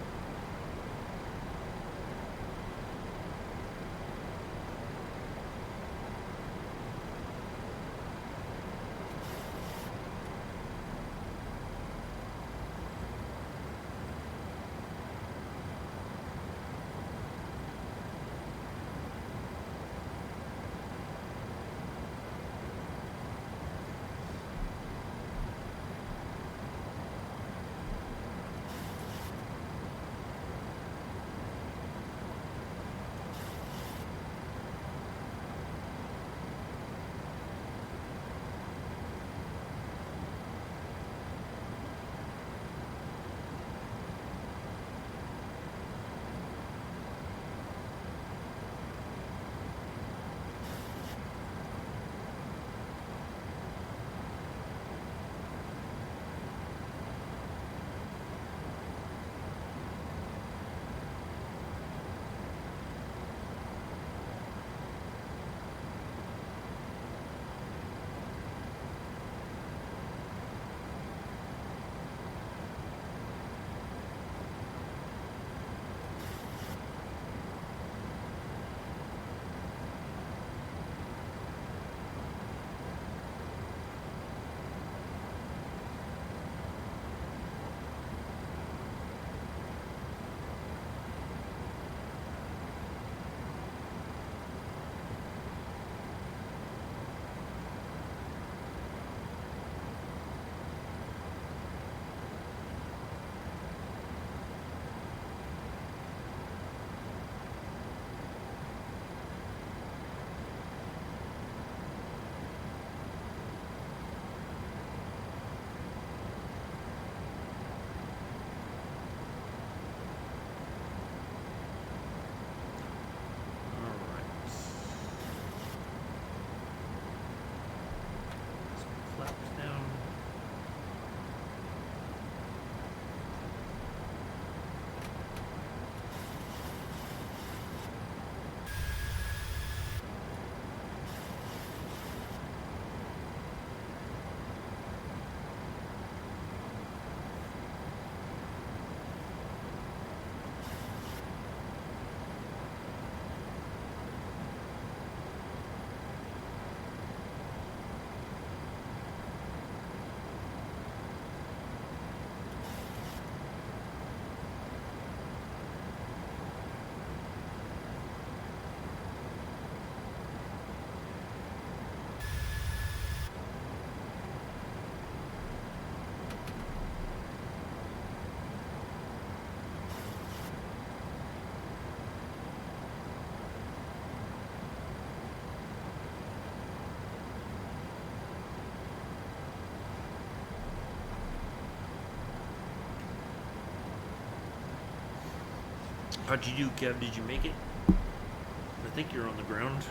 How'd you do, Kev? Did you make it? I think you're on the ground.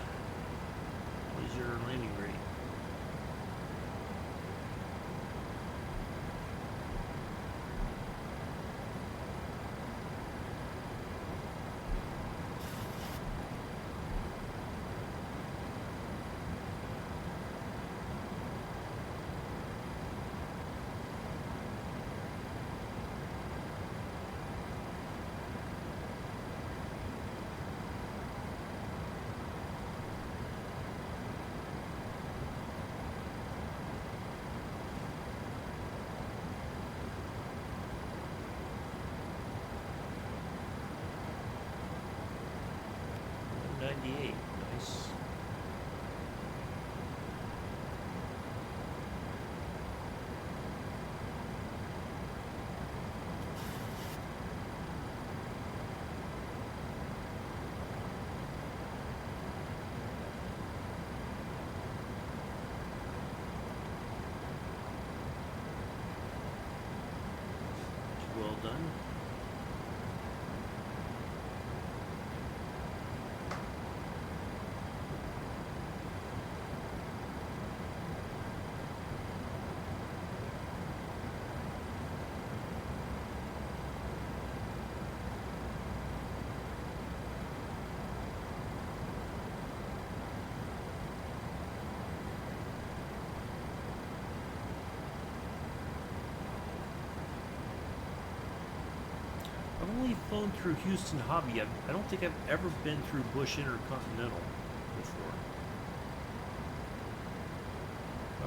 What is your landing rate? Nice. Well done. I've only flown through Houston Hobby. I don't think I've ever been through Bush Intercontinental before.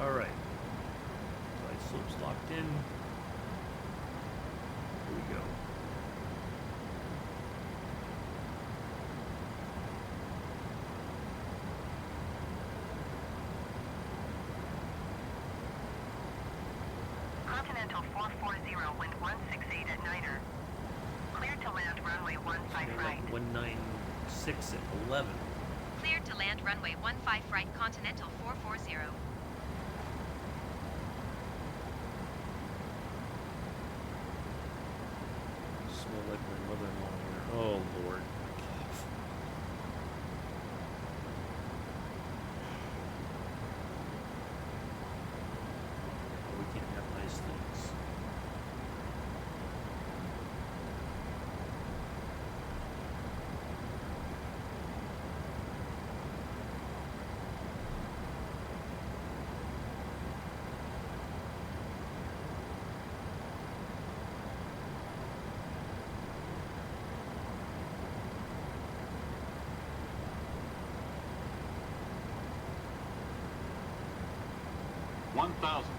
Alright. Glide slope's locked in. Here we go. Continental 440, wind 168 at Niner. Cleared to land runway 15 right. 196 at 11. Cleared to land runway 15 right, Continental 440. Smell like my mother-in-law here. Oh, Lord. We can't have nice things. One thousand.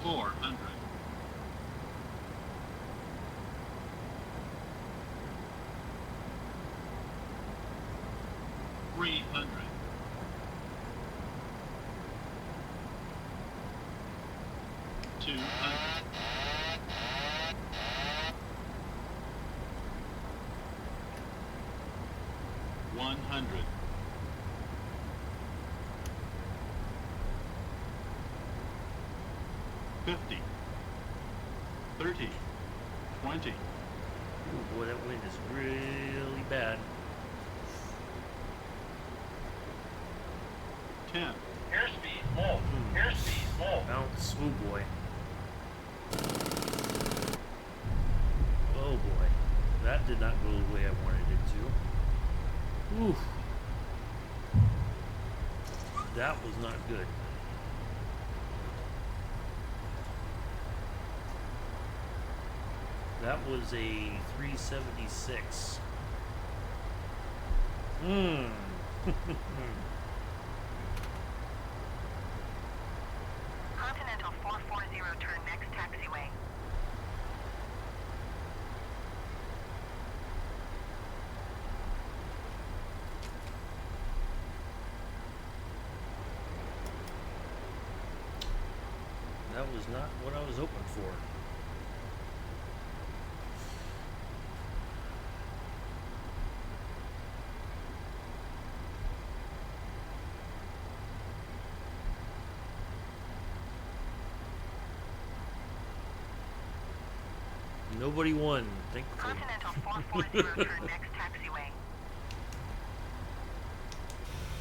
Four hundred. $300. $200. $100. $50. $30. $20. Ooh, boy, that wind is really bad. 10. Airspeed full. Airspeed full. Bounce. Oh, boy. Oh, boy. That did not go the way I wanted it to. Oof. That was not good. That was a 376. Hmm. Continental 440, turn next taxiway. That was not what I was hoping for. Nobody won, thankfully. Continental 440, turn next taxiway.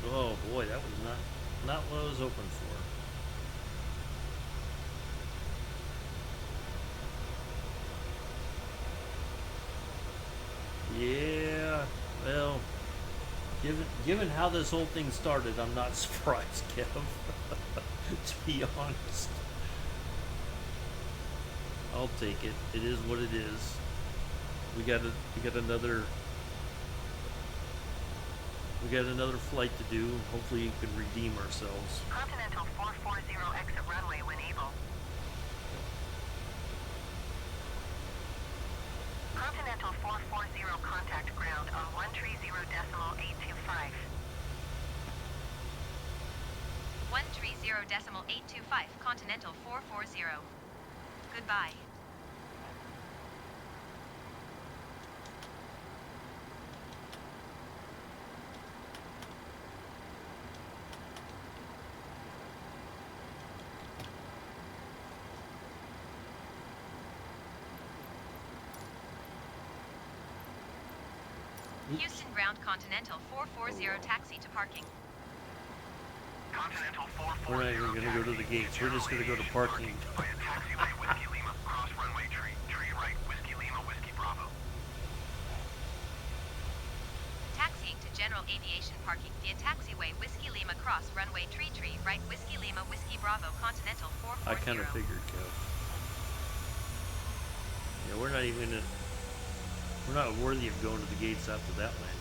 Oh boy, that was not what I was hoping for. Yeah, well, given how this whole thing started, I'm not surprised, Kev. To be honest, I'll take it. It is what it is. We got another flight to do. Hopefully, we can redeem ourselves. Continental 440, exit runway when able. Continental 440, contact ground on 130.825. 130.825, Continental 440. Goodbye. Houston ground Continental 440, taxi to parking. Continental 440. We're not even going to go to the gates. We're just going to go to parking. Via taxiway Whiskey Lima, cross runway tree right, Whiskey Lima, Whiskey Bravo. Taxiing to general aviation parking via taxiway Whiskey Lima cross runway tree right, Whiskey Lima, Whiskey Bravo, Continental 440. I kind of figured, Kev. Yeah, we're not even gonna. We're not worthy of going to the gates after that landing.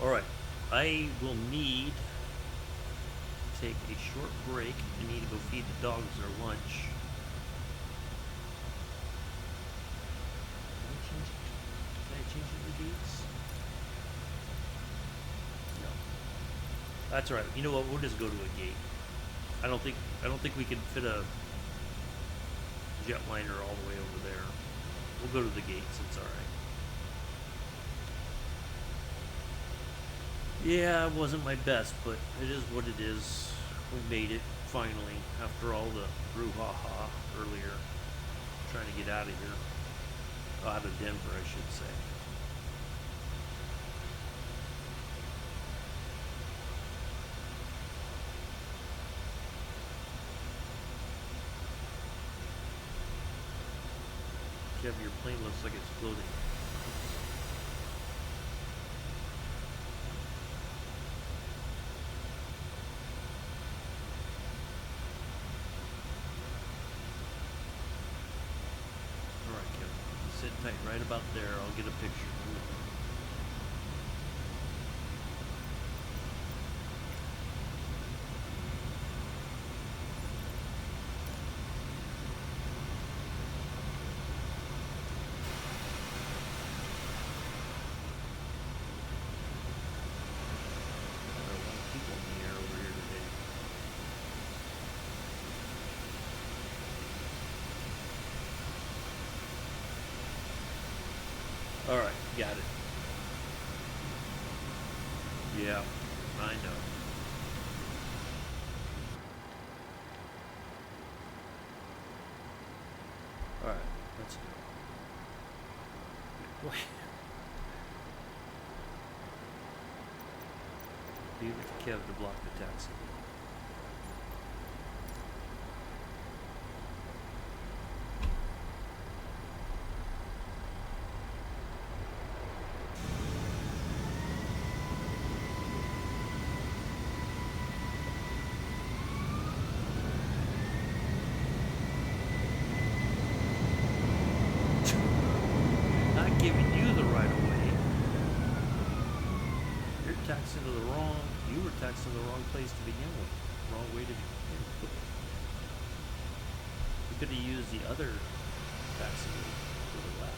All right, I will need to take a short break. I need to go feed the dogs their lunch. Can I change the gates? No. That's all right. You know what? We'll just go to a gate. I don't think we can fit a jetliner all the way over there. We'll go to the gates. It's all right. Yeah, it wasn't my best, but it is what it is. We made it finally after all the brouhaha earlier. Trying to get out of here. Out of Denver, I should say. Kev, your plane looks like it's floating. Alright, Kev, you sit tight right about there. I'll get a picture. Alright, got it. Yeah, I know. Alright, let's go. Boy. Leave it to Kev to block the taxi. you were taxing the wrong place to begin with. Wrong way to begin with. You could have used the other taxi to the left.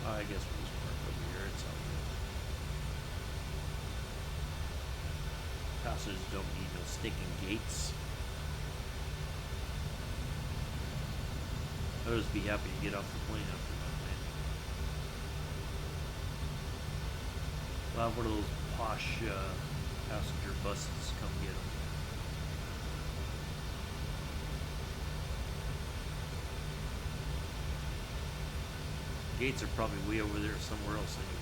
I guess we'll just park over here. It's all good. Passengers don't need no stinking gates. I'll just be happy to get off the plane after my landing. I'll have one of those posh passenger buses come get them. Gates are probably way over there somewhere else anyway.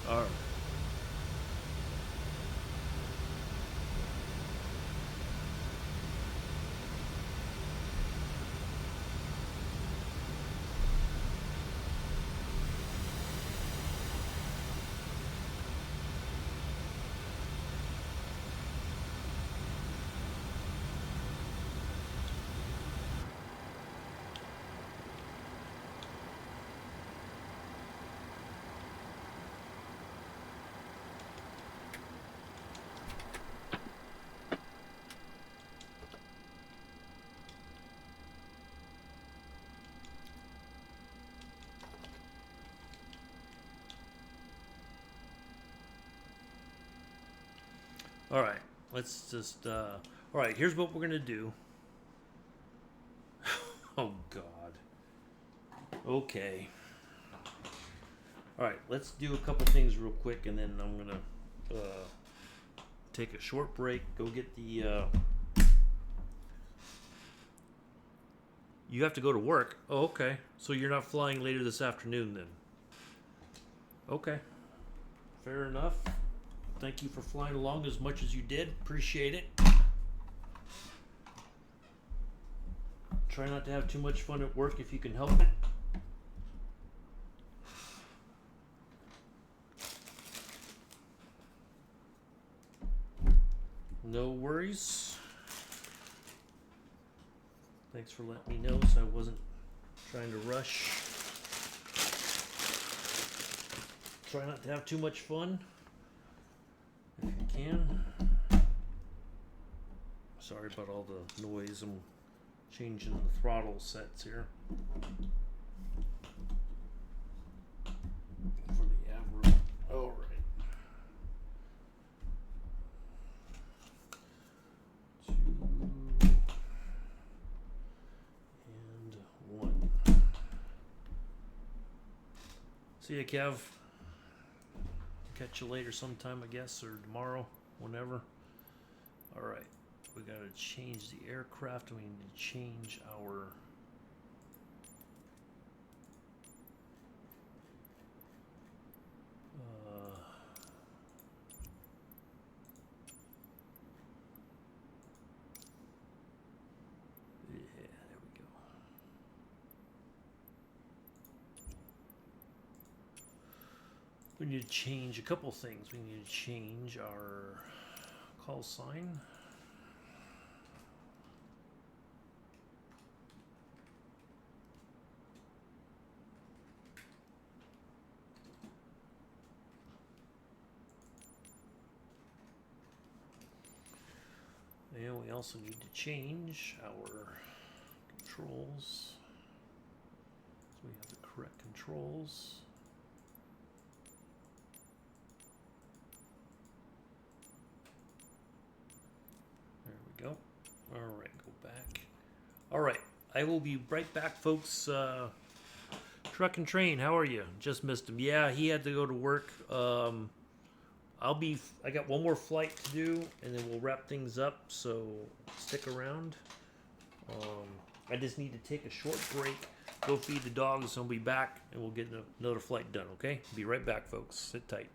Alright. All right, let's just, all right, here's what we're going to do. Oh, God. Okay. All right, let's do a couple things real quick, and then I'm going to take a short break, go get the, you have to go to work. Oh, okay. So you're not flying later this afternoon then? Okay. Fair enough. Thank you for flying along as much as you did. Appreciate it. Try not to have too much fun at work if you can help it. No worries. Thanks for letting me know so I wasn't trying to rush. Try not to have too much fun. If you can. Sorry about all the noise. I'm changing the throttle sets here for the Avro. All right. 2 and 1. See ya, Kev. Catch you later sometime, I guess, or tomorrow, whenever. All right, we got to change the aircraft, and we need to change our yeah, there we go. We need to change a couple things. We need to change our call sign. And we also need to change our controls. So we have the correct controls. There we go. All right, go back. All right, I will be right back, folks. Truck and Train, how are you? Just missed him. Yeah, he had to go to work. I got one more flight to do, and then we'll wrap things up, so stick around. I just need to take a short break, go feed the dogs, and I'll be back, and we'll get another flight done, okay? Be right back, folks. Sit tight.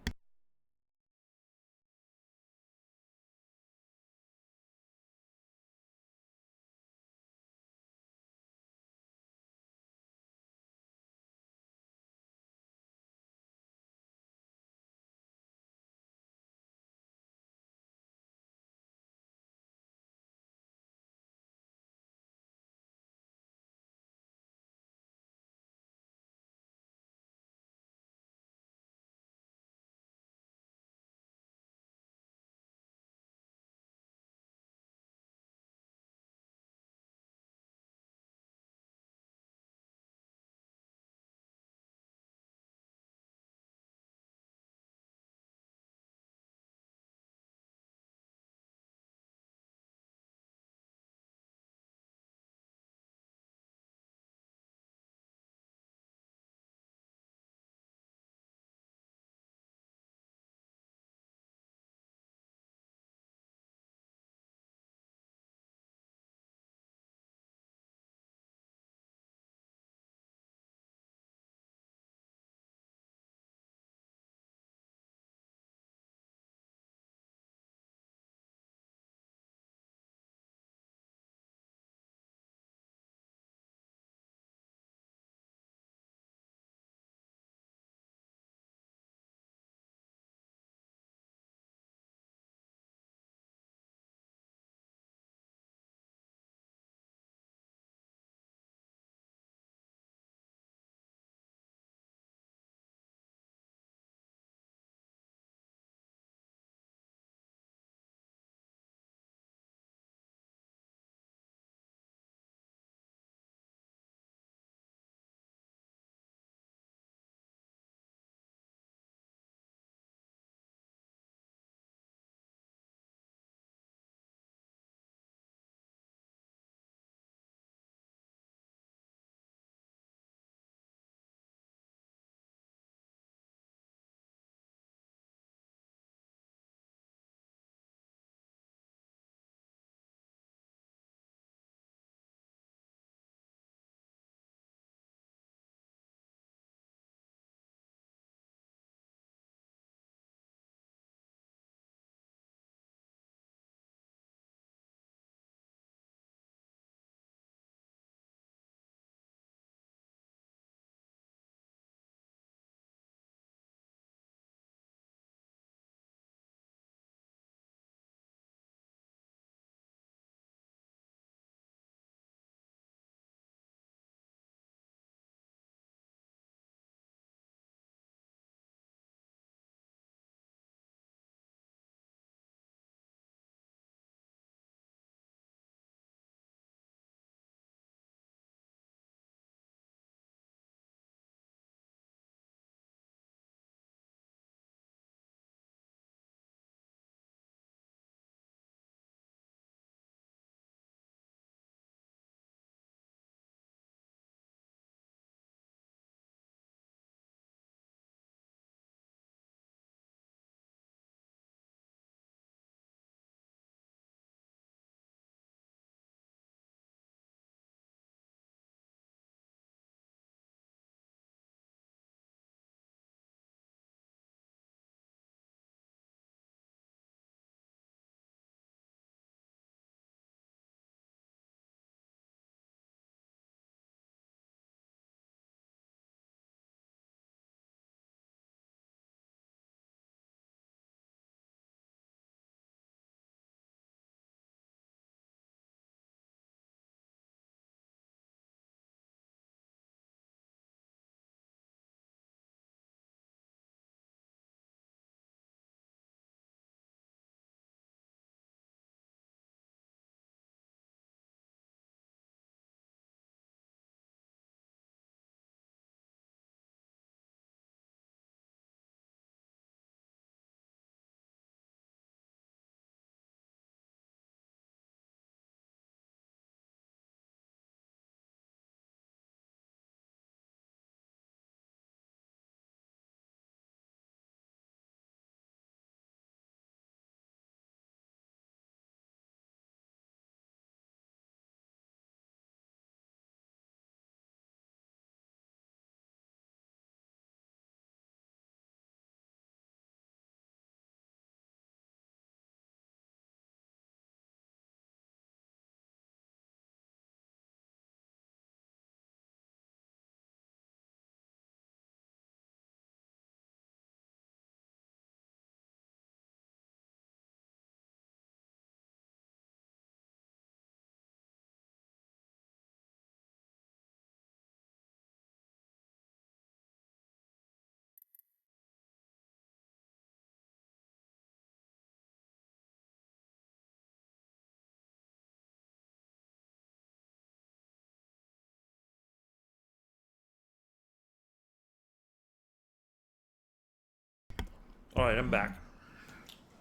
All right, I'm back.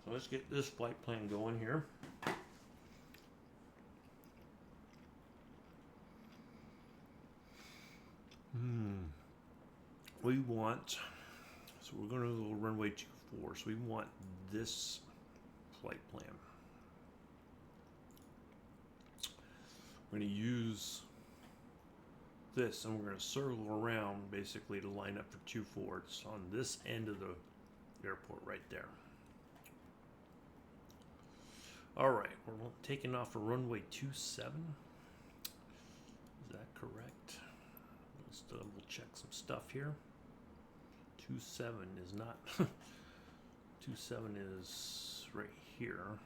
So let's get this flight plan going here. We want, so we're going to go runway 24. So we want this flight plan. We're going to use this, and we're going to circle around basically to line up for 24. It's on this end of the airport right there. All right, we're taking off for runway 27. Is that correct? Let's double check some stuff here. 27 is not. 27 is right here.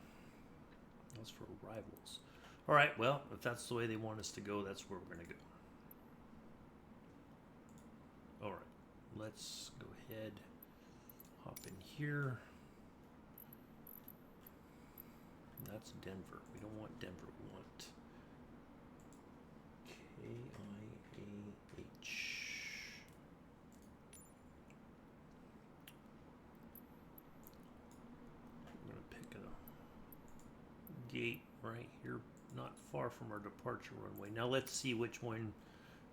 That's for arrivals. All right, well, if that's the way they want us to go, that's where we're going to go. All right, let's go ahead, hop in here. That's Denver. We don't want Denver. We want KIAH. I'm going to pick a gate right here, not far from our departure runway. Now let's see which one.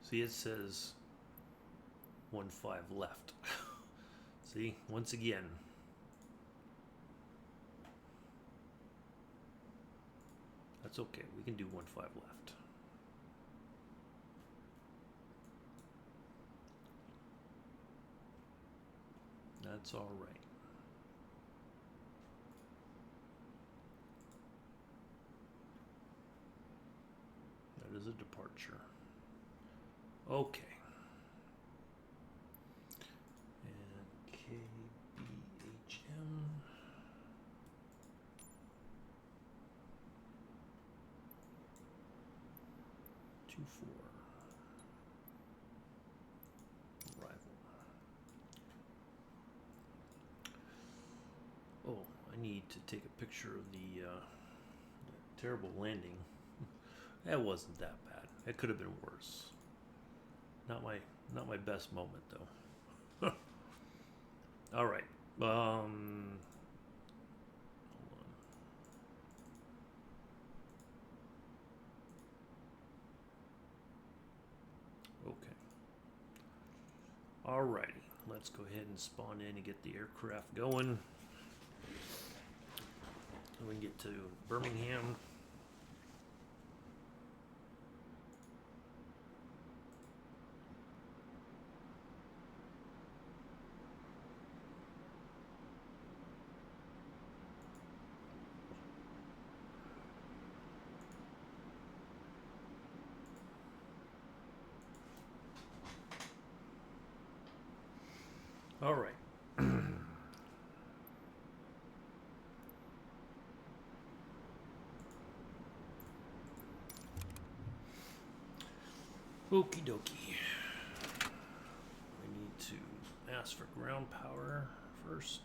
See, it says 15 left. See, once again. That's okay. We can do 15 left. That's all right. That is a departure. Okay. And KBHM. Arrival. Oh, I need to take a picture of the terrible landing. That wasn't that bad. It could have been worse. Not my best moment though. All right. Hold on. Okay. Alrighty, let's go ahead and spawn in and get the aircraft going. So we can get to Birmingham. All right. Okie dokie. We need to ask for ground power first.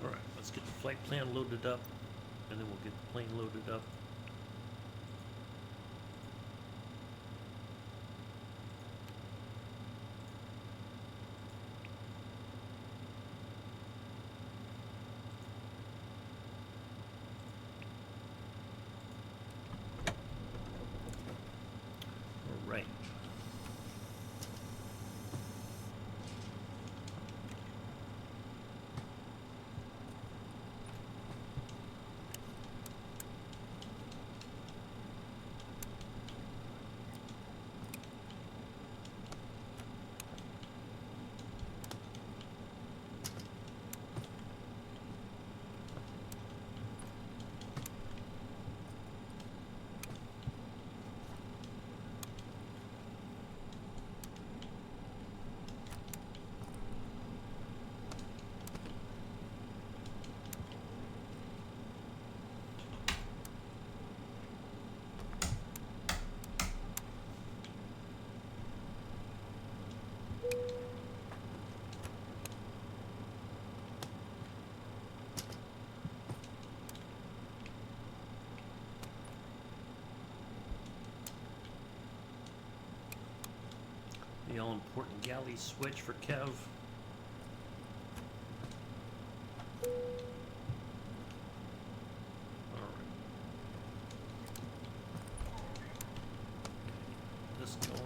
Alright, let's get the flight plan loaded up, and then we'll get the plane loaded up. Alright. The all important galley switch for Kev. Alright. This going.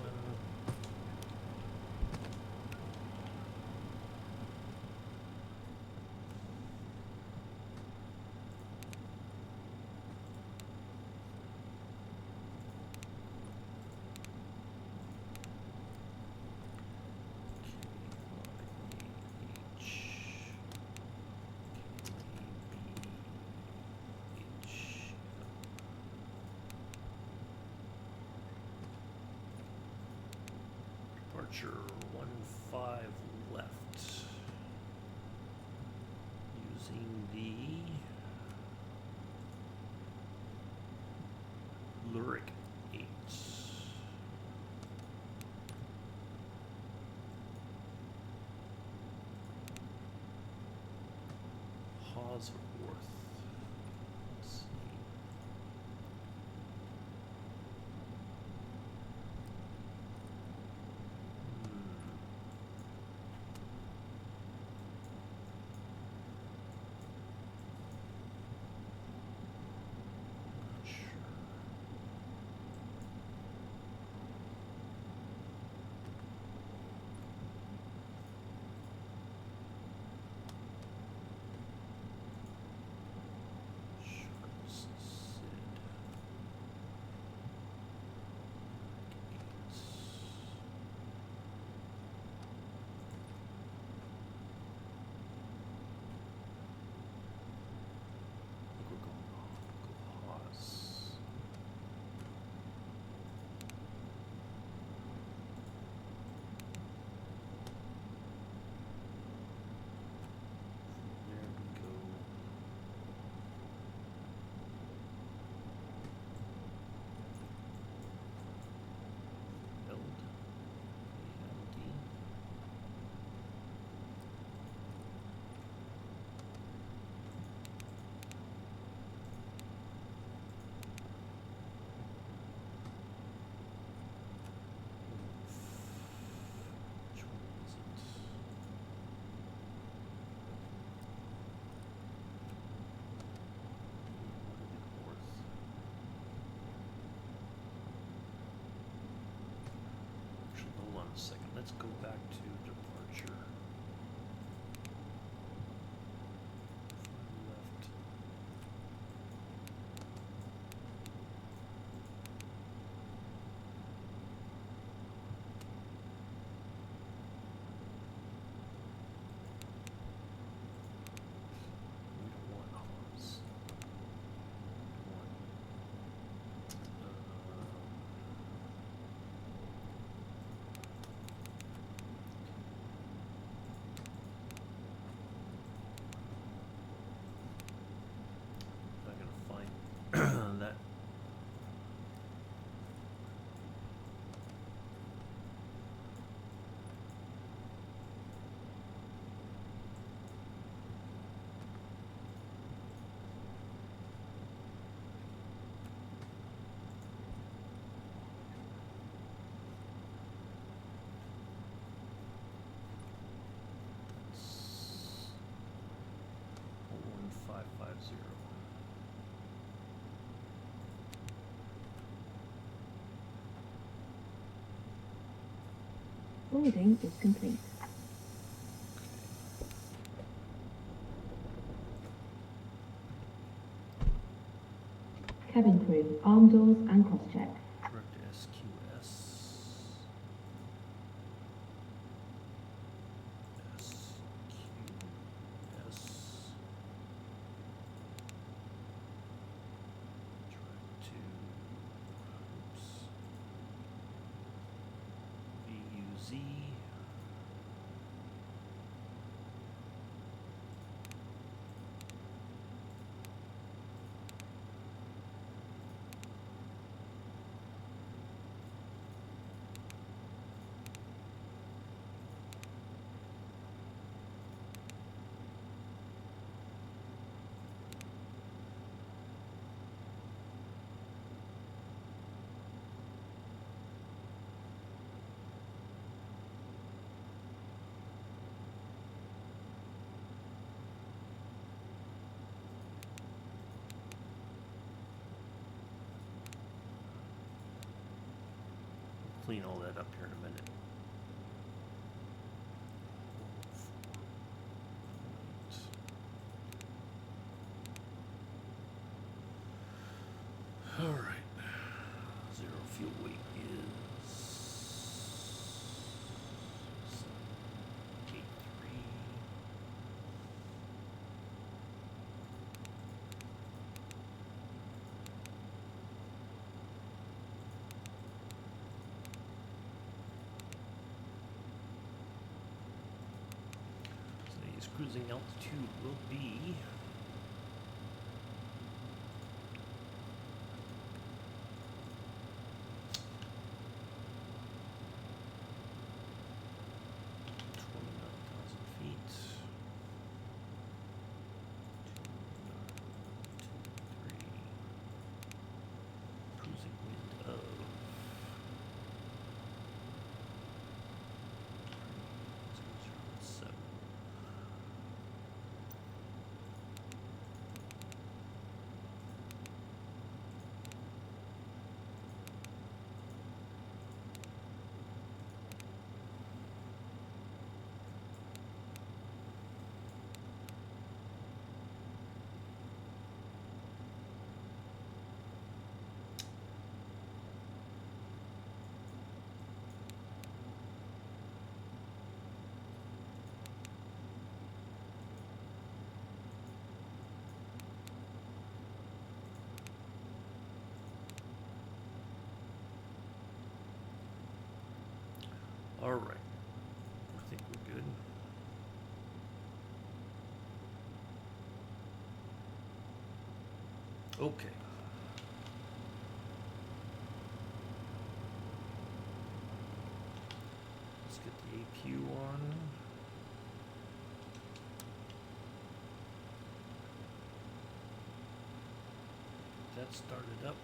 Departure 15 left. Using the Lyric 8. Hawesworth. Let's see. Not sure. Charles Sid. We're going go Haas. There we go. Build. ALD. Which one is it? North. Actually, hold on a second. Let's go back to departure. Left. We don't want Haas. We want, I'm gonna find that. That's 01550. Boarding is complete. Cabin crew, arm doors and cross-check. Correct SQS. SQS. Try to. Oops. VUZ. clean all that up here in a minute. All right. Zero fuel weight is 783. Today's cruising altitude will be 29,000 feet. 2923. Cruising wind of 007. All right, I think we're good. Okay. Let's get the APU on. That started up.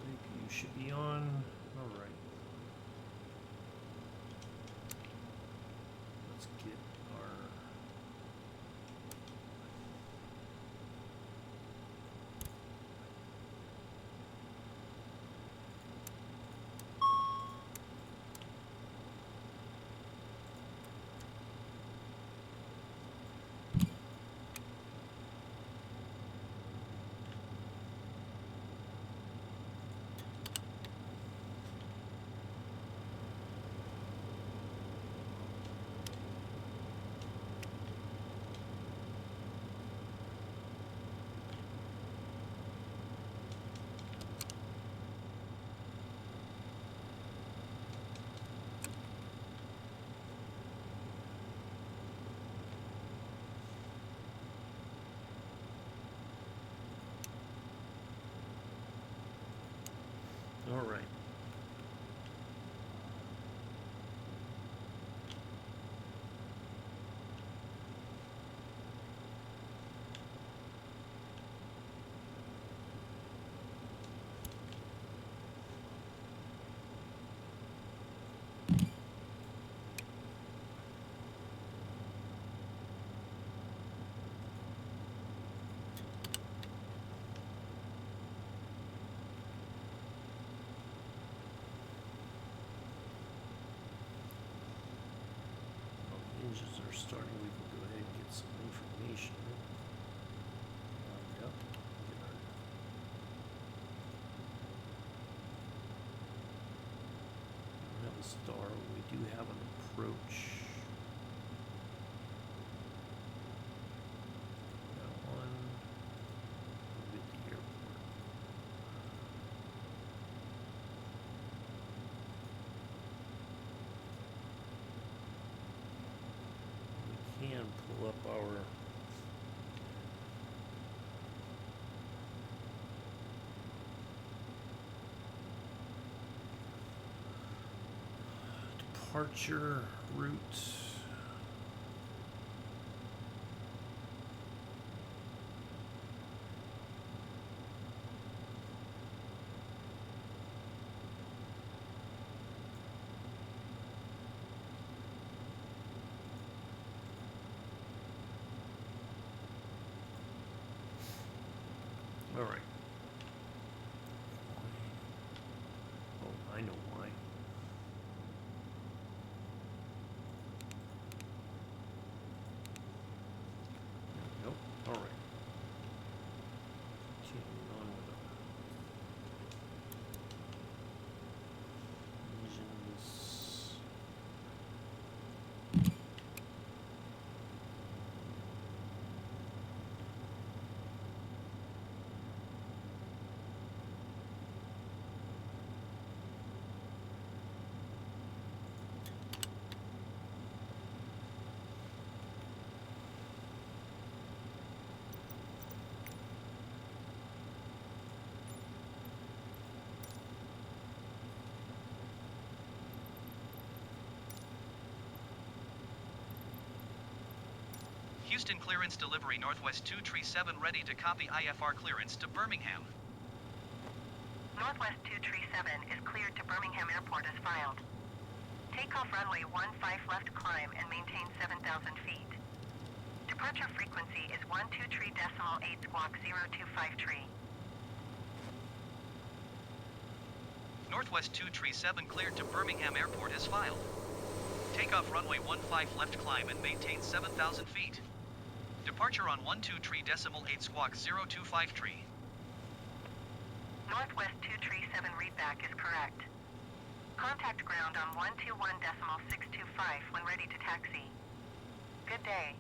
APU should be on. All right. Let's get our all right. Engines are starting. We can go ahead and get some information lined up. Get our we don't have a star have an approach. Got one. We'll get the airport. We can pull up our departure route. All right. Oh, I know why. Nope. All right. Continuing on with the engines. Houston clearance delivery Northwest 237 ready to copy IFR clearance to Birmingham. Northwest 237 is cleared to Birmingham Airport as filed. Takeoff runway 15 left climb and maintain 7,000 feet. Departure frequency is 123.8 squawk 025 tree. Northwest 237 cleared to Birmingham Airport as filed. Takeoff runway 15 left climb and maintain 7,000 feet. Departure on 123.8 squawk 025 tree. Northwest 237 readback is correct. Contact ground on 121.625 when ready to taxi. Good day.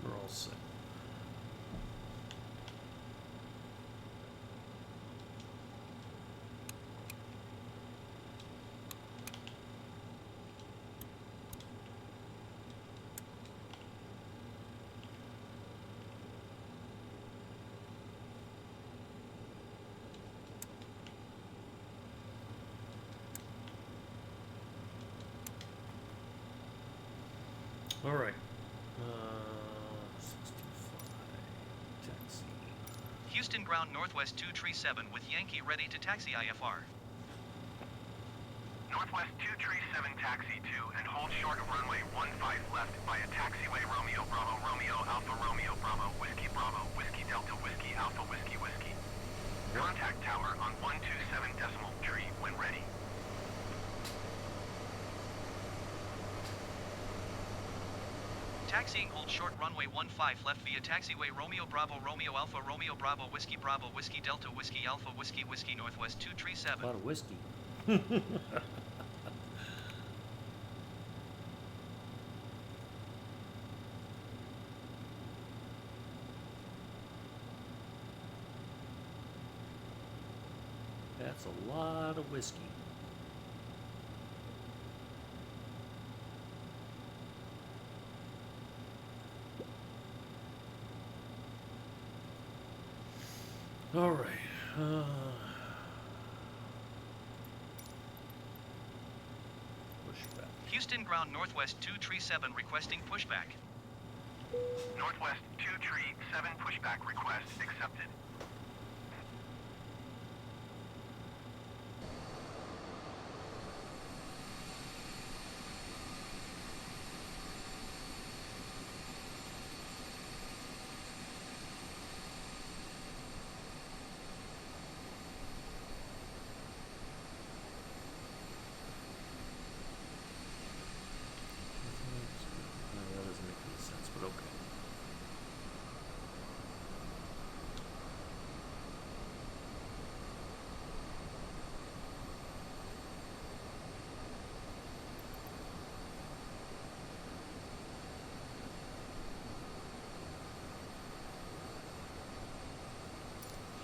We're all set. All right. 65 taxi. Houston ground Northwest 237 with Yankee ready to taxi IFR. Northwest 237 taxi to and hold short of runway 15 left via taxiway Romeo Bravo Romeo Alpha Romeo Bravo Whiskey Bravo Whiskey Delta Whiskey Alpha Whiskey Whiskey. Contact tower on 127 decimal tree when ready. Taxiing hold short runway 15 left via taxiway Romeo Bravo Romeo Alpha Romeo Bravo Whiskey Delta Whiskey Alpha Whiskey Whiskey Northwest 237. A lot of whiskey. That's a lot of whiskey. All right. pushback. Houston ground Northwest 237 requesting pushback. Northwest 237 pushback request accepted. No, that doesn't make any sense, but okay.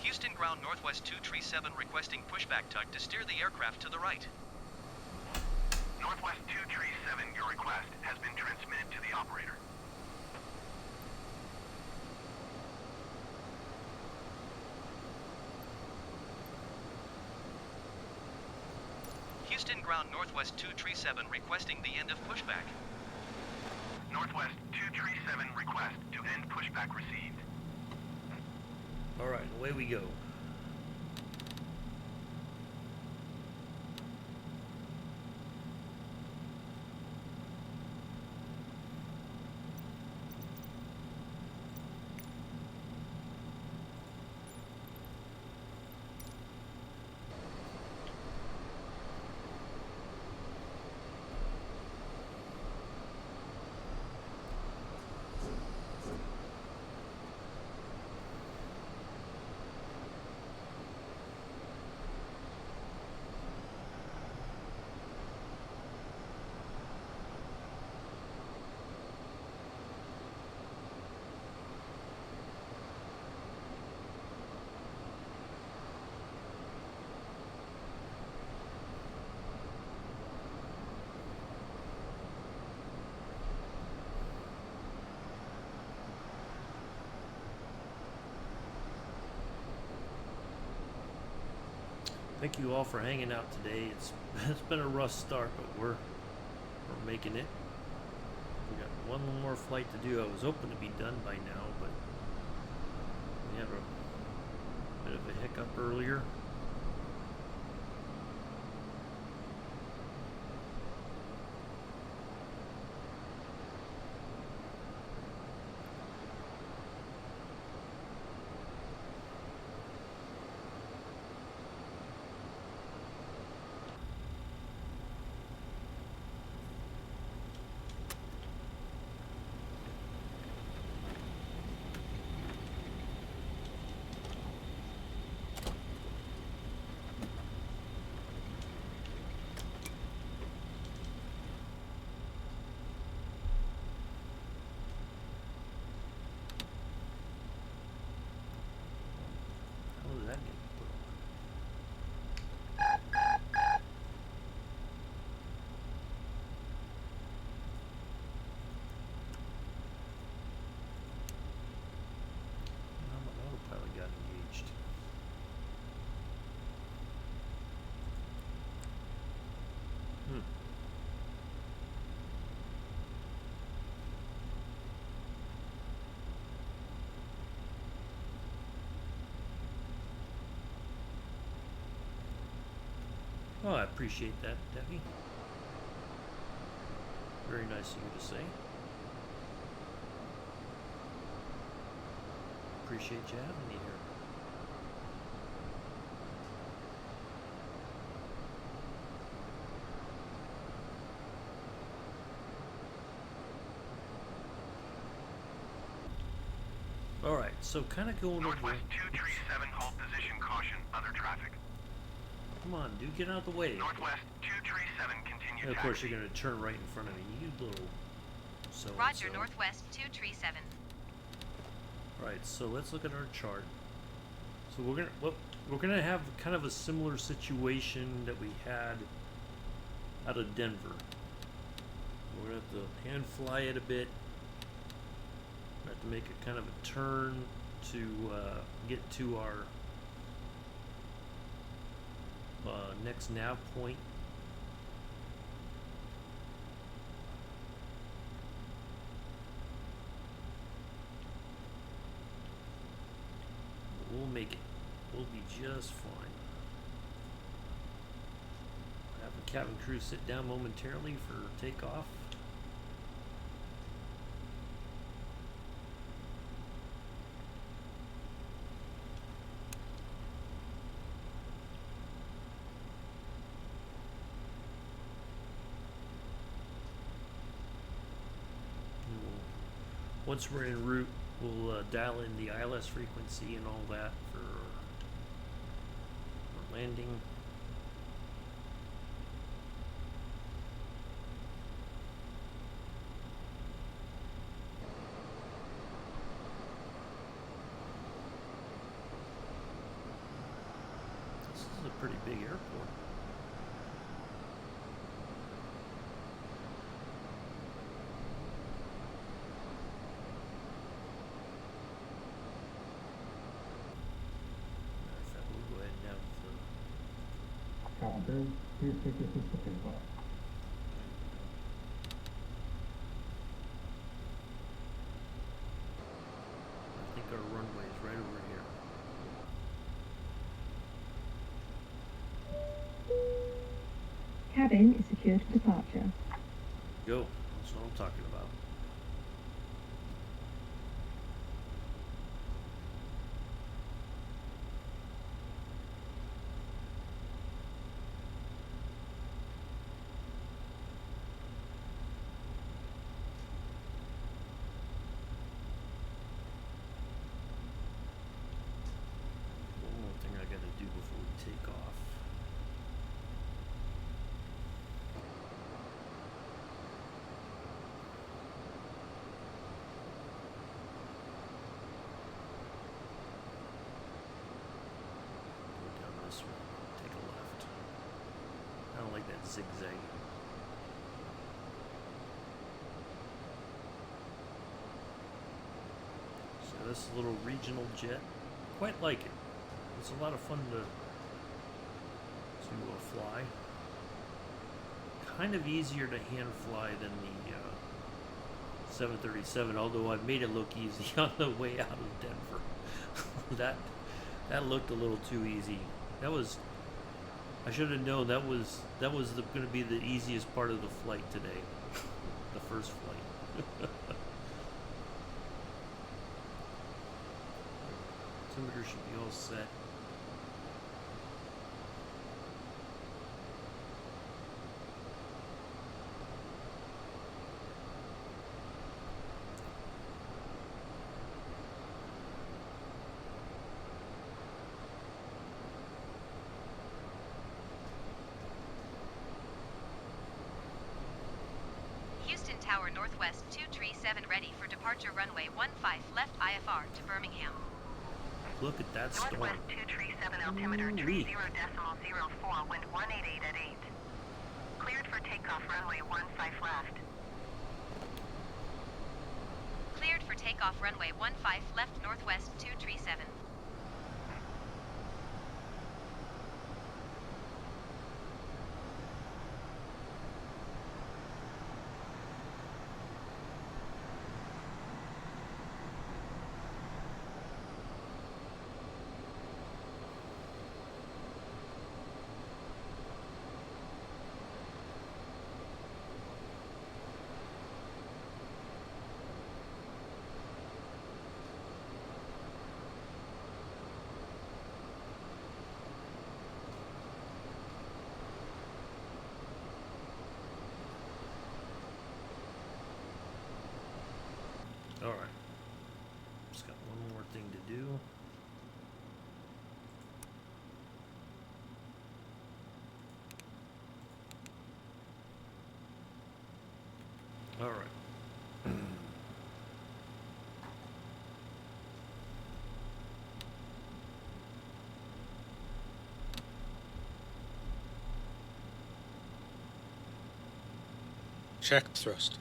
Houston ground Northwest 237 requesting pushback tug to steer the aircraft to the right. Northwest 237, your request has been transmitted to the operator. Houston ground Northwest 237 requesting the end of pushback. Northwest 237 request to end pushback received. Alright, away we go. Thank you all for hanging out today. It's been a rough start, but we're making it. We got one more flight to do. I was hoping to be done by now, but we had a bit of a hiccup earlier. How did that get put on? Now my autopilot got engaged. Oh, I appreciate that, Debbie. Very nice of you to say. Appreciate you having me here. Alright, so kind of going over... Northwest 237 halt position caution, other traffic. Come on, dude, get out of the way. Northwest 237 continue And of course, taxi. you're going to turn right in front of me, you little so-and-so. Roger, Northwest 237. Right, so let's look at our chart. So we're gonna have kind of a similar situation that we had out of Denver. We're gonna have to hand fly it a bit. We have to make a kind of a turn to get to our next nav point. make it. We'll be just fine. Have the cabin crew sit down momentarily for takeoff. Once we're en route, we'll dial in the ILS frequency and all that for landing. This is a pretty big airport. Please take your sister paper. I think our runway is right over here. Cabin is secured for departure. Go. That's what I'm talking about. Take off. Go down this way. Take a left. I don't like that zigzag. So this little regional jet, quite like it. It's a lot of fun to fly. Kind of easier to hand fly than the 737, although I've made it look easy on the way out of Denver. that looked a little too easy. I should have known that was going to be the easiest part of the flight today. The first flight. Altimeter should be all set. Tower Northwest 237 ready for departure runway 15 left IFR to Birmingham. Look at that storm. Northwest 237 altimeter 30.04, wind 188 at 8. Cleared for takeoff runway 15 left. Cleared for takeoff runway 15 left Northwest 237. Alright. Just got one more thing to do. Alright. Check thrust.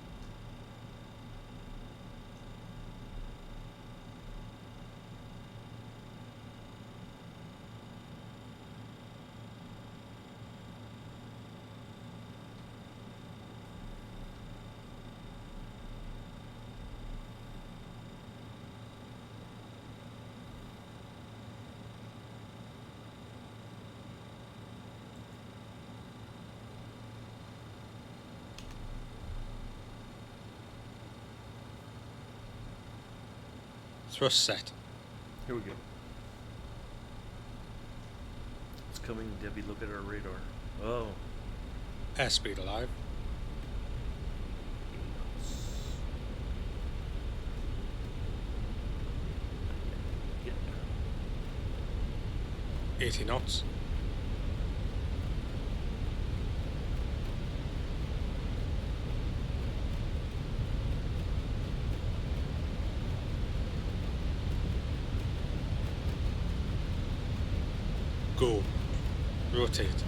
Thrust set. Here we go. It's coming, Debbie. Look at our radar. Oh. Airspeed alive. Yeah. 80 knots. Go. Rotate.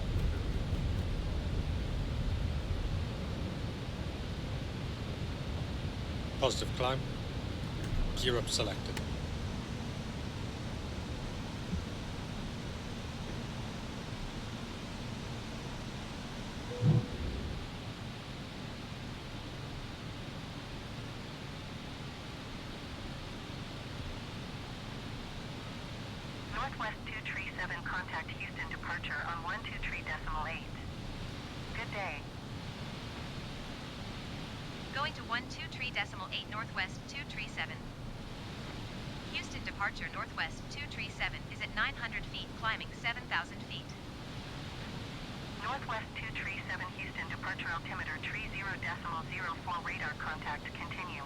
Positive climb. Gear up selected. Northwest 237, contact Houston departure on 123.8. Good day. Going to 123.8 Northwest 237. Houston departure Northwest 237 is at 900 feet, climbing 7,000 feet. Northwest 237 Houston departure altimeter 30.04 radar contact continue.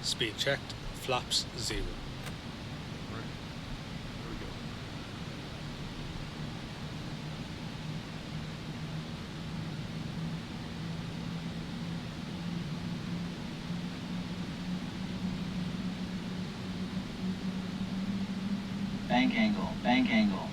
Speed checked. Flaps 0. Right. There we go. Bank angle, bank angle.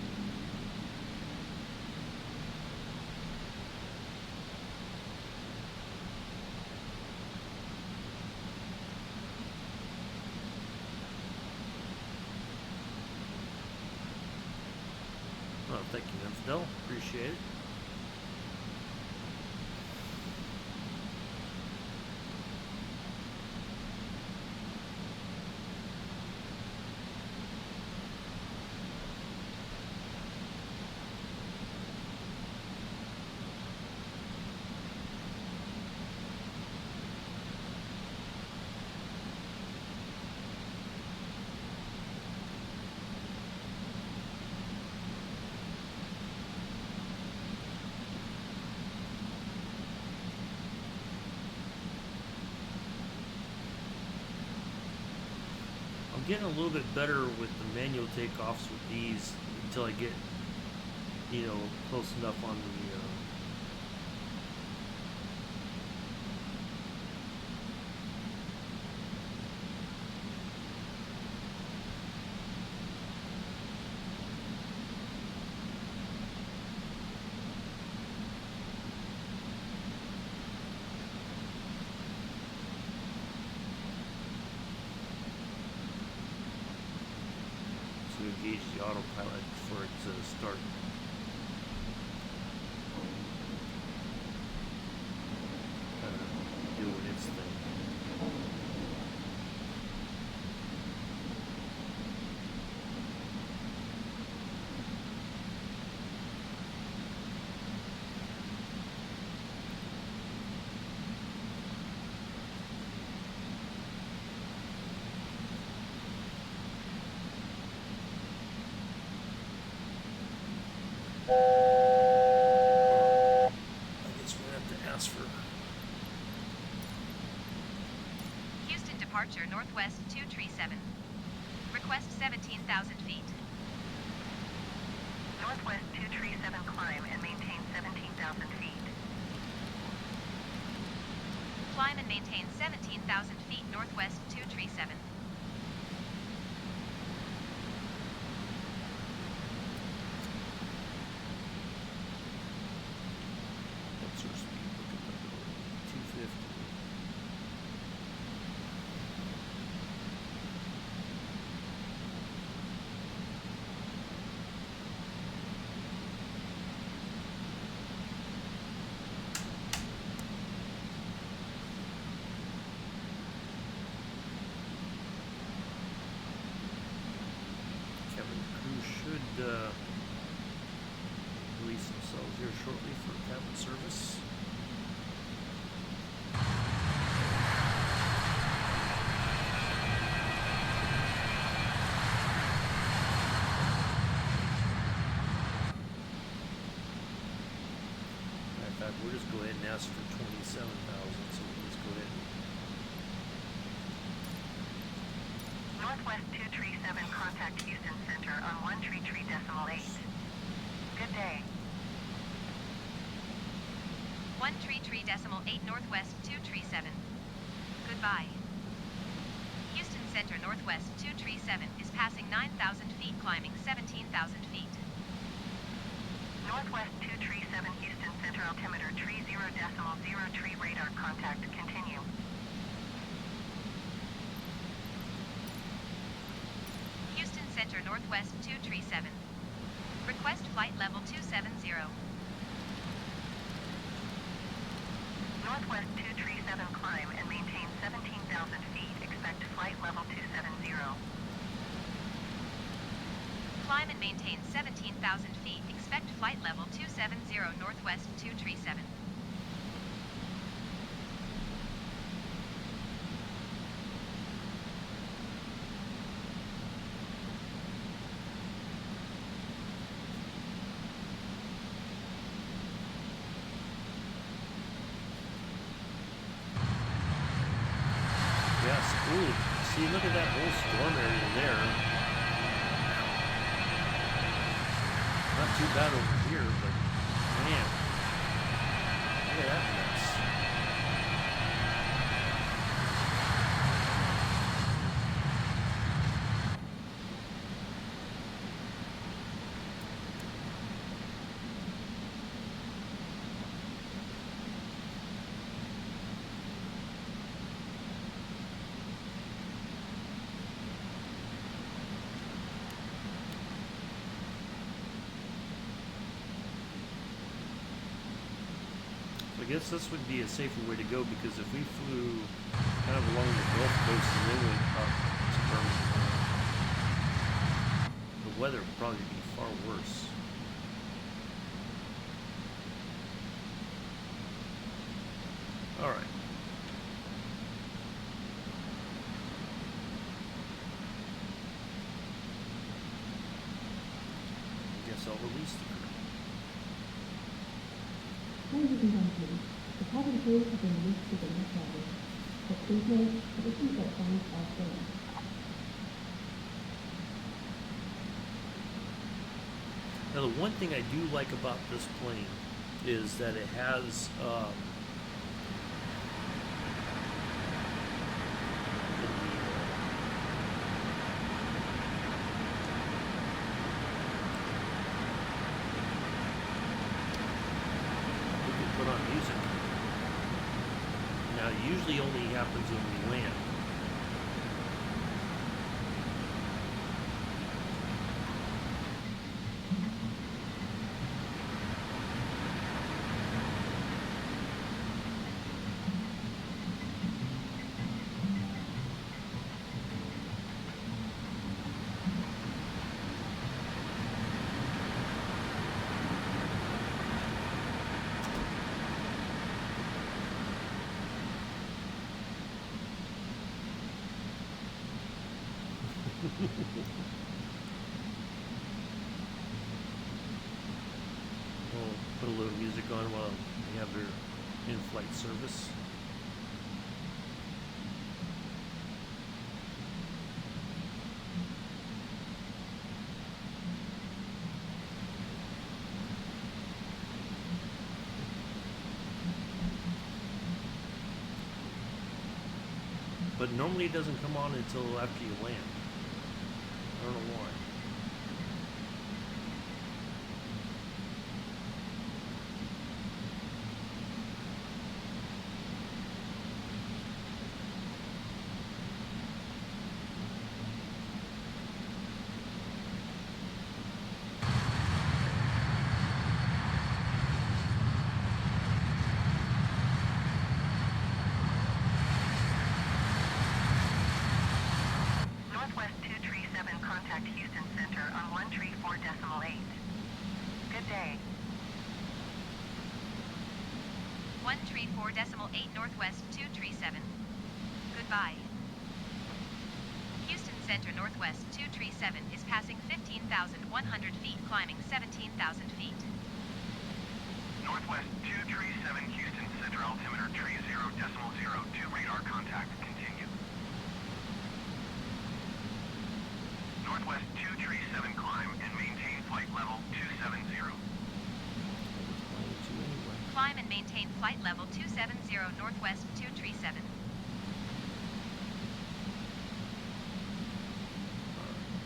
Oh, thank you, Infidel. Appreciate it. I'm getting a little bit better with the manual takeoffs with these until I get, close enough on the. To engage the autopilot for it to start. Doing its thing. I guess we're gonna have to ask for. Houston departure Northwest 237. Request 17,000 feet. Northwest 237 climb and maintain 17,000 feet. Climb and maintain 17,000 feet Northwest 237. What's our speed looking like? 250. release themselves here shortly for cabin service. In fact, we'll just go ahead and ask for 27,000, so we'll just go ahead and Northwest 237, contact Houston Center on 133.8. Good day. 133.8 Northwest 237. Goodbye. Houston Center Northwest 237 is passing 9,000 feet, climbing 17,000 feet. Northwest 237, Houston Center, altimeter 30.03 radar contact, continue. Houston Center Northwest 237. Request flight level 270. Northwest 237, climb and maintain 17,000 feet, expect flight level 270. Climb and maintain 17,000 feet, expect flight level 270 Northwest 237. yes, ooh, see, look at that whole storm area there. Not too bad over here, but man, look at that mess. I guess this would be a safer way to go, because if we flew kind of along the Gulf Coast and then went up to Birmingham, the weather would probably be far worse. All right. I guess I'll release the crew. Ladies and gentlemen, the cabin crew have been released to the next level, but please note that the seatbelt signs are still on. Now, the one thing I do like about this plane is that it has we can put on music. Now, it usually only happens when we land. We'll put a little music on while we have their in-flight service. But normally it doesn't come on until after you land. I don't know why. Northwest 237, contact Houston Center departure on 134.8. Good day. 134.8 Northwest 237. Goodbye. Houston Center Northwest 237 is passing 15,100 feet, climbing 17,000 feet. Northwest 237 Houston Center altimeter tree 0.02 radar contact. Continue. Northwest 237 climb and maintain flight level 270. Climb and maintain flight level 270 Northwest 237.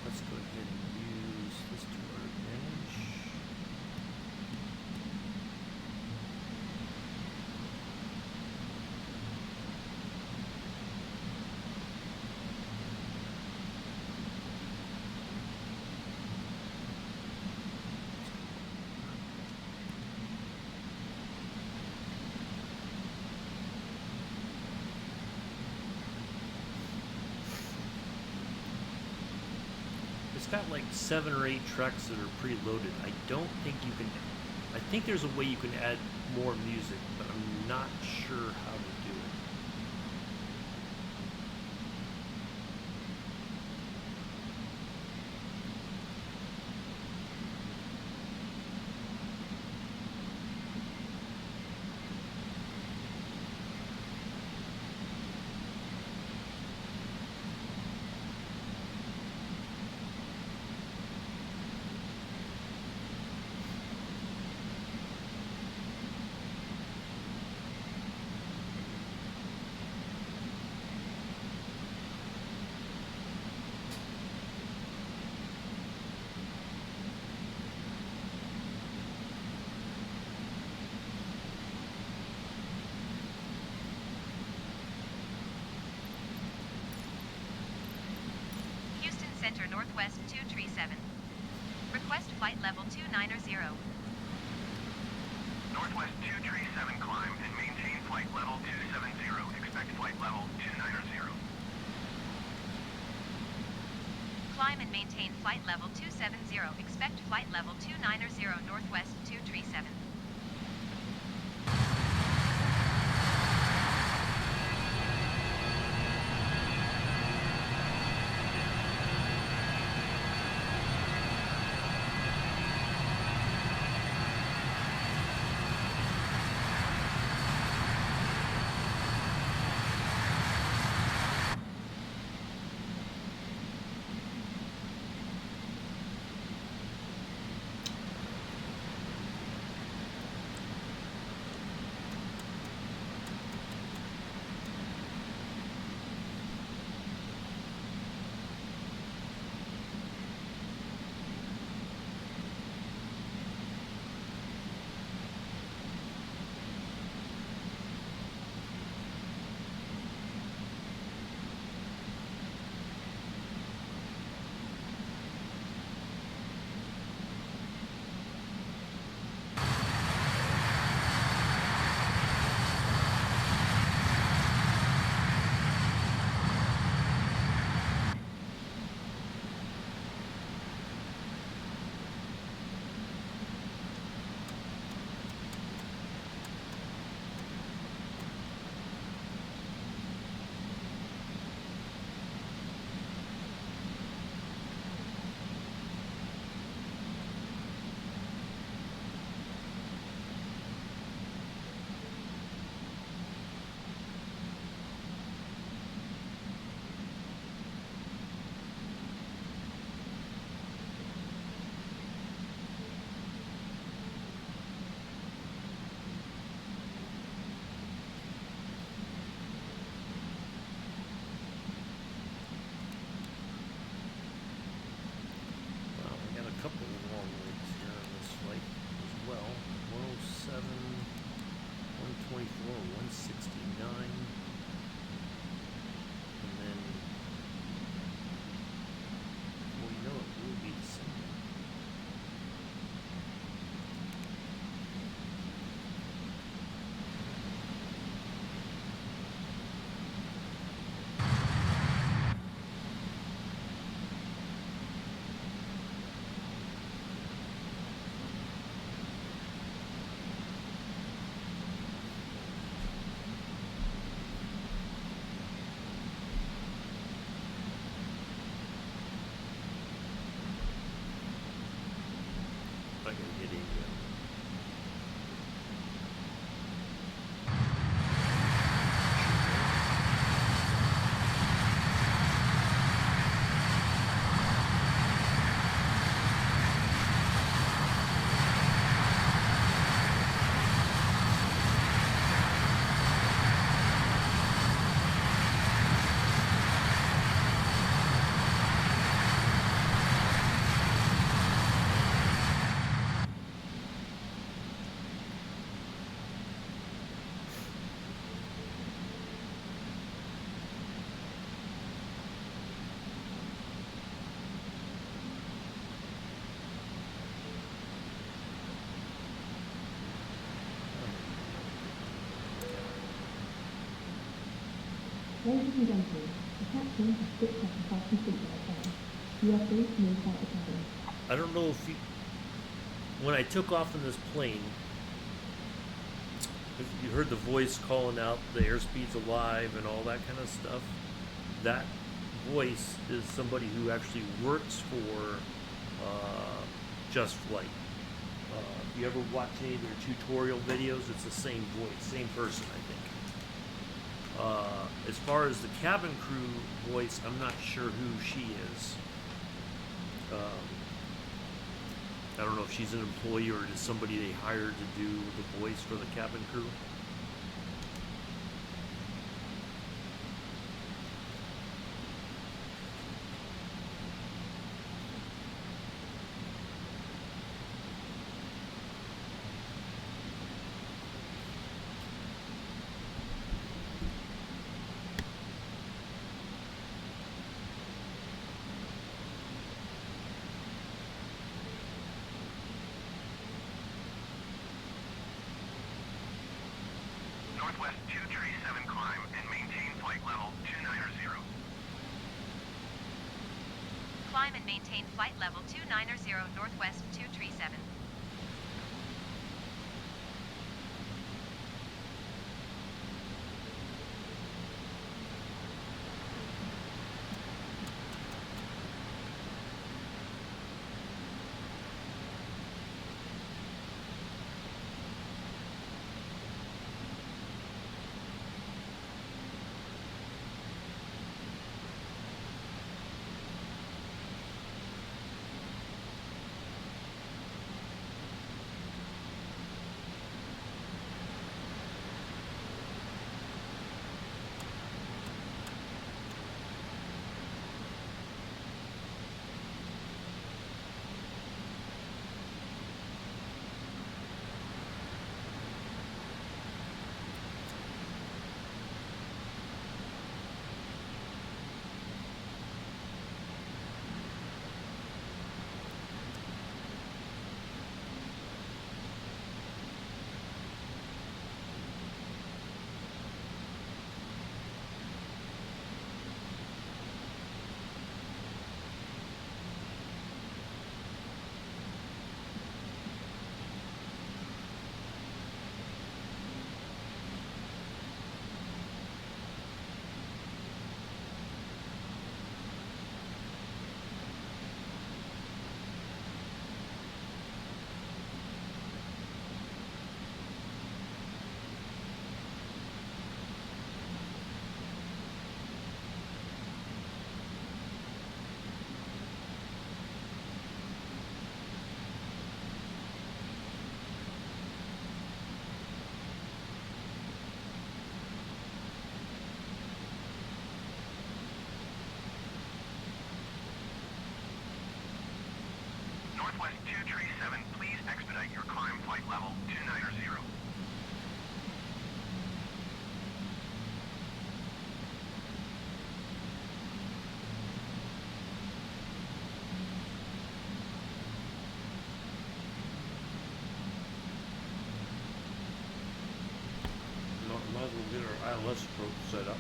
Let's go ahead and use this to our advantage. It's got like 7 or 8 tracks that are preloaded. I don't think you can. I think there's a way you can add more music, but I'm not sure how to do it. Center Northwest 237. Request flight level 290. Northwest 237 climb and maintain flight level 270. Expect flight level 290. Climb and maintain flight level 270. Expect flight level 290 Northwest 237. Ladies and gentlemen, the captain has switched off the fasten seatbelt sign. You are free to move out the cabin. I don't know if you... When I took off in this plane, if you heard the voice calling out the airspeed's alive and all that kind of stuff. That voice is somebody who actually works for Just Flight. If you ever watch any of their tutorial videos, it's the same voice, same person, I think. As far as the cabin crew voice, I'm not sure who she is. I don't know if she's an employee or just somebody they hired to do the voice for the cabin crew. Northwest 237 climb and maintain flight level 290. Climb and maintain flight level 290 Northwest 237. Northwest 237, please expedite your climb flight level 290. Might as well get our ILS stroke set up.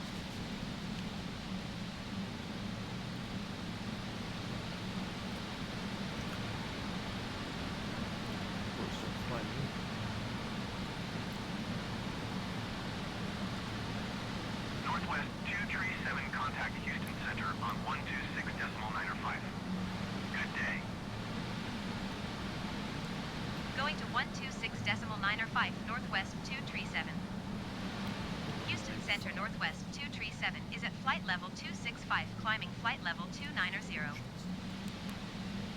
Northwest 237, contact Houston Center on 126.905. Good day. Going to 126.905 Northwest 237. Houston Center Northwest 237 is at flight level 265, climbing flight level 290.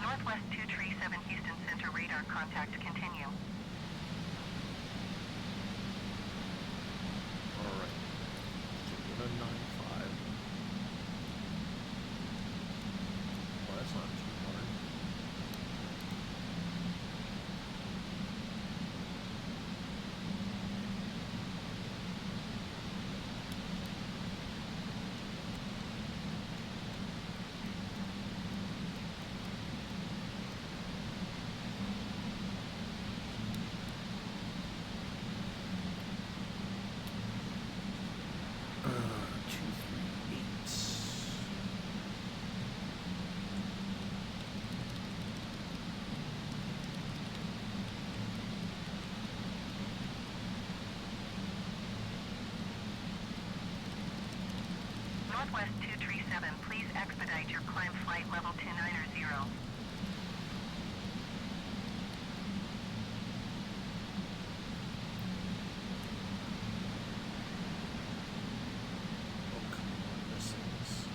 Northwest 237 Houston Center radar contact continue. Alright. 195. Well, that's not too hard. 237, please expedite your climb flight level 290. Oh, come on, this is...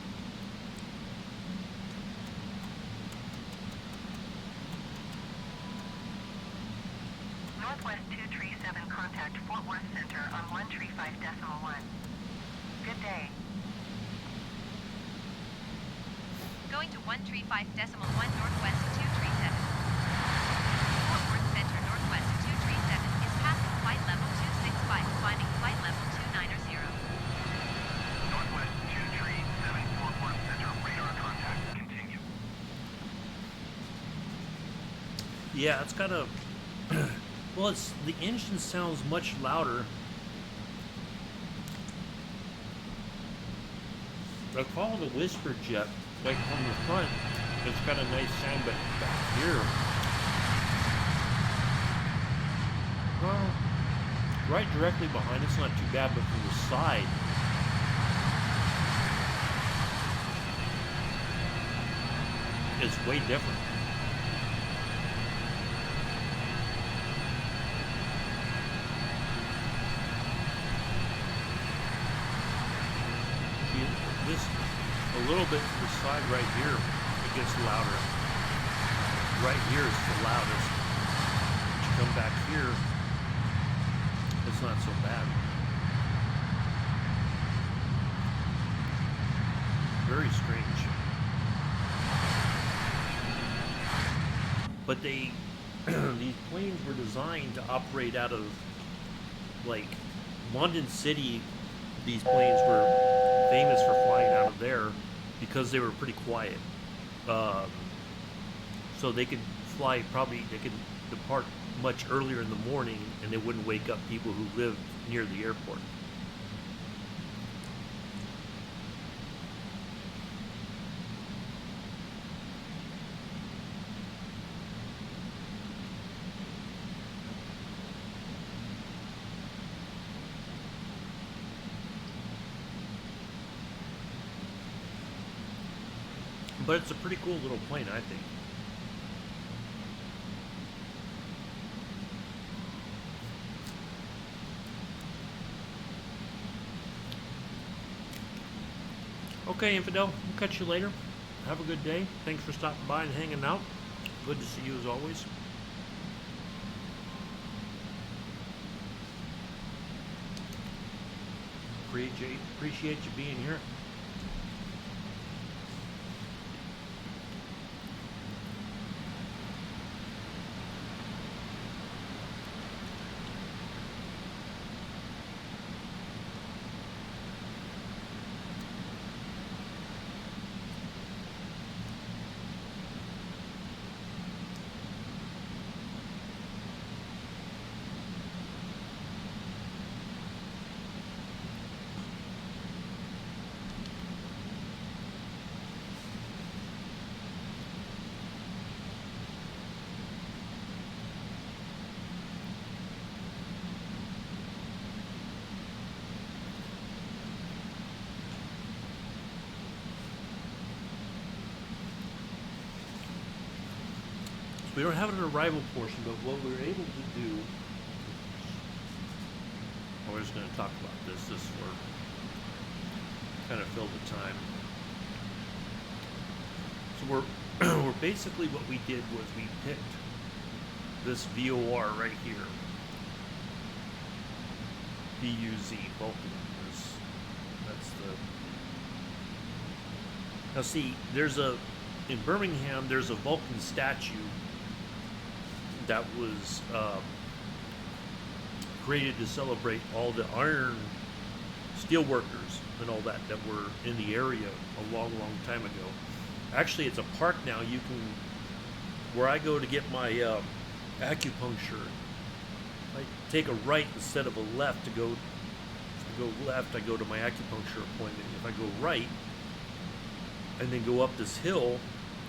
Northwest 237, contact Fort Worth Center on 135.1. Good day. Going to 135.1 Northwest 237. Fort Worth Center Northwest 237 is passing flight level 265, climbing flight level 290. Northwest 237 Fort Worth Center, radar contact, continue. Yeah, it's got a... well, it's... the engine sounds much louder. I call it a whisper jet. Like from the front, it's got a nice sound, but back here... well, right directly behind it's not too bad, but from the side... it's way different. This a little bit to the side right here, it gets louder. Right here is the loudest. But you come back here, it's not so bad. Very strange. But they, these planes were designed to operate out of, like, London City. These planes were famous for flying out of there because they were pretty quiet. So they could fly, probably they could depart much earlier in the morning and they wouldn't wake up people who lived near the airport. But it's a pretty cool little plane, I think. Okay, Infidel, we'll catch you later. Have a good day. Thanks for stopping by and hanging out. Good to see you as always. Appreciate you being here. We don't have an arrival portion, but what we were able to do, we're just going to talk about this for kind of fill the time. So we're basically what we did was we picked this VOR right here, VUZ Vulcan. That's the. Now see, in Birmingham there's a Vulcan statue that was created to celebrate all the iron steel workers and all that were in the area a long time ago. Actually, it's a park now. You can, where I go to get my acupuncture, I take a right instead of a left to go. If I go left, I go to my acupuncture appointment. If I go right and then go up this hill,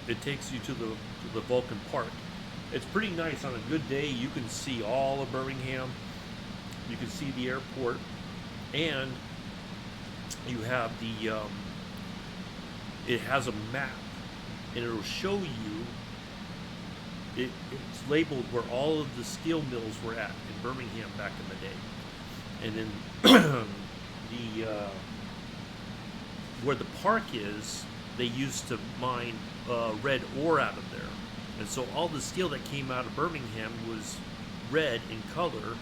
it takes you to the Vulcan Park. It's pretty nice. On a good day, you can see all of Birmingham. You can see the airport, and you have the it has a map, and it'll show you. It's labeled where all of the steel mills were at in Birmingham back in the day, and then the where the park is, they used to mine red ore out of there, and so all the steel that came out of Birmingham was red in color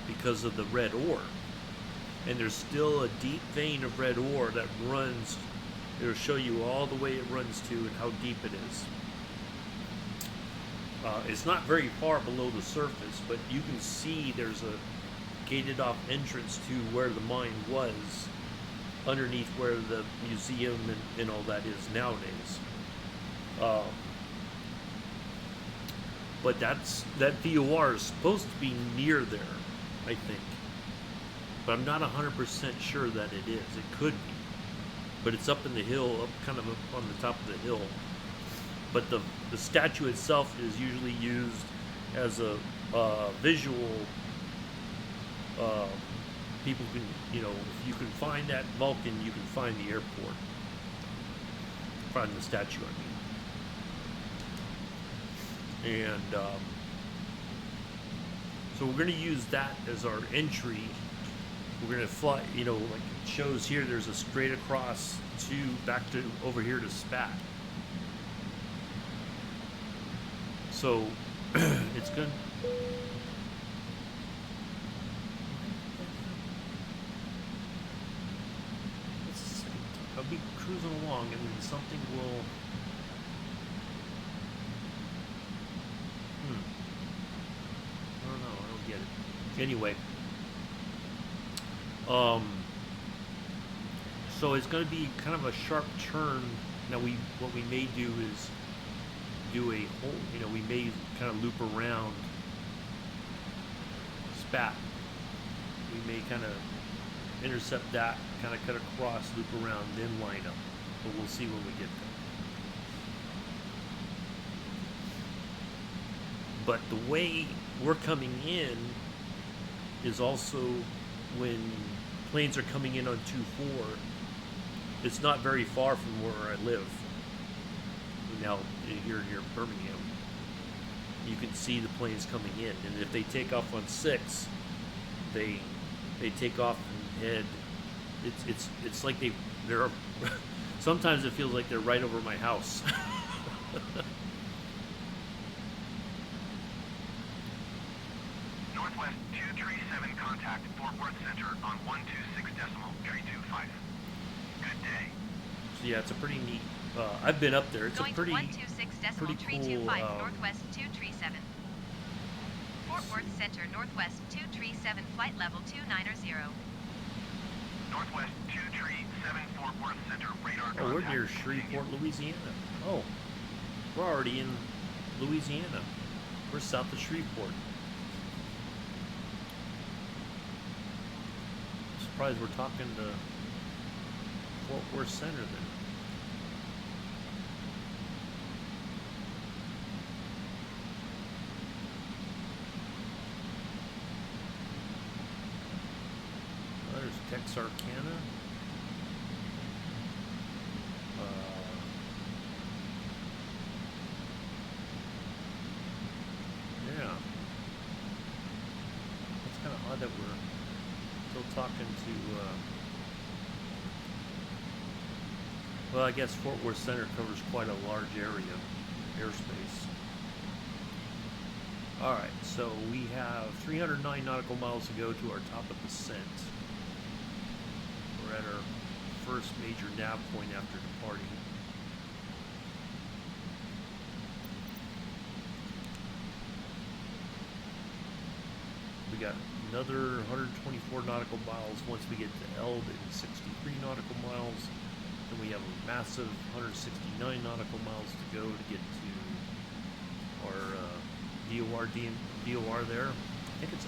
because of the red ore. And there's still a deep vein of red ore that runs. It'll show you all the way it runs to and how deep it is. It's not very far below the surface, but you can see there's a gated off entrance to where the mine was, underneath where the museum and all that is nowadays. But that VOR is supposed to be near there, I think. But I'm not 100% sure that it is. It could be. But it's up in the hill, up kind of up on the top of the hill. But the statue itself is usually used as a visual. People can, if you can find that Vulcan, you can find the airport. Find the statue, I mean. And so we're going to use that as our entry. We're going to fly, like it shows here, there's a straight across back to over here to Spat. So it's good. I'll be cruising along and then something will. I don't know. I don't get it. Anyway. So it's going to be kind of a sharp turn. Now what we may do is do a whole, we may kind of loop around Spat. We may kind of intercept that, kind of cut across, loop around, then line up. But we'll see when we get there. But the way we're coming in is also when planes are coming in on 2-4. It's not very far from where I live. Now, here near Birmingham, you can see the planes coming in, and if they take off on 6, they take off and head. It's like they're. Sometimes it feels like they're right over my house. Northwest 237 contact Fort Worth Center on 126.325. Good day. So yeah, it's a pretty neat. I've been up there. It's Going a pretty, to 126.325 cool, Northwest 237. Fort Worth Center, Northwest 237, flight level 290. Northwest 237 Fort Worth Center radar contact. Oh, we're near Shreveport, Louisiana. Oh, we're already in Louisiana. We're south of Shreveport. I'm surprised we're talking to Fort Worth Center then. Oh, there's Texarkana. Yeah. It's kind of odd that we're still talking to, well, I guess Fort Worth Center covers quite a large area, airspace. Alright, so we have 309 nautical miles to go to our top of descent. We're at our first major nav point after departing. We got another 124 nautical miles once we get to Elbe and 63 nautical miles. Then we have a massive 169 nautical miles to go to get to our DOR there. I think it's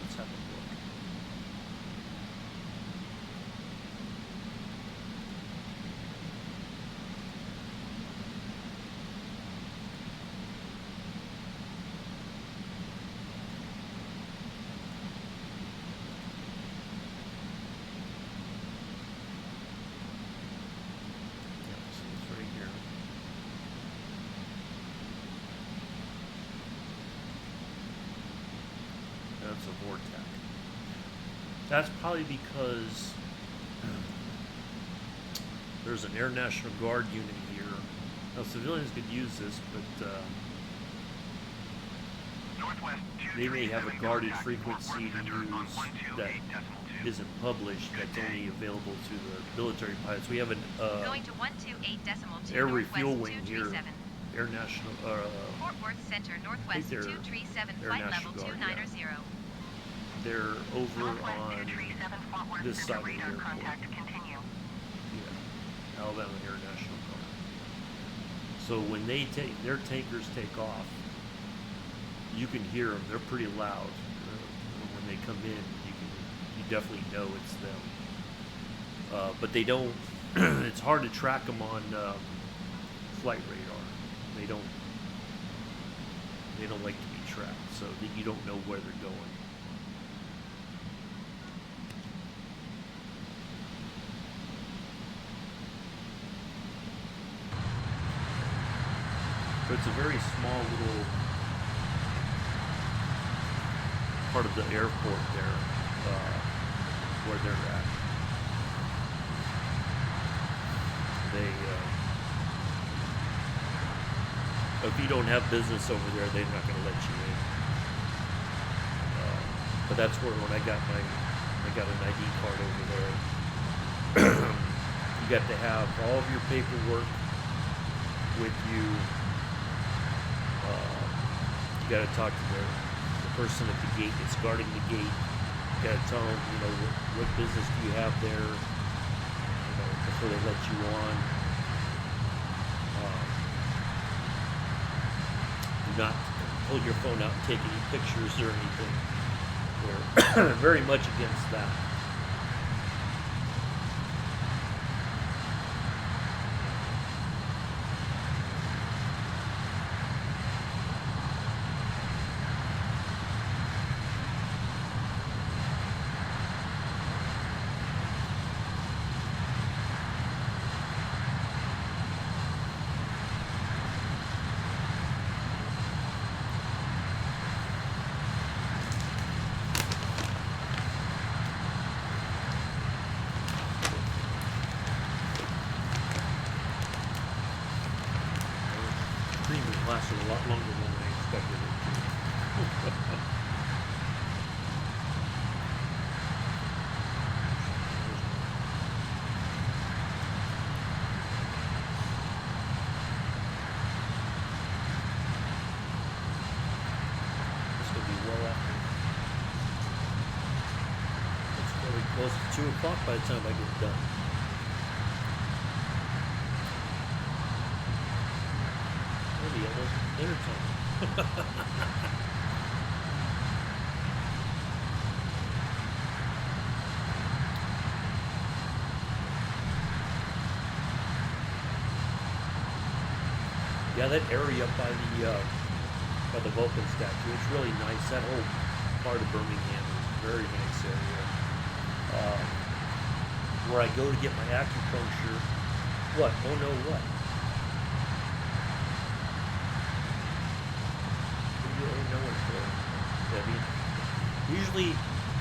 let's have a look. lots of vortex. That's probably because there's an Air National Guard unit here. Now civilians could use this, but they may have a guarded frequency to use that isn't published, that's only available to the military pilots. We have an Going to 128.2 air northwest refuel wing here, 237. Air National, Fort Worth Center northwest they're 237, Air flight National level Guard, 290. they're over Northwest on 237 Fort Worth this side Center of the radar airport. contact continue. Yeah, Alabama Air National Guard. So when they take their tankers take off, you can hear them. They're pretty loud. When they come in, you definitely know it's them. But they don't. It's hard to track them on flight radar. They don't like to be tracked, so that you don't know where they're going. But it's a very small little part of the airport there, where they're at. They, if you don't have business over there, they're not going to let you in. But that's where when I got an ID card over there. You got to have all of your paperwork with you. You got to talk to the person at the gate that's guarding the gate. You got to tell them, what business do you have there, before they let you on. Do not pull your phone out and take any pictures or anything. They're very much against that. Lasted a lot longer than I expected it to. This could be well after. It's probably close to 2 o'clock by the time I get done. Almost dinner time. Yeah, that area up by the Vulcan statue, it's really nice. That whole part of Birmingham is a very nice area. Where I go to get my acupuncture. What? Oh no, what? Debbie.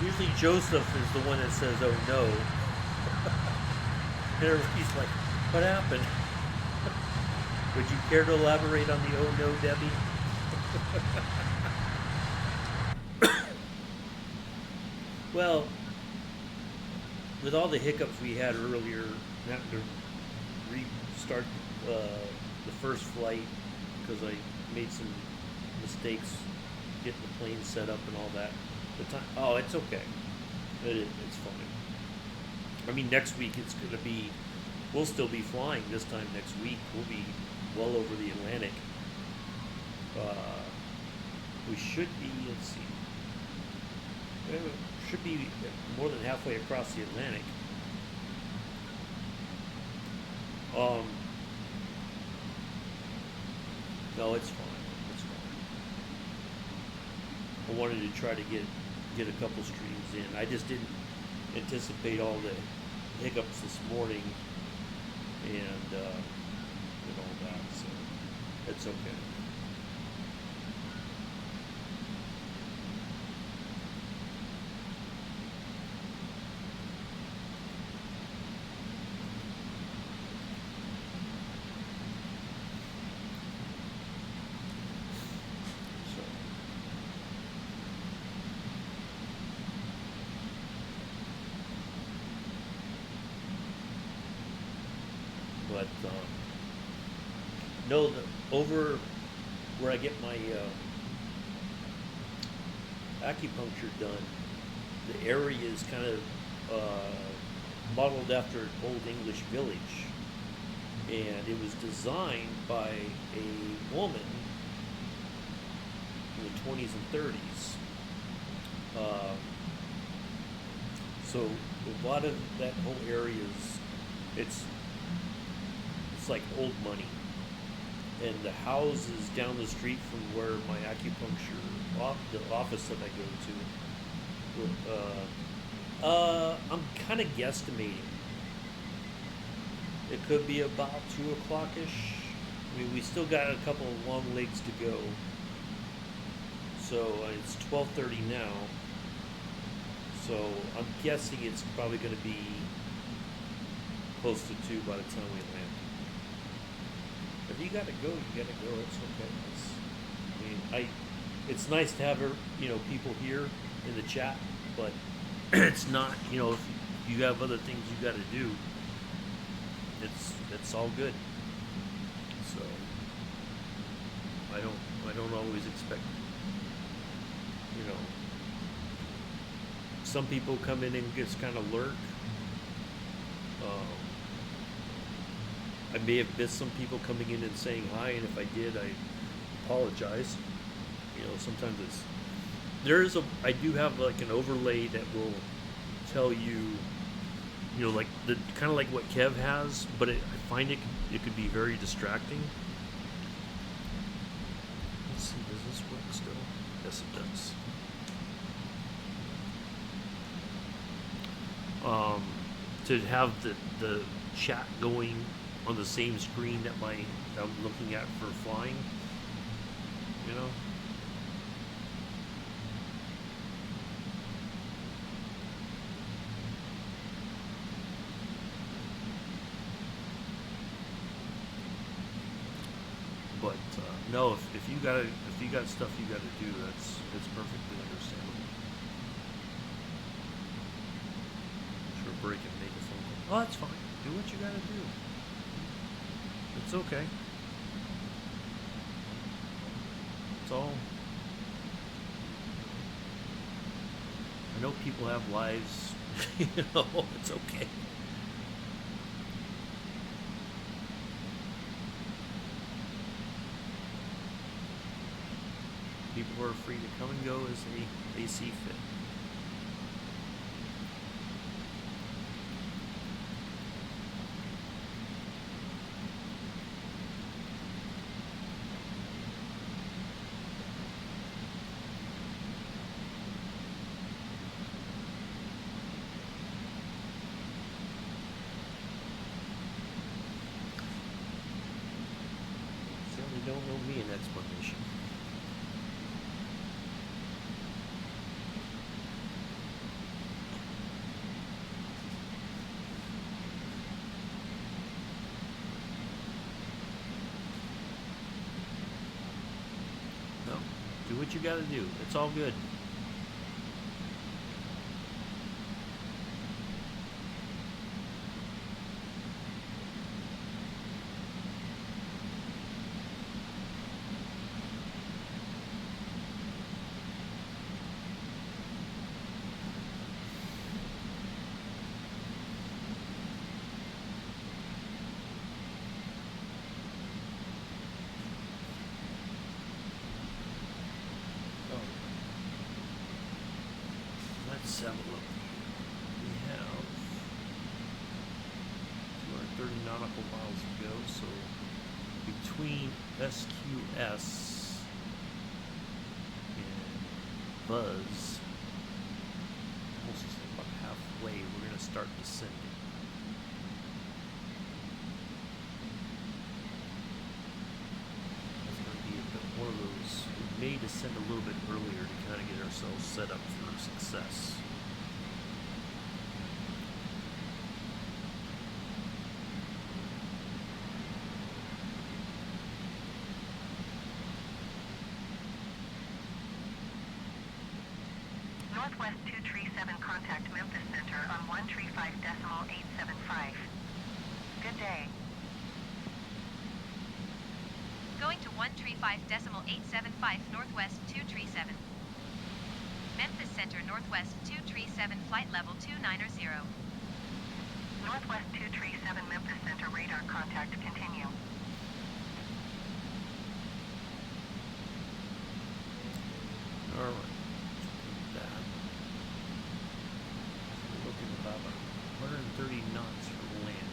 Usually Joseph is the one that says, "Oh no." And everybody's like, "What happened?" Would you care to elaborate on the "Oh no," Debbie? Well, with all the hiccups we had earlier, having to restart the first flight because I made some mistakes getting the plane set up and all that. Oh, it's okay. It's fine. I mean, next week it's going to be, we'll still be flying this time next week. We'll be well over the Atlantic. We should be, let's see, should be more than halfway across the Atlantic. No, it's fine. I wanted to try to get a couple streams in. I just didn't anticipate all the hiccups this morning and all that, so it's okay. But no, over where I get my acupuncture done, the area is kind of modeled after an old English village, and it was designed by a woman in the 20s and 30s. So a lot of that whole area is it's like old money, and the houses down the street from where my acupuncture the office that I go to, I'm kind of guesstimating. It could be about 2 o'clock-ish. I mean, we still got a couple of long legs to go. So it's 12:30 now. So I'm guessing it's probably going to be close to 2 by the time we land. If you got to go, you got to go. It's okay. It's nice to have people here in the chat, but it's not. If you have other things you got to do, it's all good. So I don't always expect. Some people come in and just kind of lurk. I may have missed some people coming in and saying hi, and if I did, I apologize. Sometimes I do have like an overlay that will tell you, like kind of like what Kev has, but I find it could be very distracting. Let's see, does this work still? Yes, it does. To have the chat going on the same screen that I'm looking at for flying, But no, if you got stuff you got to do, it's perfectly understandable. Sure, break and make a phone call. Oh, that's fine. Do what you got to do. It's okay. It's all. I know people have lives. It's okay. People are free to come and go as they see fit. Certainly don't know me an explanation. Do what you gotta do. It's all good. Let's have a look. We have 230 nautical miles to go, so between SQS and Buzz, almost about halfway, we're going to start descending. It's going to be a bit more of those. We may descend a little bit earlier to kind of get ourselves set up for success. Northwest 237, contact Memphis Center on 135.875. Good day. Going to 135.875 Northwest 237. Memphis Center Northwest 237 flight level 290. Northwest 237 Memphis Center radar contact continue. All right. That. We're looking about 130 knots for land.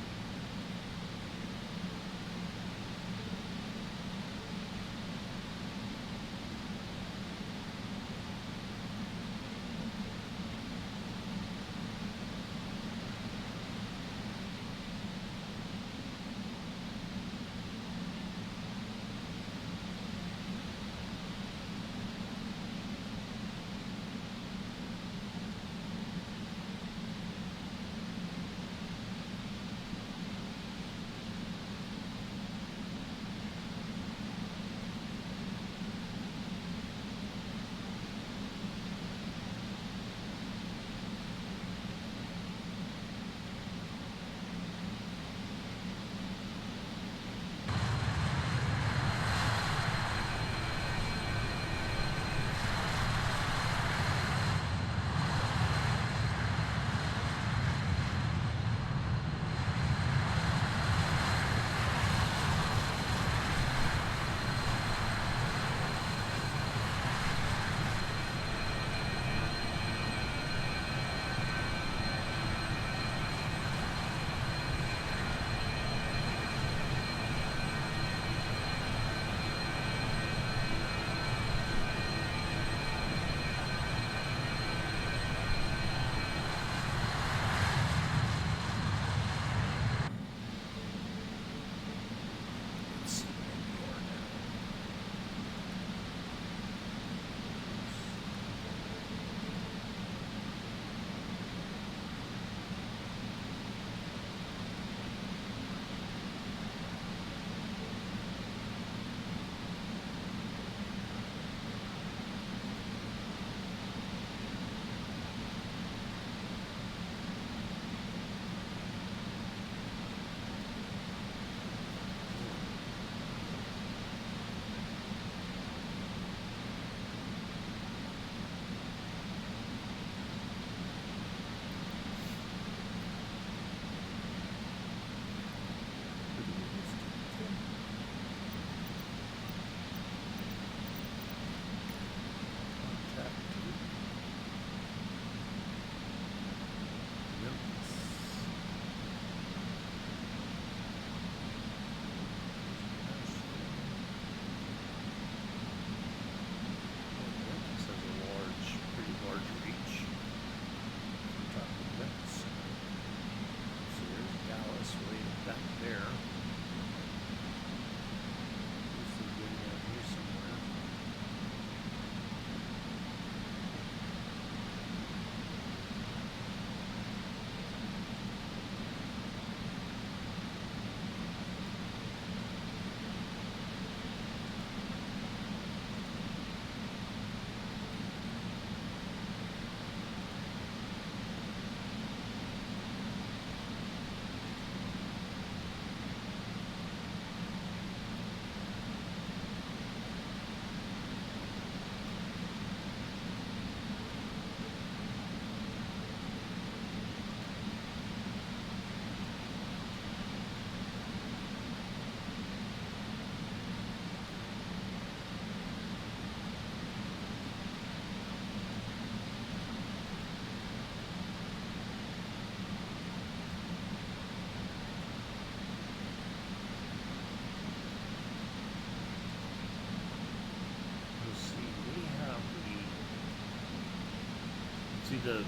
See, the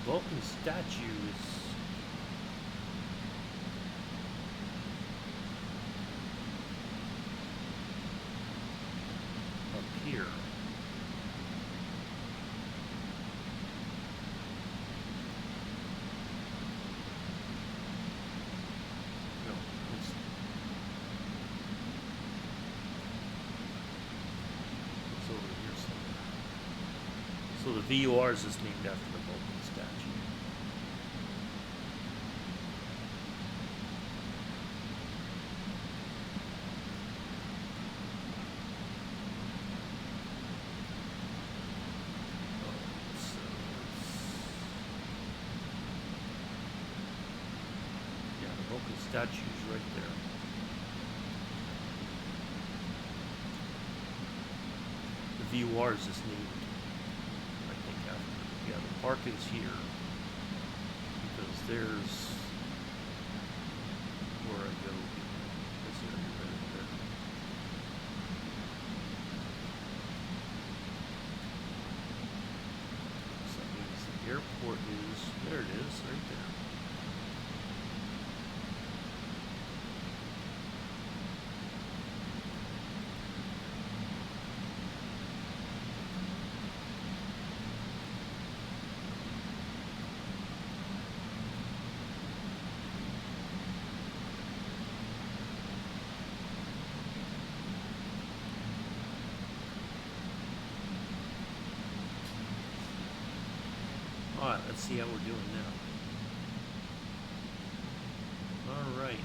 Vulcan statue is up here. No, it's over here somewhere. So the VORs is named after the Vulcan statue. statues right there. The VOR is just named, I think, after. Yeah, the park is here because there's where I go. This area right there. So that means the airport is, there it is, right there. Alright, let's see how we're doing now. Alright.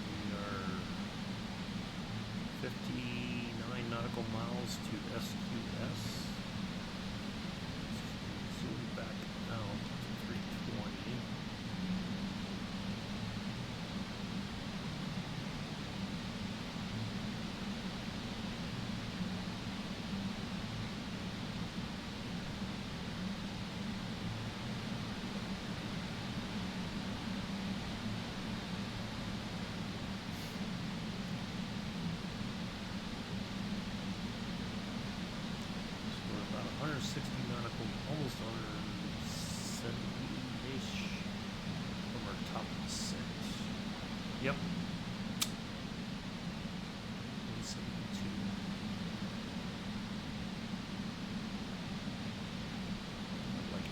We are 59 nautical miles to SQS. Zoom back out to 320. So we're about 160 nautical, almost 170-ish from our top descent. Yep. 172. I like it.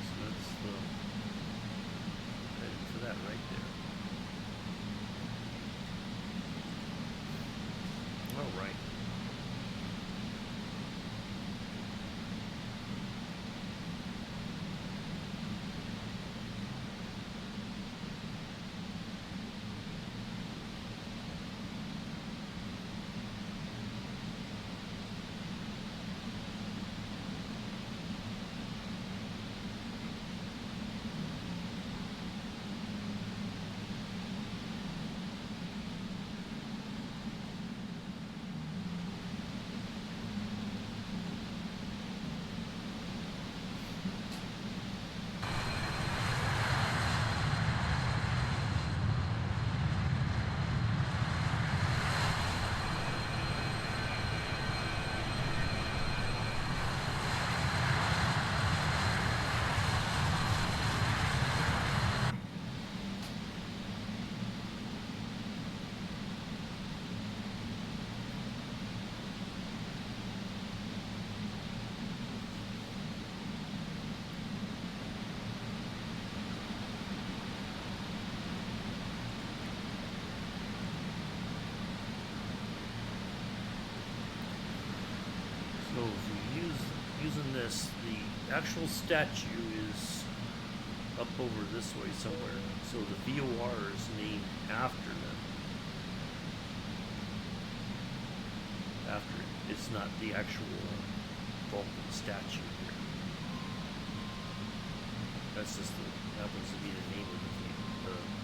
So that's the heading for that right there. All right. So if we using this, the actual statue is up over this way somewhere. So the VOR is named after them. After it. It's not the actual Vulcan statue here. That's just happens to be the name of the VOR.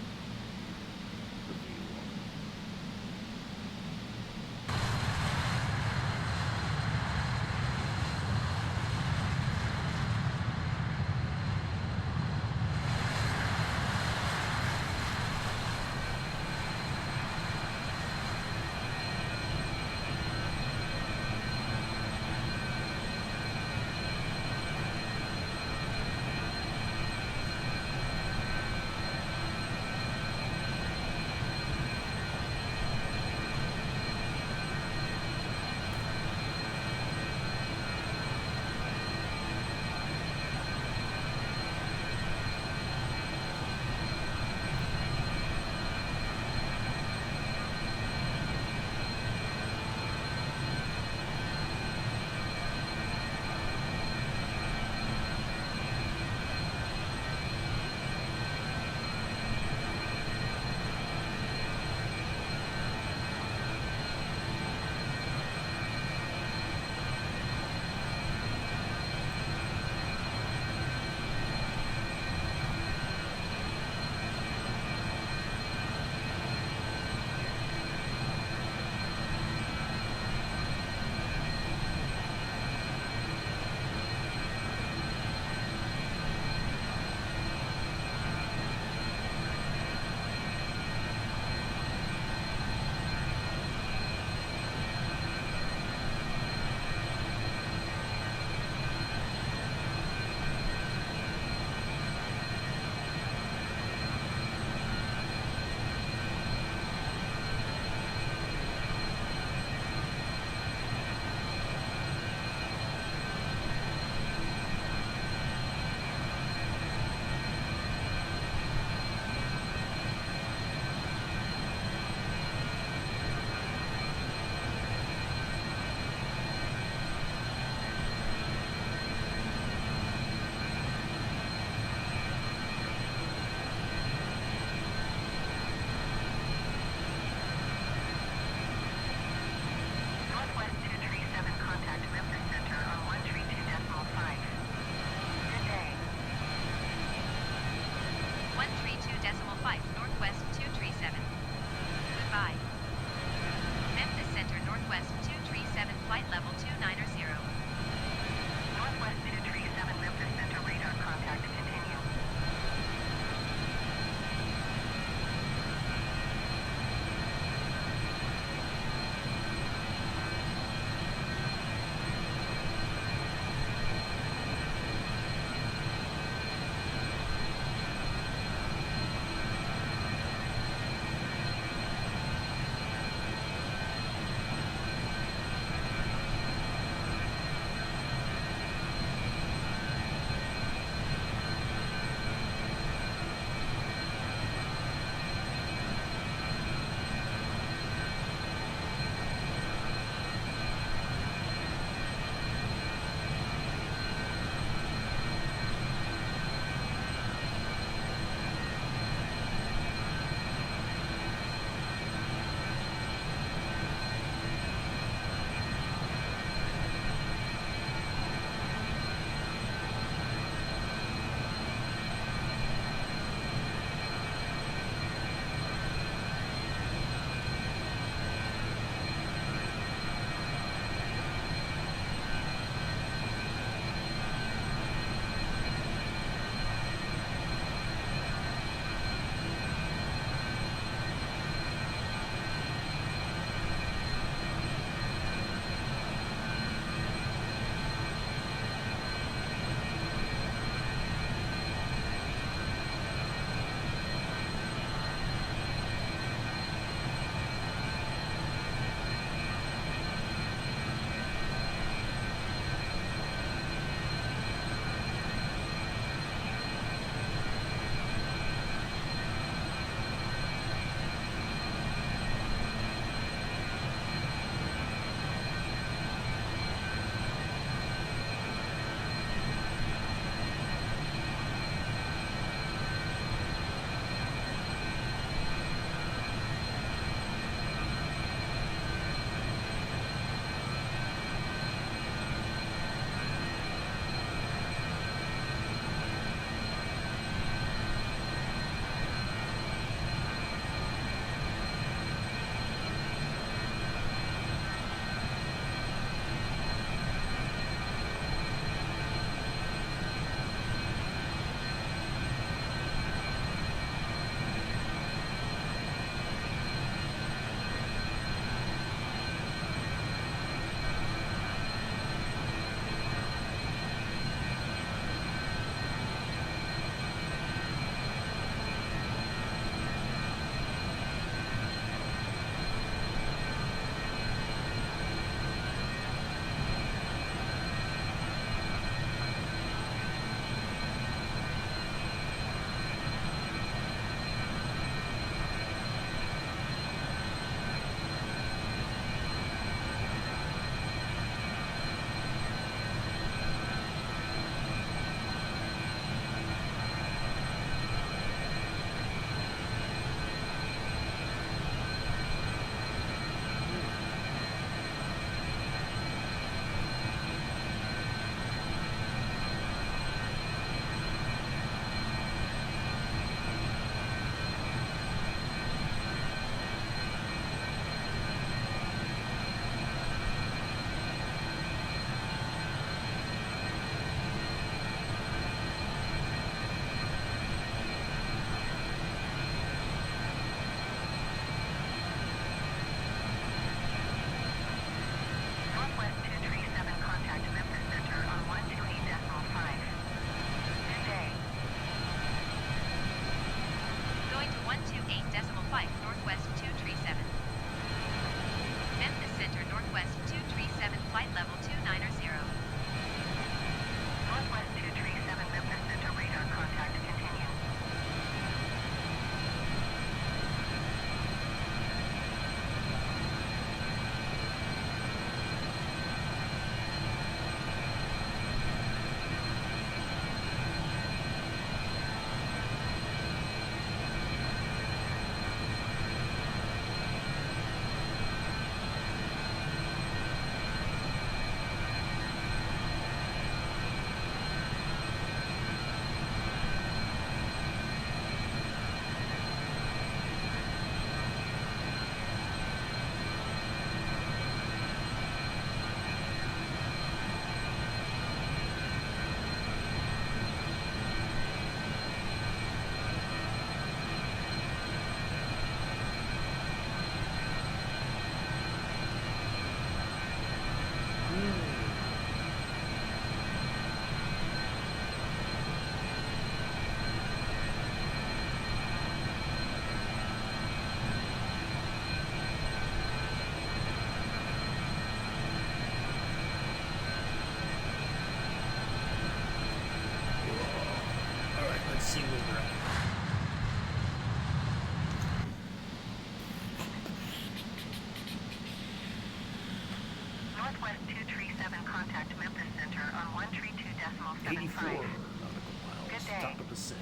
Northwest 237, contact Memphis Center on 132.75. 84 nautical miles. Good day. Top of descent.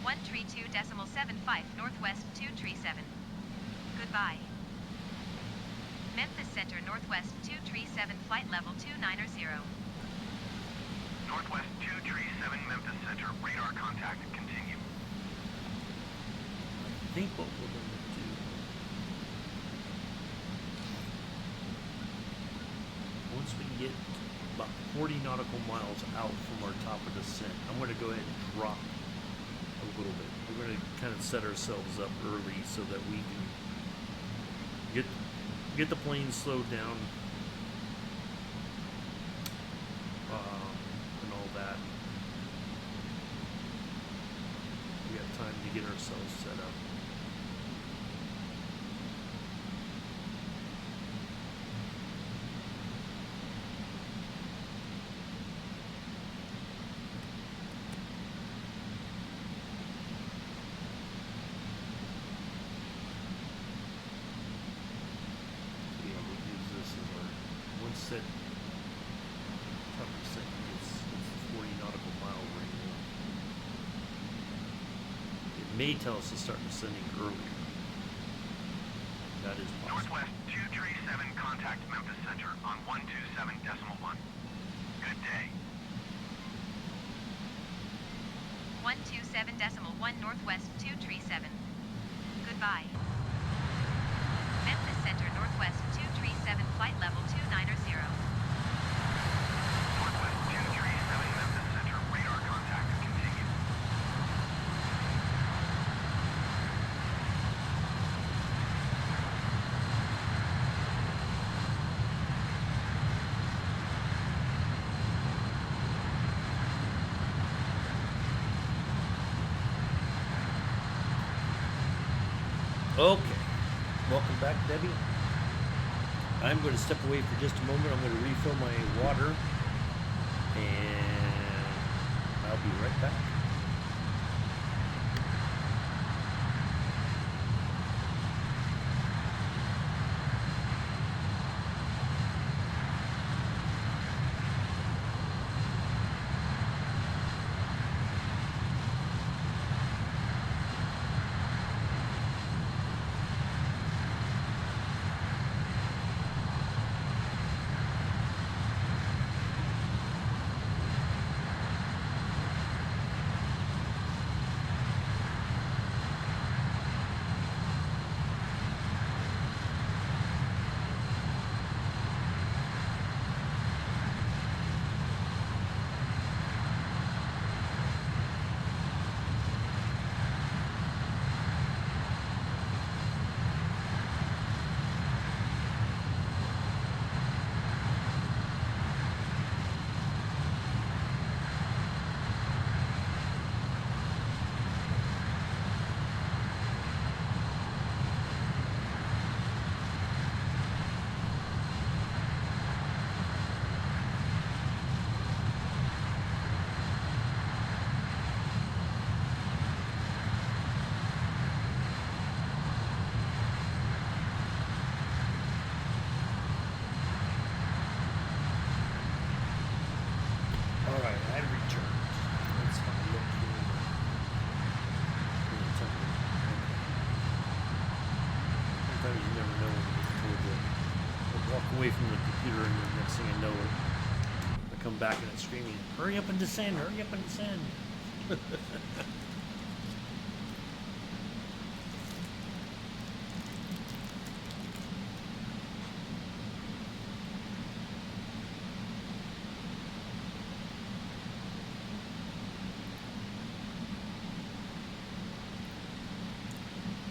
132.75 Northwest 237. Goodbye. Memphis Center Northwest 237 flight level 290. Northwest 237 Memphis Center, radar contact, continue. I think what we're going to do, once we get about 40 nautical miles out from our top of descent, I'm going to go ahead and drop a little bit. We're going to kind of set ourselves up early so that we can get the plane slowed down and all that. We got time to get ourselves set up. Set top percent it's 40 nautical mile range. It may tell us to start descending earlier. That is possible. Northwest 237, contact Memphis Center on 127.1. Good day. 127.1 Northwest 237. Goodbye. Memphis Center Northwest 237 flight level 290. Northwest 237 Memphis Center, radar contact, continue. Okay, welcome back, Debbie. I'm going to step away for just a moment. I'm going to refill my water, and I'll be right back. Away from the computer, and the next thing I know, I come back and it's screaming, "Hurry up and descend! Hurry up and descend!"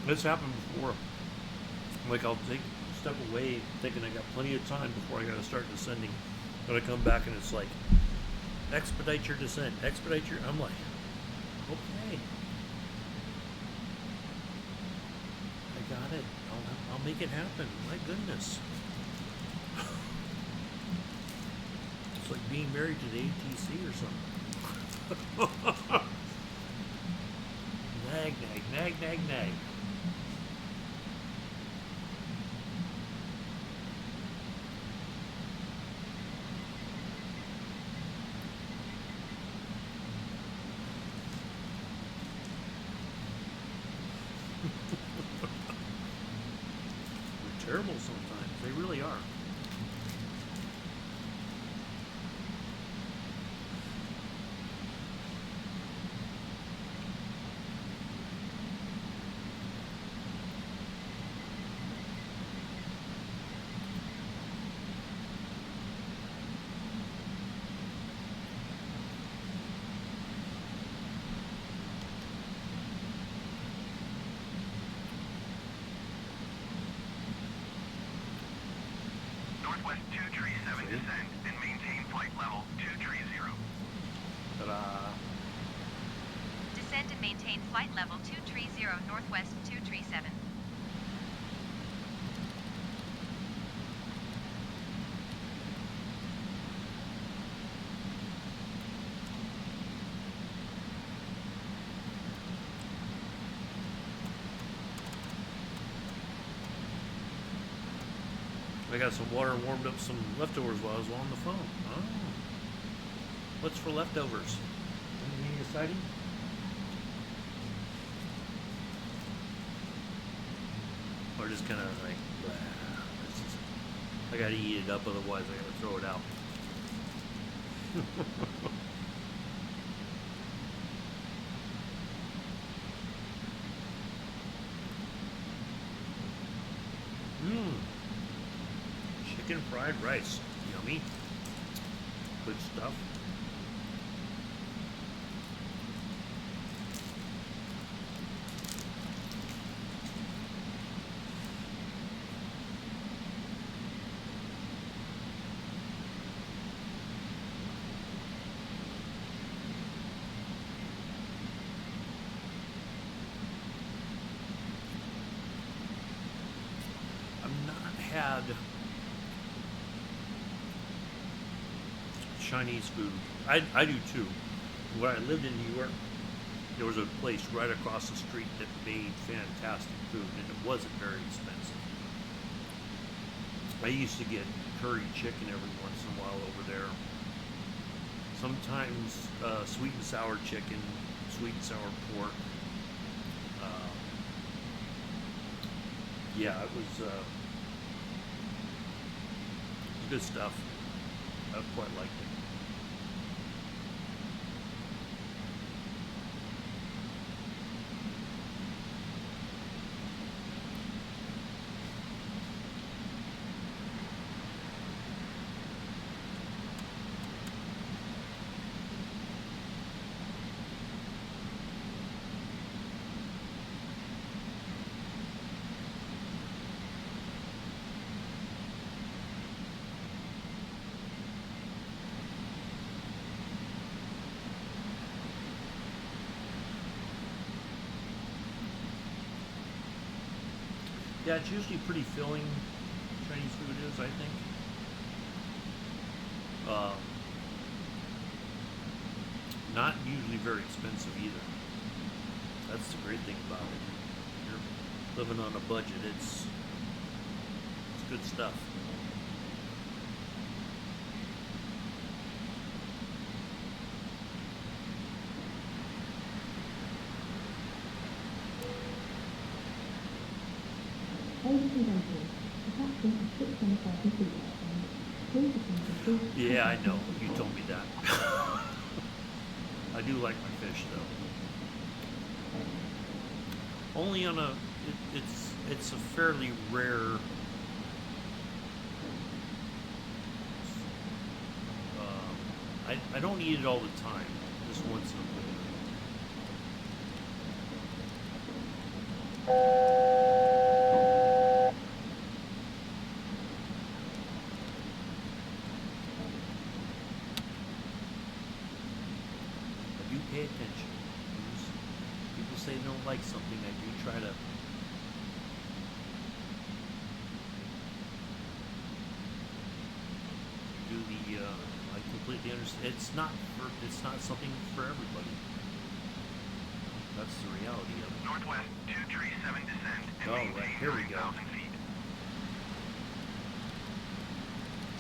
This happened before. Like, I'll step away thinking I got plenty of time before I gotta start descending. But I come back and it's like, expedite your descent, I'm like, okay. I got it. I'll make it happen. My goodness. It's like being married to the ATC or something. Nag, nag, nag, nag, nag. terrible sometimes. They really are. Northwest 237 descend and maintain flight level 230. Ta-da. Descend and maintain flight level 230 Northwest 237. I got some water and warmed up some leftovers while I was on the phone. Oh. What's for leftovers? Anything exciting? Or just kind of like, blah, I gotta eat it up, otherwise I gotta throw it out. Mmm. Chicken fried rice. Yummy. Good stuff. I've not had Chinese food. I do too. When I lived in New York, there was a place right across the street that made fantastic food, and it wasn't very expensive. I used to get curry chicken every once in a while over there. Sometimes sweet and sour chicken, sweet and sour pork. Yeah, it was good stuff. I quite liked it. Yeah, it's usually pretty filling. Chinese food is, I think. Not usually very expensive either. That's the great thing about it. You're living on a budget. It's good stuff. Yeah, I know. You told me that. I do like my fish, though. Only on a. It's a fairly rare. I don't eat it all the time. Just once in a while. Pay attention. People say they don't like something, I do try to do the I completely understand. It's not something for everybody. That's the reality of it. Northwest 237 descend and maintain here we go. 9,000 feet.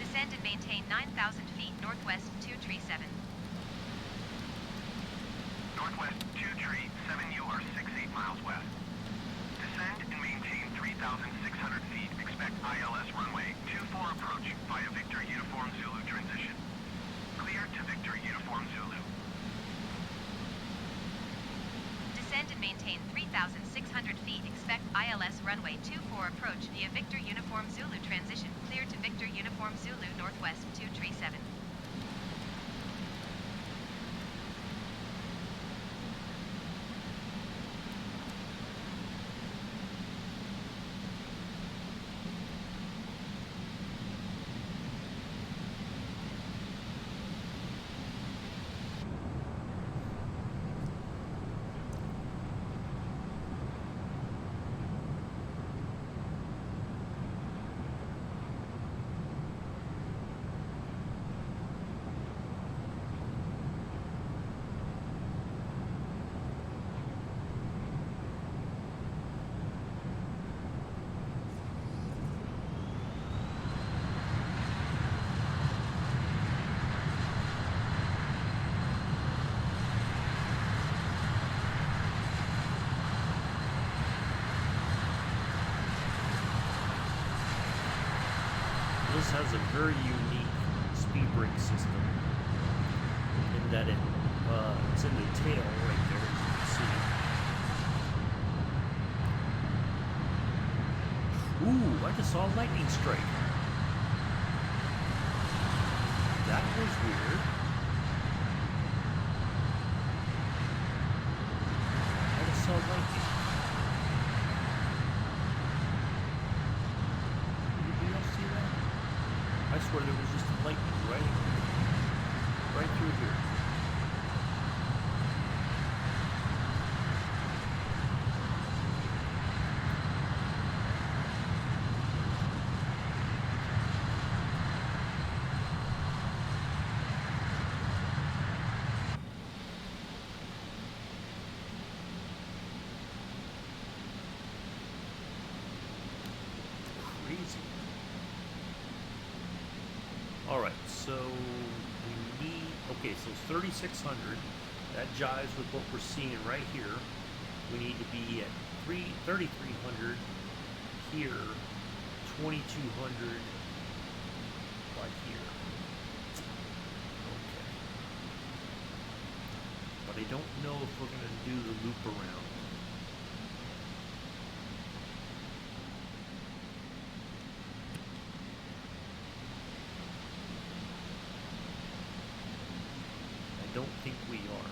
Descend and maintain 9,000 feet Northwest 237. Northwest 237, you are 68 miles west. Descend and maintain 3,600 feet. expect ILS runway 24 approach via Victor Uniform Zulu transition. Clear to Victor Uniform Zulu. Descend and maintain 3,600 feet. Expect ILS runway 24 approach via Victor Uniform Zulu transition. Clear to Victor Uniform Zulu Northwest 237. This has a very unique speed brake system in that it's in the tail right there, as you can see. Ooh, I just saw a lightning strike. That was weird. I just saw lightning. Did you see that? I swear there was just a lightning right through here. Crazy. Alright, so we need, okay, so 3,600, that jives with what we're seeing right here. We need to be at 3,300 here, 2,200 like here. Okay. But I don't know if we're going to do the loop around. I don't think we are.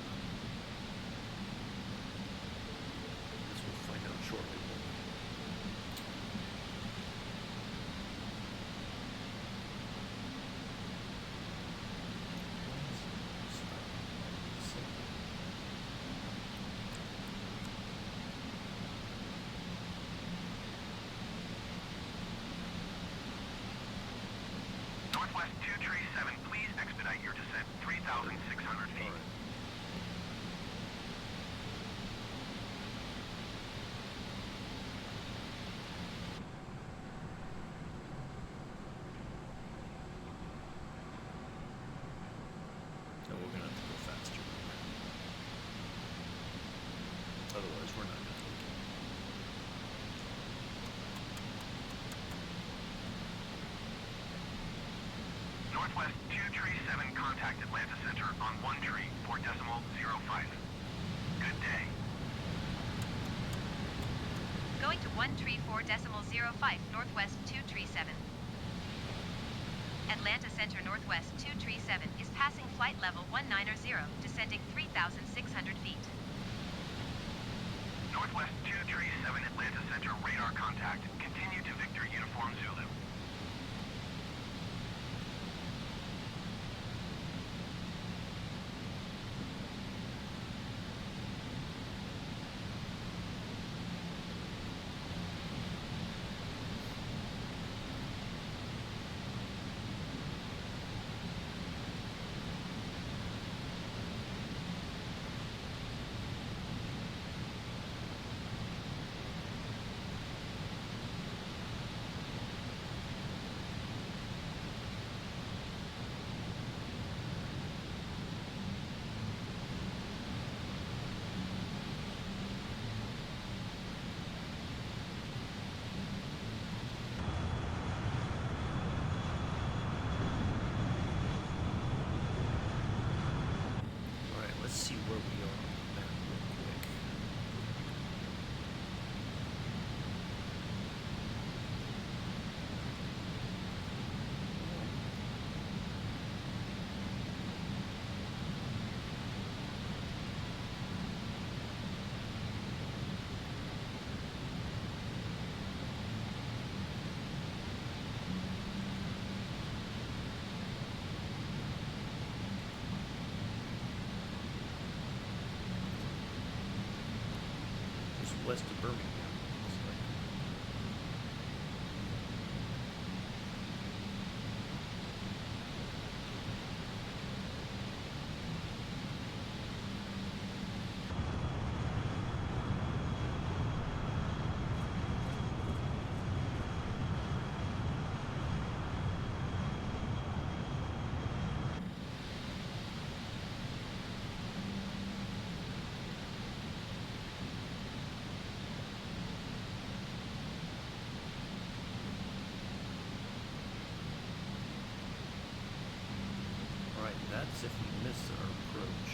This we'll find out shortly. Northwest 237, please expedite your descent 3,600 feet. So we're gonna have to go faster. Otherwise, we're not gonna make it. Northwest 237, contact Atlanta Center on 13.05. Good day. Going to 134.05 Northwest 237. Atlanta Center Northwest 237 is passing flight level 190, descending 3,600 feet. Northwest 237, Atlanta Center, radar contact. Continue to Victor Uniform Zulu. happens if we miss our approach?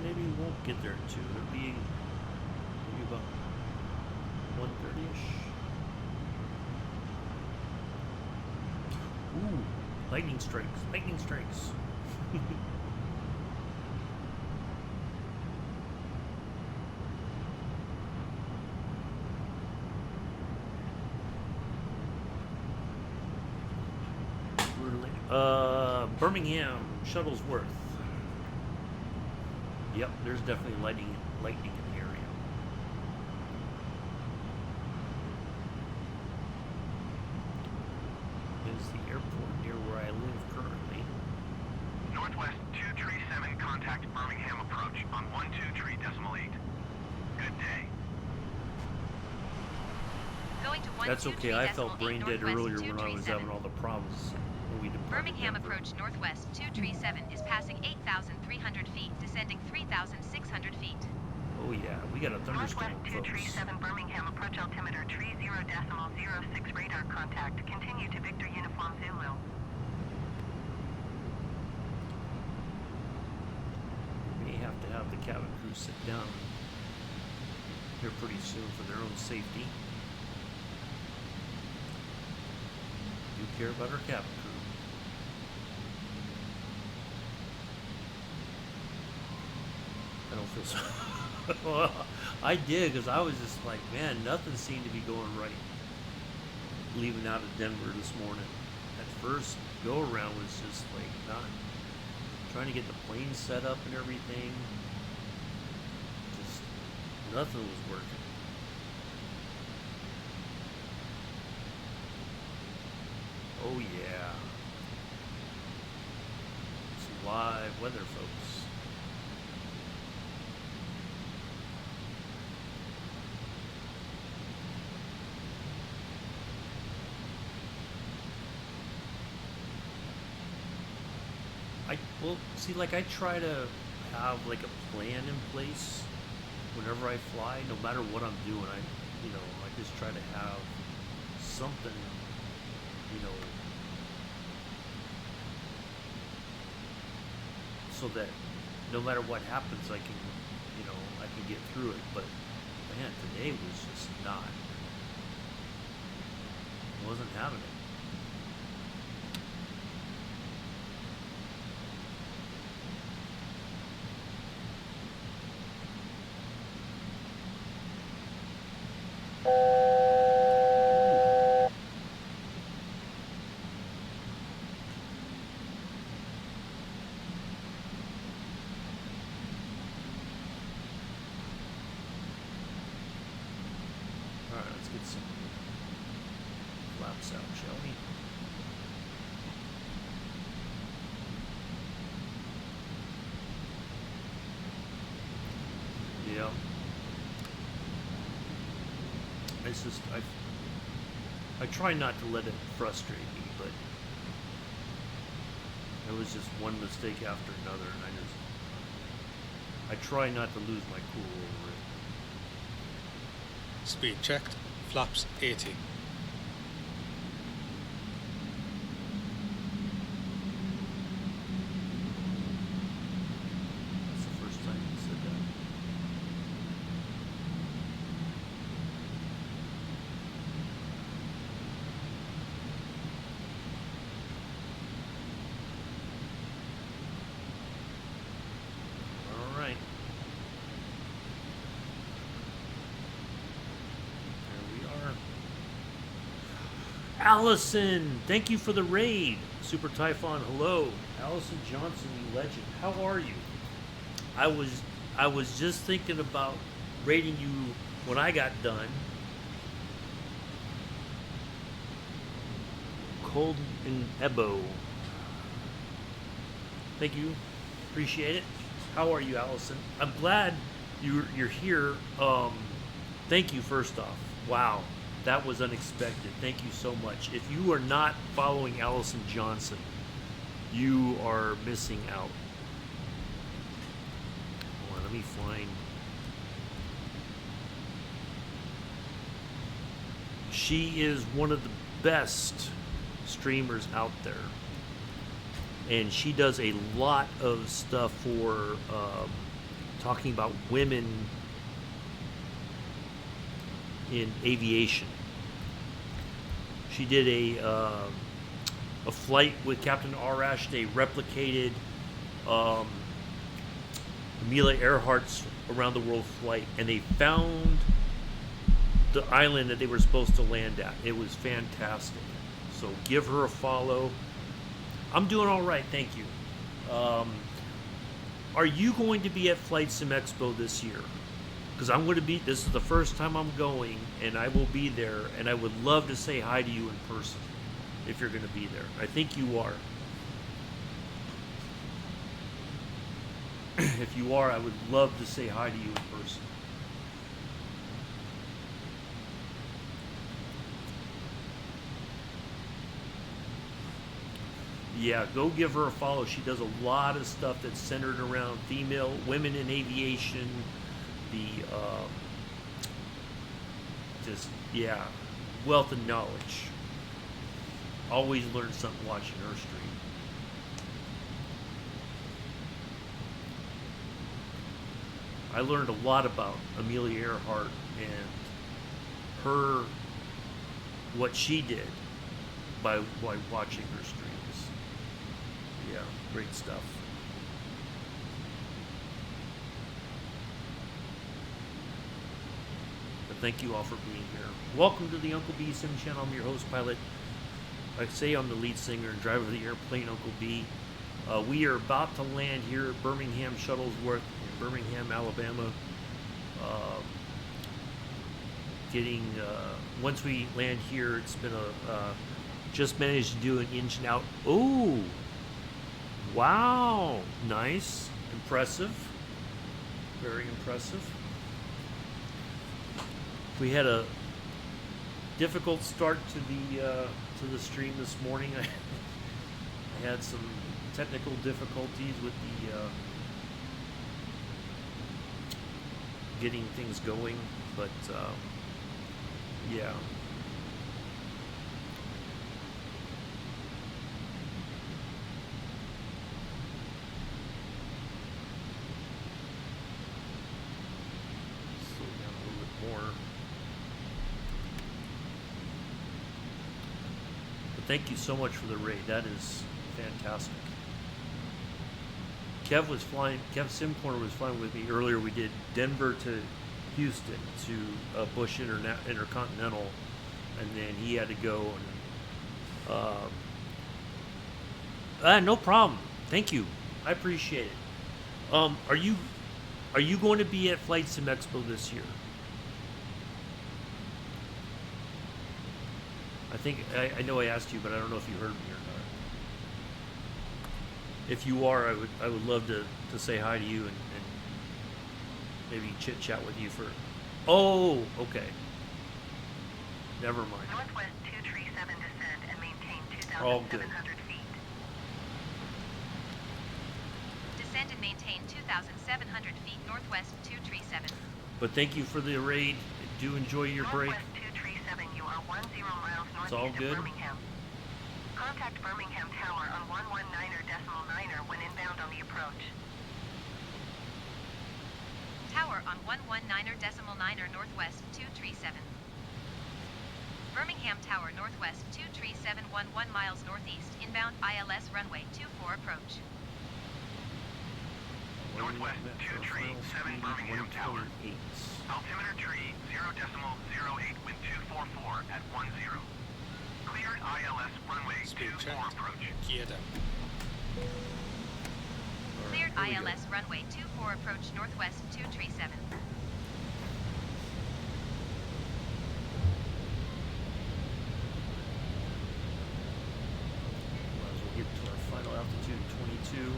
Maybe we won't get there at 2. It'll be maybe about 1:30ish. Ooh, lightning strikes! Lightning strikes! Birmingham-Shuttlesworth. Yep, there's definitely lightning in the area. Is the airport near where I live currently? Northwest 237, contact Birmingham approach on 123.8. Good day. Going to That's okay, I felt brain dead earlier when I was 237. having all the problems when we departed Birmingham Denver. approach northwest 237 is passing 8,300 feet, descending 3,600 feet. Oh yeah, we got a thunderstorm, Northwest folks. 237 Birmingham, approach altimeter 30.06 radar contact. Continue to Victor Uniform Zulu. We may have to have the cabin crew sit down here pretty soon for their own safety. You care about our cabin crew. I don't feel so. Well, I did, because I was just like, man, nothing seemed to be going right. Leaving out of Denver this morning. That first go around was just like not trying to get the plane set up and everything. Just nothing was working. Oh yeah. Some live weather, folks. Well, see, like I try to have like a plan in place whenever I fly, no matter what I'm doing. I just try to have something, so that no matter what happens, I can get through it. But man, today was just not. Wasn't having it. It's just I try not to let it frustrate me, but it was just one mistake after another, and I try not to lose my cool over it. Speed checked. Flaps 80. That's the first time you said that. All right. Allison, thank you for the raid. Super Typhon, hello. Allison Johnson, you legend. How are you? I was just thinking about raiding you when I got done. Cold and Ebo. Thank you. Appreciate it. How are you, Allison? I'm glad you're here. Thank you first off. Wow. That was unexpected. Thank you so much. If you are not following Allison Johnson, you are missing out. Hold on, let me find. She is one of the best streamers out there. And she does a lot of stuff for talking about women in aviation. She did a flight with Captain Arash. They replicated Amelia Earhart's around the world flight, and they found the island that they were supposed to land at. It was fantastic. So give her a follow. I'm doing all right, thank you. Are you going to be at Flight Sim Expo this year? Because I'm going to be, this is the first time I'm going, and I will be there, and I would love to say hi to you in person if you're going to be there. I think you are. If you are, I would love to say hi to you in person. Yeah, go give her a follow. She does a lot of stuff that's centered around women in aviation, wealth of knowledge. Always learn something watching her stream. I learned a lot about Amelia Earhart and what she did by watching her streams. Yeah, great stuff. But thank you all for being here. Welcome to the Uncle B Sim channel. I'm your host, pilot. Like I say, I'm the lead singer and driver of the airplane, Uncle B. We are about to land here at Birmingham-Shuttlesworth in Birmingham, Alabama. Once we land here, it's been just managed to do an engine out. Oh, wow, nice, impressive, very impressive. We had a difficult start to the stream this morning. I had some technical difficulties with the getting things going, but yeah. Slow down a little bit more. But thank you so much for the raid. That is fantastic. Kev Simcorner was flying with me earlier. We did Denver to Houston to Bush Intercontinental, and then he had to go. And no problem. Thank you. I appreciate it. Are you going to be at Flight Sim Expo this year? I think I know I asked you, but I don't know if you heard me or not. If you are, I would love to say hi to you and maybe chit chat with you for. Oh, okay. Never mind. Northwest 237 descend and maintain All good. 2,700 feet. Descend and maintain 2,700 feet northwest 237. But thank you for the raid. Do enjoy your break. Northwest 237, you are 10 miles It's all northeast good. of Birmingham. Contact Birmingham Tower on 119.9er when inbound on the approach. Tower on 119.9er northwest 237. Birmingham Tower northwest 237 11 miles northeast inbound ILS runway 24 approach. Northwest 237 Birmingham Tower. Altimeter tree 0.08 wind 244 at 10. Cleared ILS runway Speed 24 checked. approach. Geared up. Cleared Here we go. ILS runway 24 approach northwest 237. Might as well get to our final altitude, 22.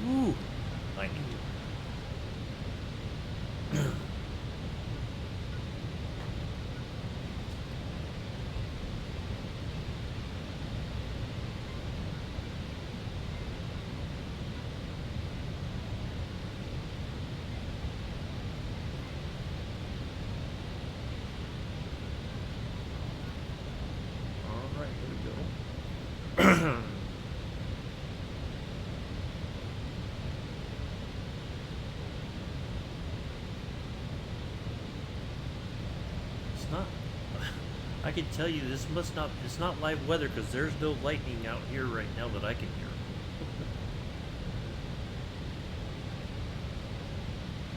Ooh, lightning. All right, here we go. It's not. I can tell you this must not. It's not live weather because there's no lightning out here right now that I can hear.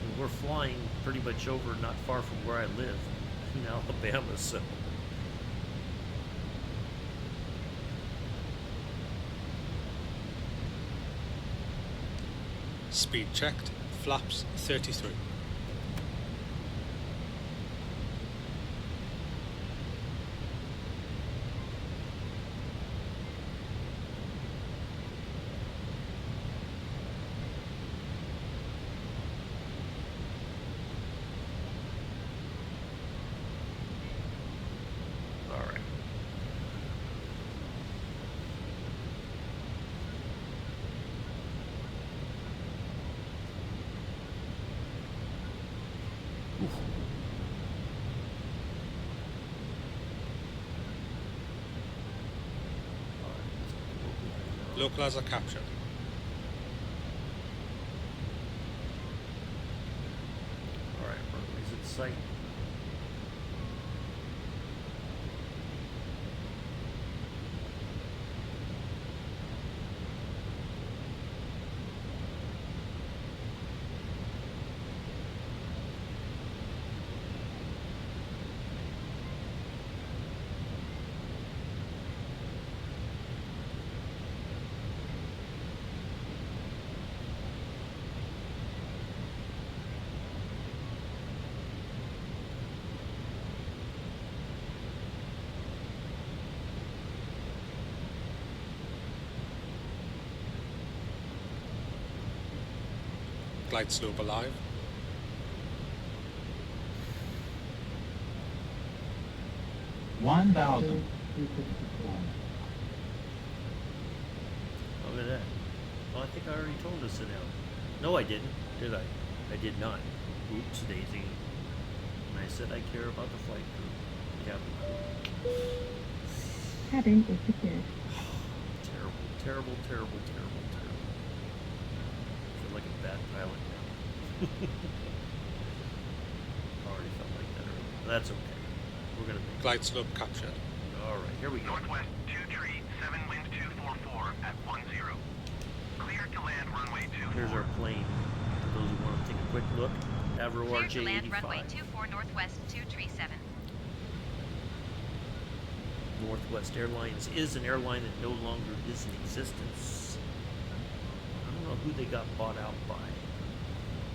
And we're flying pretty much over, not far from where I live in Alabama, so. Speed checked. Flaps 33. All right. Oof. Localizer captured. All right, runways in sight. Glide slope alive. One thousand. Look at that. Well, I think I already told us it out. No, I didn't. Did I? I did not. Oops, Daisy. And I said I care about the flight crew. Cabin crew. Cabin is secured. Terrible, terrible, terrible, terrible, terrible. I feel like a bad pilot now. Already felt like that earlier. That's okay. We're gonna make Glide slope captured. All right, here we go. Northwest 23 7 wind 244 at 10. Cleared to land runway 24. Here's our plane. For those who want to take a quick look, Avro Cleared to land runway RJ85. 24 northwest 237. Northwest Airlines is an airline that no longer is in existence. I don't know who they got bought out by.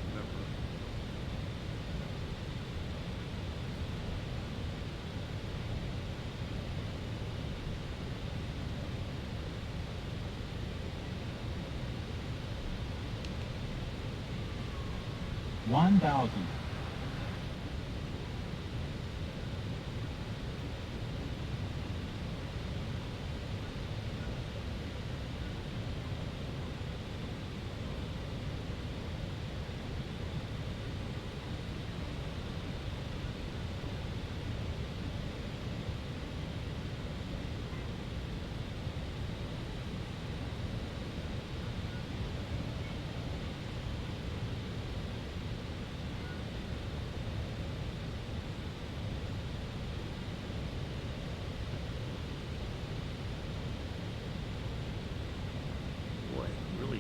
Remember? One thousand.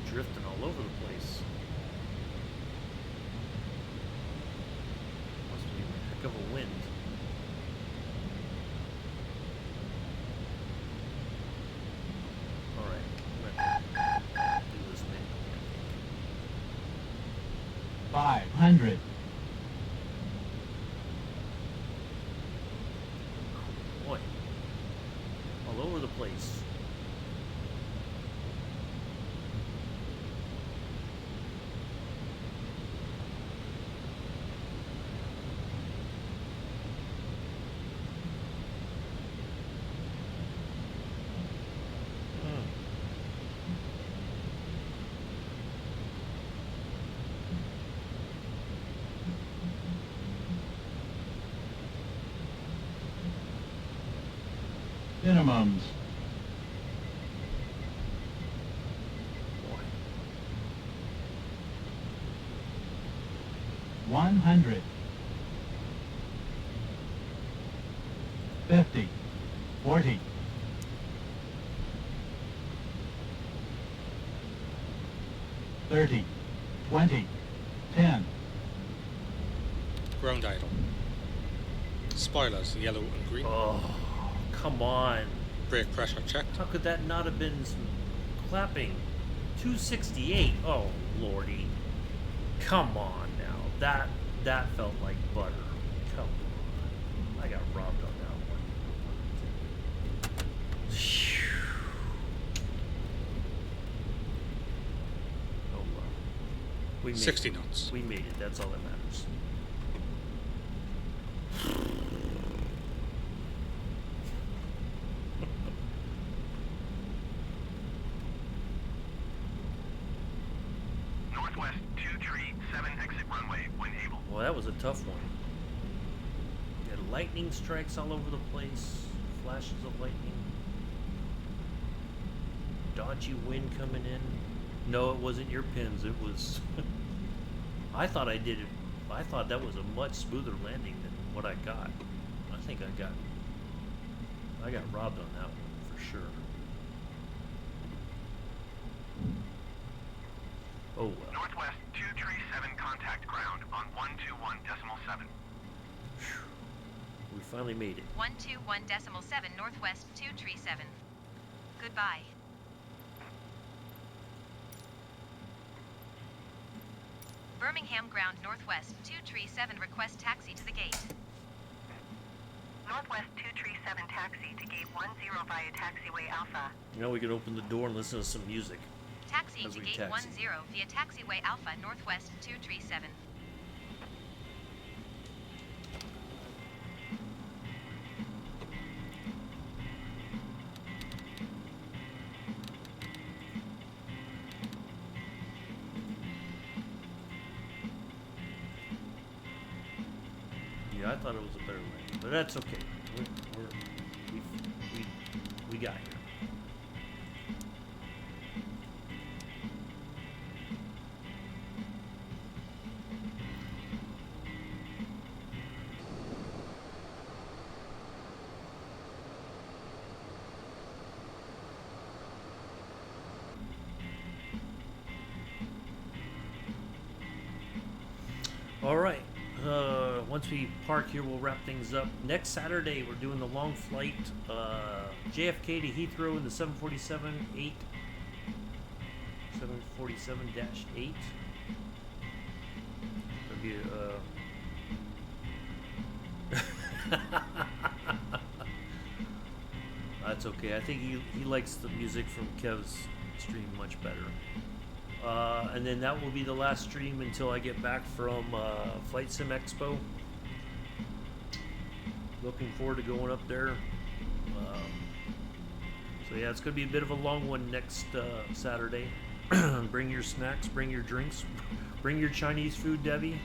really drifting all over the place. Must be a heck of a wind. Alright, let's do this manually. 500. Boy, all over the place. Minimums. Boy. 100. 50. 40. 30. 20. 10. Ground idle. Spoilers, yellow and green. Oh, come on. Brake pressure checked. How could that not have been some clapping? 268. Oh, lordy. Come on now. That felt like butter. Come on. I got robbed on that one. Phew. Oh well. We made 60 it. knots. We made it. That's all that matters. Northwest 237 exit runway when able. Well, that was a tough one. We had lightning strikes all over the place, flashes of lightning, dodgy wind coming in. No, it wasn't your pins. It was. I thought I did it. I thought that was a much smoother landing than what I got. I think I got robbed on that one for sure. Oh well. Northwest 237 contact ground on 121.7. We finally made it. 121.7 Northwest 237. Goodbye. Birmingham ground Northwest 237 request taxi to the gate. Northwest 237 taxi to gate 10 via taxiway Alpha. Now we can open the door and listen to some music. Taxi As to we gate taxi. 10 via taxiway Alpha Northwest 237. Yeah, I thought it was a better landing, but that's okay. We got here. All right. Once we park here, we'll wrap things up. Next Saturday, we're doing the long flight, JFK to Heathrow in the 747-8. 747-8. That'd be That's okay. I think he likes the music from Kev's stream much better. And then that will be the last stream until I get back from Flight Sim Expo. Looking forward to going up there. So yeah, it's going to be a bit of a long one next Saturday. Bring your snacks, bring your drinks, bring your Chinese food, Debbie.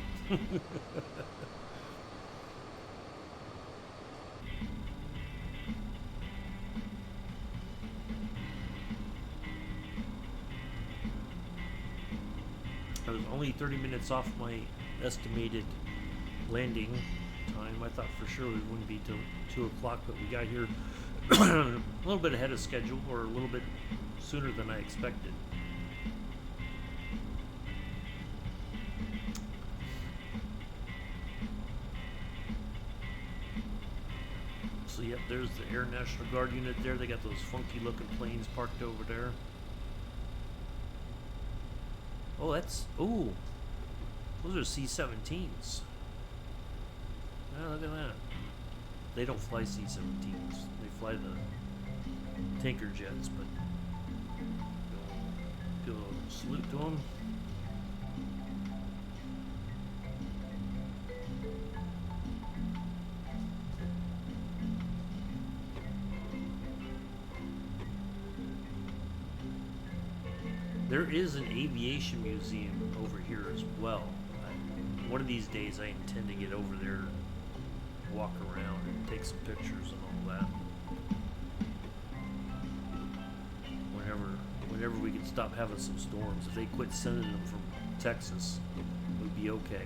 I was only 30 minutes off my estimated landing time. I thought for sure it wouldn't be till 2 o'clock, but we got here a little bit ahead of schedule, or a little bit sooner than I expected. So yep, there's the Air National Guard unit there. They got those funky looking planes parked over there. Oh, ooh, those are C-17s. Oh, look at that. They don't fly C-17s. They fly the tanker jets, but give a little salute to them. There is an aviation museum over here as well. One of these days I intend to get over there, walk around and take some pictures and all that. Whenever we can stop having some storms. If they quit sending them from Texas, we'd be okay.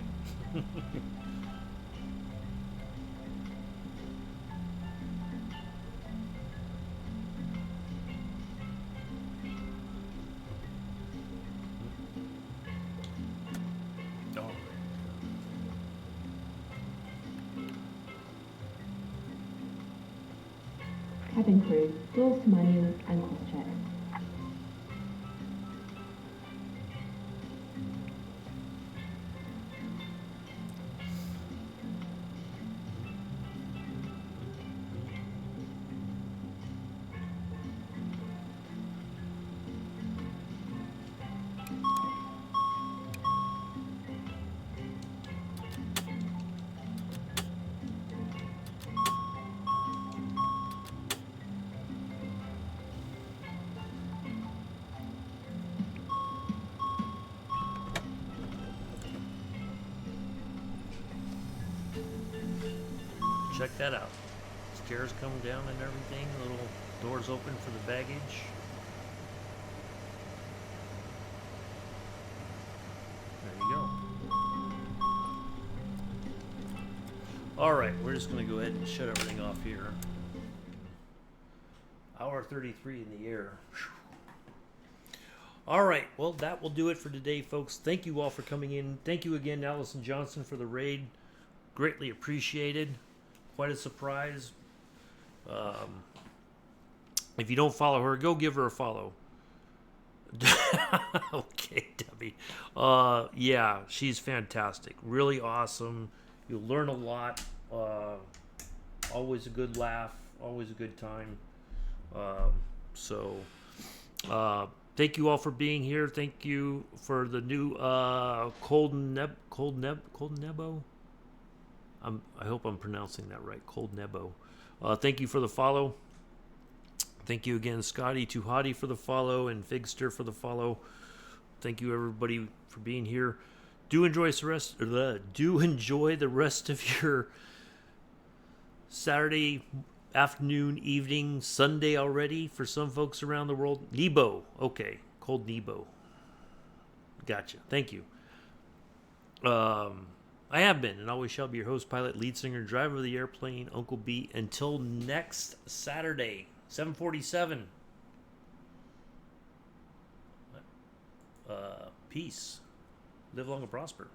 Cabin crew, doors to manual and cross-check. Check that out. Stairs come down and everything. Little doors open for the baggage. There you go. Alright, we're just going to go ahead and shut everything off here. Hour 33 in the air. Alright, well that will do it for today, folks. Thank you all for coming in. Thank you again, Allison Johnson, for the raid. Greatly appreciated. Quite a surprise. If you don't follow her, go give her a follow. Okay, Debbie. Yeah, she's fantastic. Really awesome. You'll learn a lot. Always a good laugh. Always a good time. Thank you all for being here. Thank you for the new Cold Nebo. I hope I'm pronouncing that right. Cold Nebo. Thank you for the follow. Thank you again, Scotty Tuhati, for the follow, and Figster for the follow. Thank you, everybody, for being here. Do enjoy the rest of your Saturday afternoon, evening, Sunday already for some folks around the world. Nebo. Okay. Cold Nebo. Gotcha. Thank you. I have been and always shall be your host, pilot, lead singer, driver of the airplane, Uncle B. Until next Saturday, 7:47. Peace. Live long and prosper.